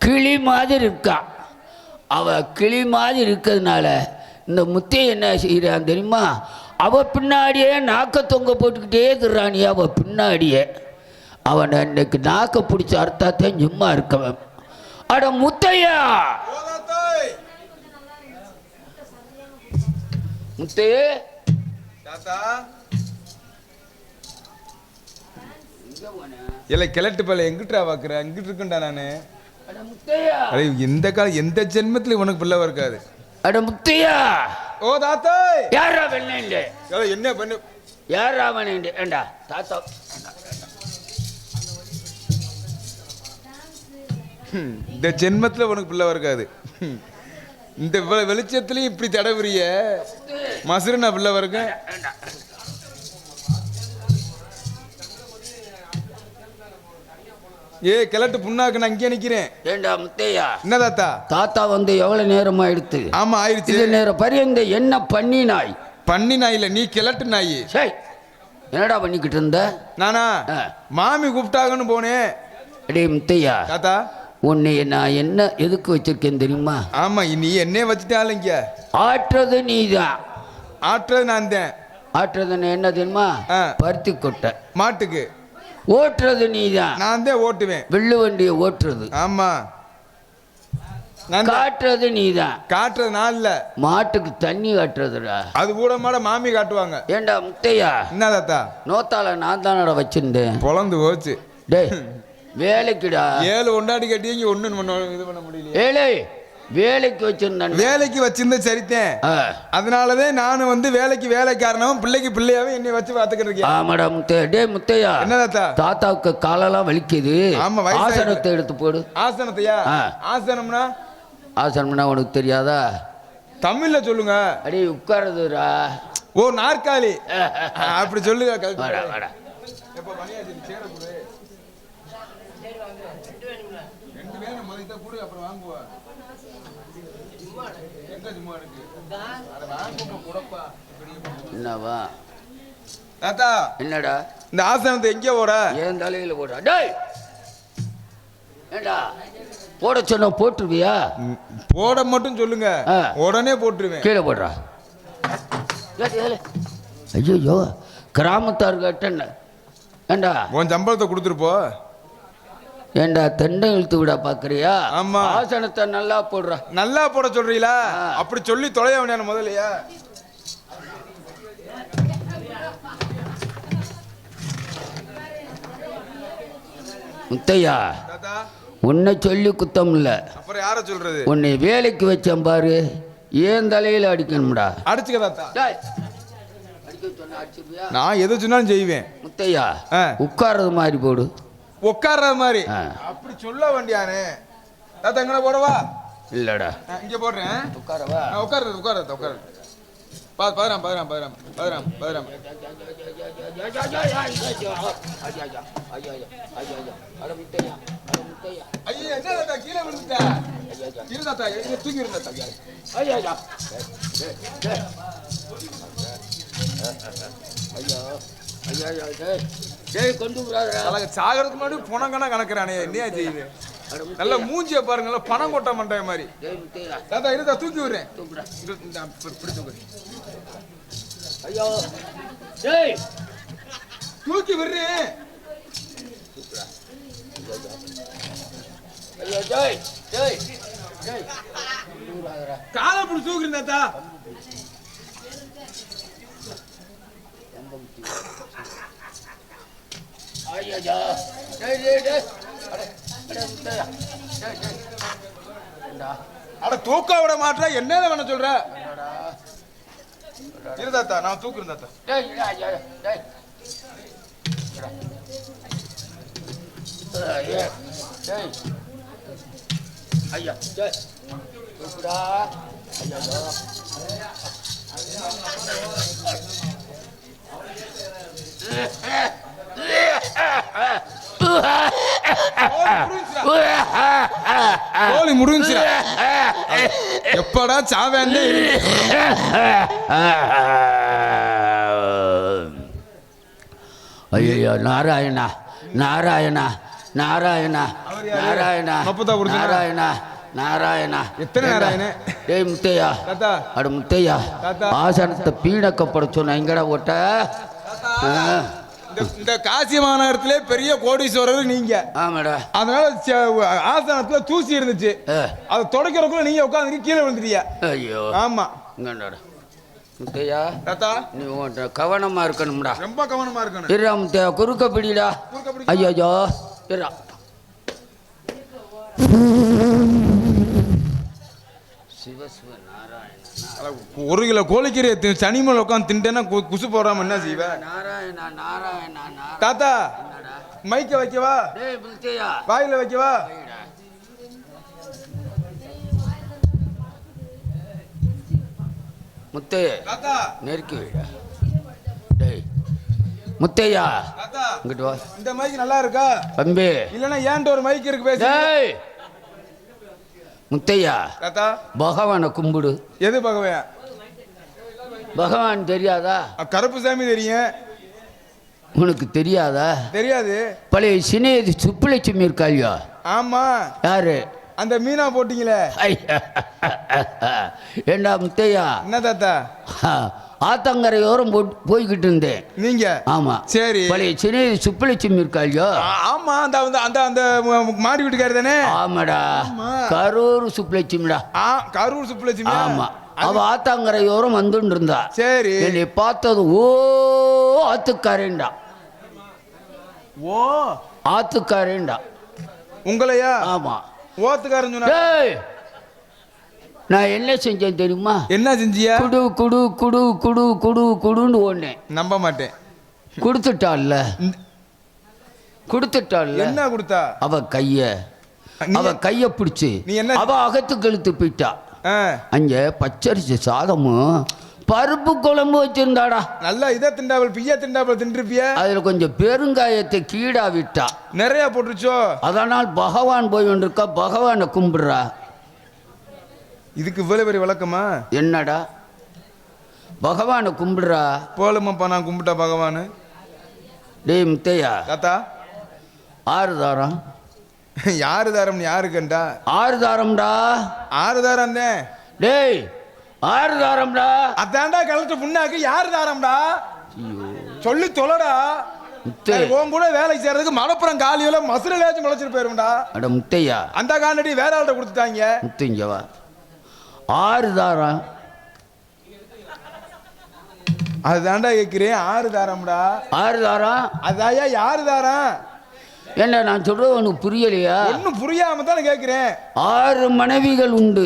கிளி மாதிரி இருக்கான். அவள் கிளி மாதிரி இருக்கிறதுனால இந்த முத்தையை என்ன செய்கிறான் தெரியுமா? அவள் பின்னாடியே நாக்க தொங்க போட்டுக்கிட்டே திருறானியா. அவள் பின்னாடியே அவனை இன்னைக்கு நாக்க பிடிச்ச அர்த்தத்தையும் சும்மா இருக்கவன். அட முத்தையா, முத்தையே, இல்லை கிழட்டு பல எங்கிட்டா பார்க்குற? எங்கிட்டு இருக்குண்டா நான். அட முத்தையா, அடே எந்த காலம் எந்த ஜென்மத்தில் உனக்கு பிள்ளை இருக்காது. அட முத்தையா. ஓ தாத்தா, யாரா வெண்ண? என்ன பண்ணு? யார் ராமன் ஏண்டா தாத்தா இந்த ஜென்மத்துல உனக்கு பிள்ளை இருக்காது. இந்த வெளிச்சத்துலயும் இப்படி தடவுறிய மசுரு நான் பிள்ளை இருக்கேன். ஏ கிழட்டு புண்ணாக்கு நான் இங்கே நிக்கிறேன். ஏண்டா முத்தையா என்ன தாத்தா? தாத்தா வந்து எவ்வளவு நேரமா எடுத்து? ஆமா ஆயிடுச்சு. இது நேரம் பரியந்த என்ன பண்ணி நாய்? பண்ணி நாய் இல்ல, நீ கிழட்டு நாய். சரி என்னடா பண்ணிக்கிட்டு இருந்த? நானா மாமி கூப்பிட்டாங்கன்னு போனேன். அடே முத்தையா தாத்தா, உன்னை நான் என்ன எதுக்கு வச்சிருக்கேன் தெரியுமா? ஆமா நீ என்னே வச்சுட்டாலும் இங்க ஆட்டுறது நீதான். ஆட்டுறது நான் தான். ஆட்டுறது என்ன தெரியுமா? பருத்தி கொட்டை. மாட்டுக்கு ஓட்டுறது நீதான். நான் தான் ஓட்டுவேன். வெள்ளு வண்டியை ஓட்டுறது. ஆமா காட்டுறது நீதான். காட்டுறது நான் இல்ல, மாட்டுக்கு தண்ணி காட்டுறதுடா. அது கூட மாட மாமி காட்டுவாங்க. ஏண்டா முத்தையா என்ன தாத்தா? நோத்தால நான் தானடா வச்சிருந்தேன். பொழந்து போச்சு. டேய் வேலைக்குடா. 7 ஒண்டாடி கட்டிங்க ஒண்ணு இது பண்ண முடியல. ஏலே வேலைக்கு வச்சிருந்தேன். வேலைக்கு வச்சிருந்த சரித்தேன். அதனாலதான் நானும் வந்து வேலைக்கு வேலைக்காரனும் பிள்ளைக்கு பிள்ளையாவே என்னை வச்சு பாத்துக்கிட்டு இருக்கேன். ஆமாடா முத்தையா. டே முத்தையா என்ன தாத்தா? தாத்தாவுக்கு காலெல்லாம் வலிக்குது. ஆமா ஆசனத்தை எடுத்து போடு. ஆசனத்தையா? ஆசனம்னா ஆசனம்னா உனக்கு தெரியாதா? தமிழ்ல சொல்லுங்க. அடி உட்காருதுடா. ஓ நாற்காலி அப்படி சொல்லுங்க. என்னவா தாத்தா? என்னடா இந்த ஆசனத்தை எங்கே போட? ஏன் தலையில போடா. டேய் ஏண்டா போட சொன்ன போட்டுருவியா? போட மட்டும் சொல்லுங்க, உடனே போட்டுருவேன். கீழே போடுறா. ஐயோ கிராமத்தார்கிட்ட ஏண்டா உன் சம்பளத்தை கொடுத்துருப்போ. ஏண்டா தெண்டை இழுத்து விட பாக்குறியா? ஆமா ஆசனத்தை நல்லா போடுறா. நல்லா போட சொல்றீங்களா? அப்படி சொல்லி தொலைய வேண்டிய முதலையா? முத்தையா உன்னை சொல்லி குத்தம் இல்ல. அப்புறம் யார சொல்றது? உன்னை வேலைக்கு வச்சேன் பாரு, ஏன் தலையில அடிக்கணும்டா. அடிச்சுக்க தாத்தா. நான் எது சொன்னாலும் செய்வேன். முத்தையா உட்கார்றது மாதிரி போடு. உட்கார்றது மாதிரி அப்படி சொல்ல வேண்டியானே தாத்தா. எங்கட போடவா? இல்லடா இங்க போடுறேன். உட்காரவா? உட்கார்றது உட்கார்றது உட்கார்றது. பதிராம் பதிராம் பதிராம் பதிராம் பதிராம். ஐயா என்ன தாத்தா கீழே விழுந்துட்ட? இரு தாத்தா, தூக்கி இருந்த தாத்தா. ஐயா கொண்டு சாகிறதுக்கு முன்னாடி பணம் கணக்குறானே, என்னையா செய்யுது? நல்ல மூஞ்சிய பாருங்க, பணம் கொட்ட மாட்டேன் மாதிரி. தாத்தா இருந்தா தூக்கி விடுறேன். ஐயோ தூக்கி விடுறேன். காலை பிடி தூக்குறேன் தாத்தா. அட தூக்க விட மாட்டா, என்ன பண்ண சொல்ற? இரு தாத்தா, நான் தூக்குறேன் தாத்தா. ஐயா தூக்குடா. கோழி முடிஞ்சு எப்படா சாவேன்னு. ஐயோ நாராயணா நாராயணா நாராயணா நாராயணா நாராயணா நாராயணா. எத்தனை நாராயண? டேய் முத்தையா அட முத்தையா, ஆசனத்தை பீடக்கப்பட சொன்ன எங்கடா ஓட்ட? இந்த காசி மாநகரத்திலே பெரிய கோடீஸ்வரர் நீங்க. ஆமாடா. அதனால ஆசனத்துல தூசி இருந்துச்சு, அதை தொடக்கிறதுக்குள்ள நீங்க உட்காந்து கீழே விழுந்துட்டீங்க. ஐயோ ஆமா இங்கடா முத்தையா. தாத்தா நீ கவனமா இருக்கணும்டா. ரொம்ப கவனமா இருக்கணும். இருடா முத்தையா, குறுக்க பிடிடா. ஐயோ இருடா. சிவசிவ நாராயண 1 கிலோ கோழிக்கறி சனிமலை உட்காந்து தின்ட்டேன்னா குசு போடாம என்ன செய்வ? நாராயணா நாராயணா நாராயணா. தாத்தா மைக்க வைக்கவா? டேய் முத்தையா, வாயில வைக்கவா? முத்தையா தாத்தா நெருக்கி வைடா. டேய் முத்தையா, தாத்தா இங்கிட்டு வா. இந்த மைக் நல்லா இருக்கா? தம்பி, இல்லனா ஏன்ட்ட ஒரு மைக் இருக்கு பேசு. டேய் முத்தையா, தாத்தா பகவானை கும்பிடு. எது பகவான்? பகவான் தெரியாதா? கருப்பு சாமி தெரியும். உனக்கு தெரியாதா? தெரியாது. பழைய சினேதி சுப்புலட்சுமி இருக்காளியா? ஆமா. யாரு? அந்த மீனா போட்டீங்களே. ஏண்டா முத்தையா, என்ன தாத்தா? ஆத்தங்கரையோரம் போய்கிட்டு இருந்தேன். நீங்க? ஆமா. சரி. பழைய சினேதி சுப்புலட்சுமி இருக்காளியா? ஆமா. அந்த அந்த அந்த மாடி வீட்டுக்காரி தானே? ஆமாடா, கரூர் சுப்புலட்சுமிடா. கரூர் சுப்புலட்சுமி. ஆமா. அவ ஆத்தாங்கரையோரம் வந்துட்டு இருந்தா. சரி. என்னை பார்த்தது ஓ ஆத்துக்காரேண்டா. ஓ ஆத்துக்காரேண்டா. உங்களையா? ஆமா. ஓத்துக்காரன் சொன்னா. டேய், நான் என்ன செஞ்சேன் தெரியுமா? என்ன செஞ்சியா? குடு குடு குடு குடு குடு குடுன்னு ஓடுனேன். நம்ப மாட்டேன். கொடுத்துட்டாள்ல. என்ன கொடுத்தா? அவ கைய பிடிச்சு நீ என்ன? அவ அகத்துக்கு இழுத்து போயிட்டா. அங்க பச்சரிசி சாதமும் பருப்பு குழம்பு வச்சிருந்தாடா. நல்லா இதை திண்டாவல் பிய்யா திண்டாவல் தின்றுப்பிய. அதுல கொஞ்சம் பெருங்காயத்தை கீழா விட்டா. நிறைய போட்டுருச்சோ? அதனால் பகவான் போய் கொண்டிருக்கா. பகவானை கும்பிடுறா. இதுக்கு இவ்வளவு பெரிய விளக்கமா? என்னடா பகவானை கும்பிடுறா? போலுமாப்பா நான் கும்பிட்டா பகவானு. டேய் முத்தையா, தாத்தா 6 தாரம். யாரு தாரம்? யாரு கண்டா? 6 தாரம்டா. 6 தாரம் தான். டேய் 6 தாரம்டா. அதான்டா கலெக்டர் புண்ணாக்கு. யாரு தாரம்டா? சொல்லி தொலைடா. உன் கூட வேலைக்கு சேர்றதுக்கு மலப்புறம் காலியில மசுரலாச்சும் முளைச்சிட்டு போயிரும்டா. அட முத்தையா, அந்த காலடி வேற ஆள்கிட்ட கொடுத்துட்டாங்க. முத்தையவா 6 தாரம். அதுதான்டா கேட்கிறேன். 6 தாரம்டா. 6 தாரம். அதாயா யாரு தாரம்? என்ன நான் சொல்றது உனக்கு புரியலையா? ஒன்னும் புரியாம தானே கேட்கிறேன். 6 மனைவிகள் உண்டு.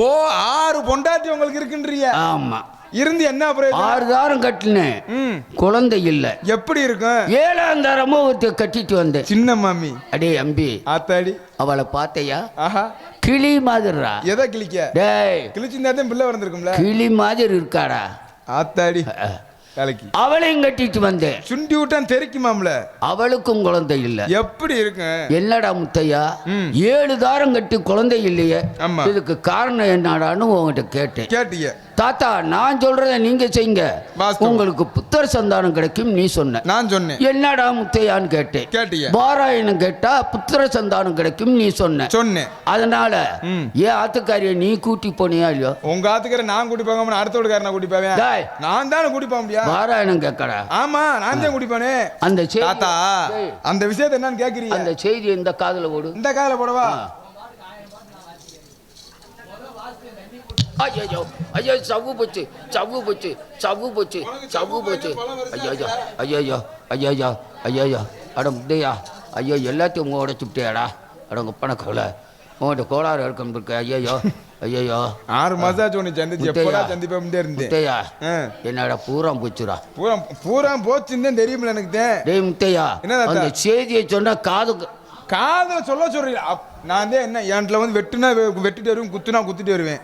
ஓ 6 பொண்டாட்டி உங்களுக்கு இருக்குன்றீங்க? ஆமா. இருந்து என்ன பிரயோஜனம்? 6 தாரம் கட்டினேன். குழந்தை இல்ல. எப்படி இருக்கும்? 7ஆம் தாரமும் ஒருத்த கட்டிட்டு வந்தேன். சின்ன மாமி. அடே அம்பி, ஆத்தாடி. அவளை பார்த்தையா? ஆஹா. கிளி மாதிரிடா. எதை கிளிக்க? டேய், கிழிச்சிருந்தா தான் பிள்ளை வந்திருக்கும்ல. கிளி மாதிரி இருக்காடா. ஆத்தாடி. கலக்கி. அவளையும் கட்டிட்டு வந்தேன். சுண்டி விட்டான் தெரிக்குமாம்ல. அவளுக்கும் குழந்தை இல்ல. எப்படி இருக்கு? என்னடா முத்தையா, 7 தாரம் கட்டி குழந்தை இல்லையே, ஆமா. இதுக்கு காரணம் என்னடான்னு உங்ககிட்ட கேட்டேன். கேட்டீங்க. தாத்தா, நான் சொல்றத நீங்க செய்யுங்க, வாஸ்தவம். உங்களுக்கு புத்திர சந்தானம் கிடைக்கும் நீ சொன்ன. நான் சொன்னேன். என்னடா முத்தையான்னு கேட்டேன். கேட்டீங்க. பாராயணம் கேட்டா புத்திர சந்தானம் கிடைக்கும் நீ சொன்னேன். அதனால ஏன் ஆத்துக்காரிய நீ கூட்டி போனியா இல்லையோ? உங்க ஆத்துக்கார நான் கூட்டி போகாம அடுத்த வீட்டுக்கார கூட்டி போவேன். நான் தானே கூட்டி போக முடியும். பாராயணம் கேட்கடா. ஆமா, நான் தான் கூட்டி போனேன். அந்த தாத்தா அந்த விஷயத்தை என்னன்னு கேக்குறீங்க? அந்த செய்தி இந்த காதுல ஓடு. இந்த காதுல போடவா? ஐயோ ஐயோ, சவ்வு போச்சு சவ்வு போச்சு சவ்வு போச்சு சவ்வு போச்சு. ஐயோ ஐயோ ஐயோ ஐயோ, அட முத்தையா, ஐயோ எல்லாத்தையும் உடச்சு விட்டியாடா. அட உங்க பண கவலை உங்கள்கிட்ட கோளாறு இருக்கும் இருக்கு. ஐயோ ஐயோ, 6 மாசம் ஆச்சு உன்னை சந்திச்சு. எப்படா சந்திப்பே இருந்தேன். முத்தையா, என்னடா பூரா போச்சுடா. பூரா போச்சுன்னு தெரியுமில்ல எனக்கு. டேய் முத்தையா, அந்த செய்தியை சொன்னா காதுல சொல்ல சொல்றீங்க. நான் தான் என்ன என்கிட்ட வந்து வெட்டிட்டு வருவேன், குத்துட்டு வருவேன்.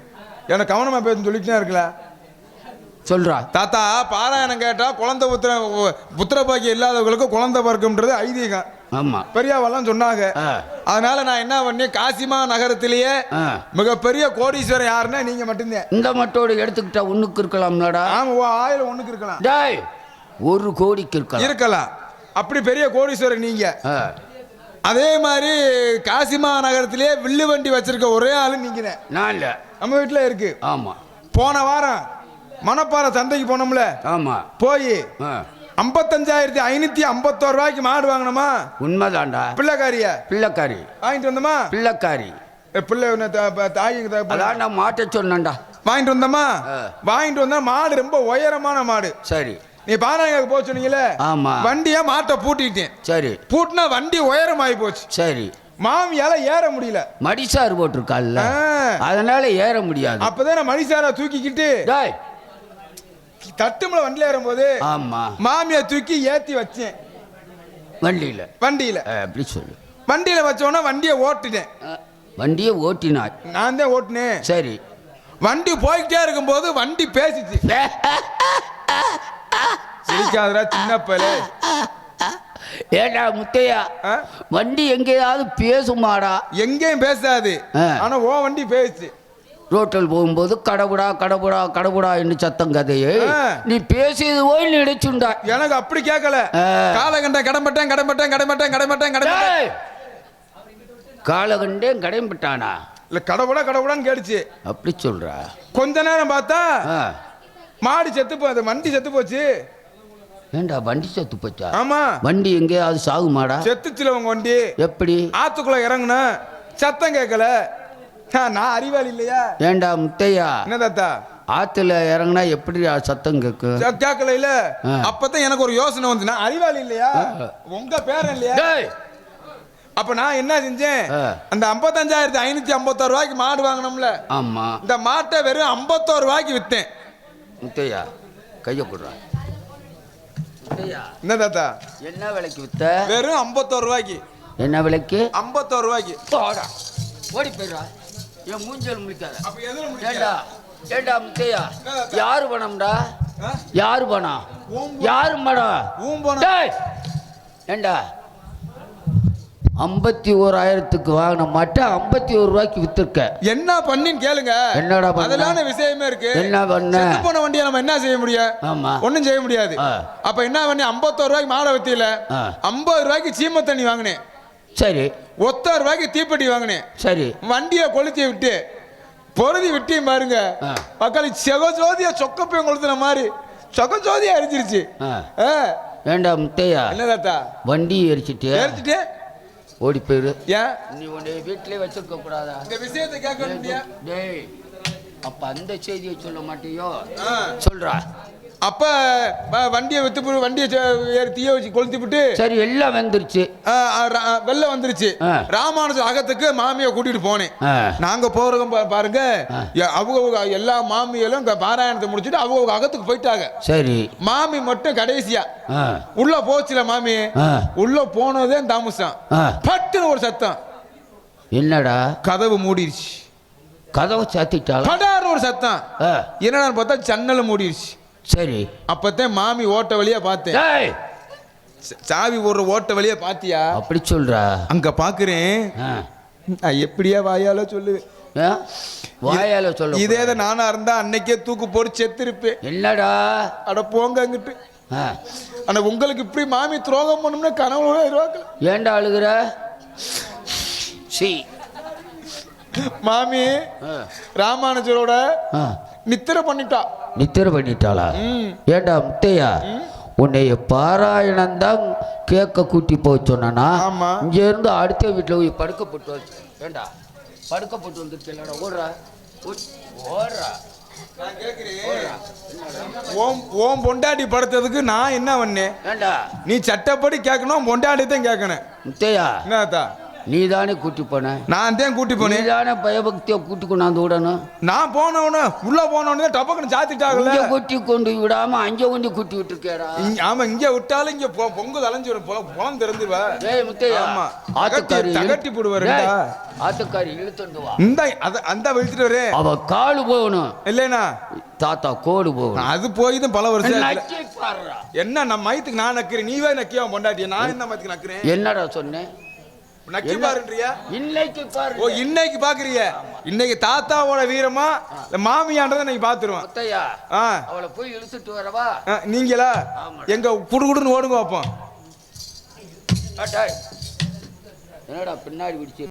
எனக்கு கவனமா பேச சொல்லிட்டு இருக்கல. சொல்றா தாத்தா, பாராயணம் கேட்டா குழந்தை புத்திர பாக்கியம் இல்லாதவங்களுக்கு குழந்தை பிறக்கும்ன்றது ஐதீகம். ஆமா, பெரியவெல்லாம் சொன்னாங்க. அதனால நான் என்ன பண்ணேன், காசிமா நகரத்திலேயே மிகப்பெரிய கோடீஸ்வரர் யாருன்னா நீங்க மட்டும்தான். இந்த மட்டோடு எடுத்துக்கிட்டா ஒண்ணுக்கு இருக்கலாம்லடா. ஆமா, 1000 ஒண்ணுக்கு இருக்கலாம். டேய், 1 கோடிக்கு இருக்கலாம். அப்படி பெரிய கோடீஸ்வரர் நீங்க. அதே மாதிரி காசிமா நகரத்திலேயே வில்லு வண்டி வச்சிருக்க ஒரே ஆளு நீங்க. நான் இல்ல, நம்ம வீட்டுல இருக்கு. ஆமா, போன வாரம் மணப்பாறை சந்தைக்கு போனோம்ல. ஆமா, போய் 55,551 ரூபாய்க்கு மாடு வாங்கினோமா? உண்மைதான்டா. பிள்ளைக்காரி வாங்கிட்டு வந்தோமா? பிள்ளைக்காரி தாய் நான் மாட்ட சொன்னேன்டா. வாங்கிட்டு வந்தோமா? வாங்கிட்டு வந்தா மாடு ரொம்ப உயரமான மாடு. சரி, நீ பாராயணம் போக சொன்னீங்களே. ஆமா, வண்டியா மாட்டை பூட்டிட்டேன். சரி, பூட்டினா வண்டி உயரம் ஆகி போச்சு. சரி, மாமியால ஏற முடியல. மடிசாறு போட்டிருக்காள்ல, ஆ. அதனால ஏற முடியாது. அப்பதான் நான் மணிசாரா தூக்கிக்கிட்டு டேய், தட்டுமலை வண்டியில ஏறும்போது ஆமா மாமியா தூக்கி ஏத்தி வச்சேன் வண்டியில. வண்டியில. அப்படி சொல்லு. வண்டியில வச்சோன்னா வண்டியை ஓட்டிட்டேன். வண்டியை ஓட்டினாய். நான் தான் ஓட்டினேன். சரி. வண்டி போய்கிட்டே இருக்கும்போது வண்டி பேசிச்சு. சிரிக்காதடா சின்ன பையலே. ஏடா முத்தையா, வண்டி எங்கேயாவது பேசுமாடா? எங்கேயும் பேசாது. ஆனா ஓ வண்டி பேசுச்சு. ரோட்டில் போகும்போது கடவுடா கடவுடா கடவுடா என்று சத்தம் கதையே நீ பேசியது போய் நினைச்சுண்டா. எனக்கு அப்படி கேட்கல. காலகண்டம் கடம்பட்டேன் கடம்பட்டேன் கடம்பட்டேன் கடம்பட்டேன் கடம்பட்டேன். காலகண்டேன் கடைம்பட்டானா? இல்ல கடவுடா கடவுடான்னு கேட்டுச்சு. அப்படி சொல்றா. கொஞ்ச நேரம் பார்த்தா மாடு செத்து போகுது, வண்டி செத்து போச்சு. ஏண்டா வண்டி செத்து போச்சா? ஆமா. வண்டி எங்கேயாவது சாகுமாடா? செத்துச்சுல உங்க வண்டி. எப்படி? ஆத்துக்குள்ள இறங்குன சத்தம் கேட்கல. நான் அறிவாளி இல்லையா? ஏண்டா முத்தையா, என்ன தாத்தா ஆத்துல இறங்குனா எப்படி சத்தம் கேக்கு? கேட்கல இல்ல. அப்பதான் எனக்கு ஒரு யோசனை வந்து, நான் அறிவாளி இல்லையா, உங்க பேரன் இல்லையா? அப்ப நான் என்ன செஞ்சேன், அந்த 55,556 ரூபாய்க்கு மாடு வாங்கினோம்ல, ஆமா, இந்த மாட்டை வெறும் 51 ரூபாய்க்கு வித்தேன். முத்தையா கைய கொடுறா. முத்தையா, என்ன தாத்தா என்ன விலைக்கு வித்த? வெறும் 51 ரூபாய்க்கு. என்ன விலைக்கு? 51 ரூபாய்க்கு. ஓடி போயிடா. என் மூஞ்சல் முழிக்காத. அப்ப எதுல முடிச்ச? ஏண்டா ஏண்டா முத்தையா, யாரு பணம்டா? யாரு பணம்? யாரு பணம்? டேய், ஏண்டா 51,000க்கு வாங்கின மாட்டை 51 ரூபாய்க்கு வித்துருக்க. என்ன பண்ணின்னு கேளுங்க. என்னடா பண்ண? அதெல்லாம் விஷயமே இருக்கு. என்ன பண்ண? செத்து போன வண்டியை நம்ம என்ன செய்ய முடியும்? ஆமா, ஒண்ணும் செய்ய முடியாது. அப்ப என்ன பண்ணி 51 ரூபாய்க்கு மாடை வித்தியில 50 ரூபாய்க்கு சீம தண்ணி வாங்கினேன். சரி. 1 ரூபாய்க்கு தீப்பெட்டி வாங்கினேன். சரி. வண்டியை கொளுத்தி விட்டு பொருதி விட்டியும் பாருங்க, மக்களுக்கு செகஜோதியா சொக்கப்பையும் கொளுத்துன மாதிரி சொகஜோதியா எரிஞ்சிருச்சு. ஏண்டா முத்தையா, என்ன தாத்தா வண்டி எரிச்சிட்டு ஓடி போயிரு. ஏன் நீ உன்னை வீட்டிலே வச்சிருக்க கூடாதா? இந்த விஷயத்தை கேட்க முடியா? டேய், அப்ப அந்த செய்தியை சொல்ல மாட்டியோ? சொல்றா. அப்ப வண்டியை வித்து வண்டியை தீய வச்சு கொளுத்தி விட்டு, சரி, எல்லாம் வந்துருச்சு. வெள்ளம் வந்துருச்சு. ராமானுஜர் அகத்துக்கு மாமியை கூட்டிட்டு போனேன். நாங்க போறவங்க பாருங்க, அவங்க எல்லா மாமியெல்லாம் பாராயணத்தை முடிச்சுட்டு அவங்க அகத்துக்கு போயிட்டாங்க. சரி. மாமி மட்டும் கடைசியா உள்ள போச்சுல. மாமி உள்ள போனதே தாமசம். பட்டுன்னு ஒரு சத்தம். என்னடா? கதவு மூடிடுச்சு. கதவை சாத்திட்டாளா? படார்னு ஒரு சத்தம். என்னடா பார்த்தா ஜன்னல மூடிடுச்சு. சரி. அப்பதான் மாமி ஓட்ட வழியா பார்த்தேன். சாவி ஒரு ஓட்ட வழியா பாத்தியா? அப்படி சொல்றா. அங்க பாக்குறேன். எப்படியா வாயால சொல்லுவேன்? வாயால சொல்ல. இதே நானா இருந்தா அன்னைக்கே தூக்கு போட்டு செத்துருப்பேன். என்னடா? அட போங்க அங்கிட்டு. ஆனா உங்களுக்கு இப்படி மாமி துரோகம் பண்ணும்னா கனவுல இருவாங்க. ஏண்டா அழுகுற? மாமி ராமானுஜரோட நித்திர பண்ணிட்டா. நித்திர பண்ணிட்டாளா? ஏண்டா முத்தையா, உன்னைய பாராயணம் தான் கேட்க கூட்டி போய் சொன்னா, இங்க இருந்து அடுத்த வீட்டுல போய் படுக்கப்பட்டு வச்சு. ஏண்டா படுக்கப்பட்டு வந்துருக்கா? ஓடுறா ஓடுறா. ஓம் பொண்டாட்டி படுத்ததுக்கு நான் என்ன பண்ணேன்? ஏண்டா நீ சட்டப்படி கேட்கணும், பொண்டாட்டி தான் கேட்கணும். முத்தையா, என்னத்தா நீ தானே கூட்டி போன? நான் தான் கூட்டி போனேன். நீ தானே பயபக்தியை கூட்டி கொண்டாந்து விடணும். நான் போனவனு உள்ள போனவனே டப்பக்குன்னு சாத்திட்டாங்கல்ல. இங்க கூட்டி கொண்டு விடாம அங்க கொண்டு கூட்டி விட்டுருக்கேடா. ஆமா, இங்க விட்டாலும் இங்க பொங்கு தலைஞ்சு புலம் திறந்துருவா. ஏய் முத்தையா, ஆமா, ஆத்துக்காரி தகட்டி போடுவாரு. ஆத்துக்காரி இழுத்துட்டு வா. இந்த அந்த விழுத்துட்டு வரே. அவ காலு போகணும் இல்லைனா தாத்தா கோடு போகணும். அது போய் தான் பல வருஷம். பாருடா, என்ன நம்ம மயத்துக்கு நான் நக்கிறேன், நீவே நக்கியா பொண்டாட்டியா? நான் என்ன மயத்துக்கு நக்கிறேன்? என்னடா சொன்னேன்? நக்கி பாருன்றியா? இன்னைக்கு பாரு. ஓ, இன்னைக்கு பாக்குறிய? இன்னைக்கு தாத்தாவோட வீரமா மாமியான்றதை நீங்க பாத்துருவோம். முத்தையா, அவளை போய் இழுத்துட்டு வரவா? நீங்களா எங்க குடுகுடுன்னு ஓடுங்க. அப்போ என்னடா பின்னாடி பிடிச்சு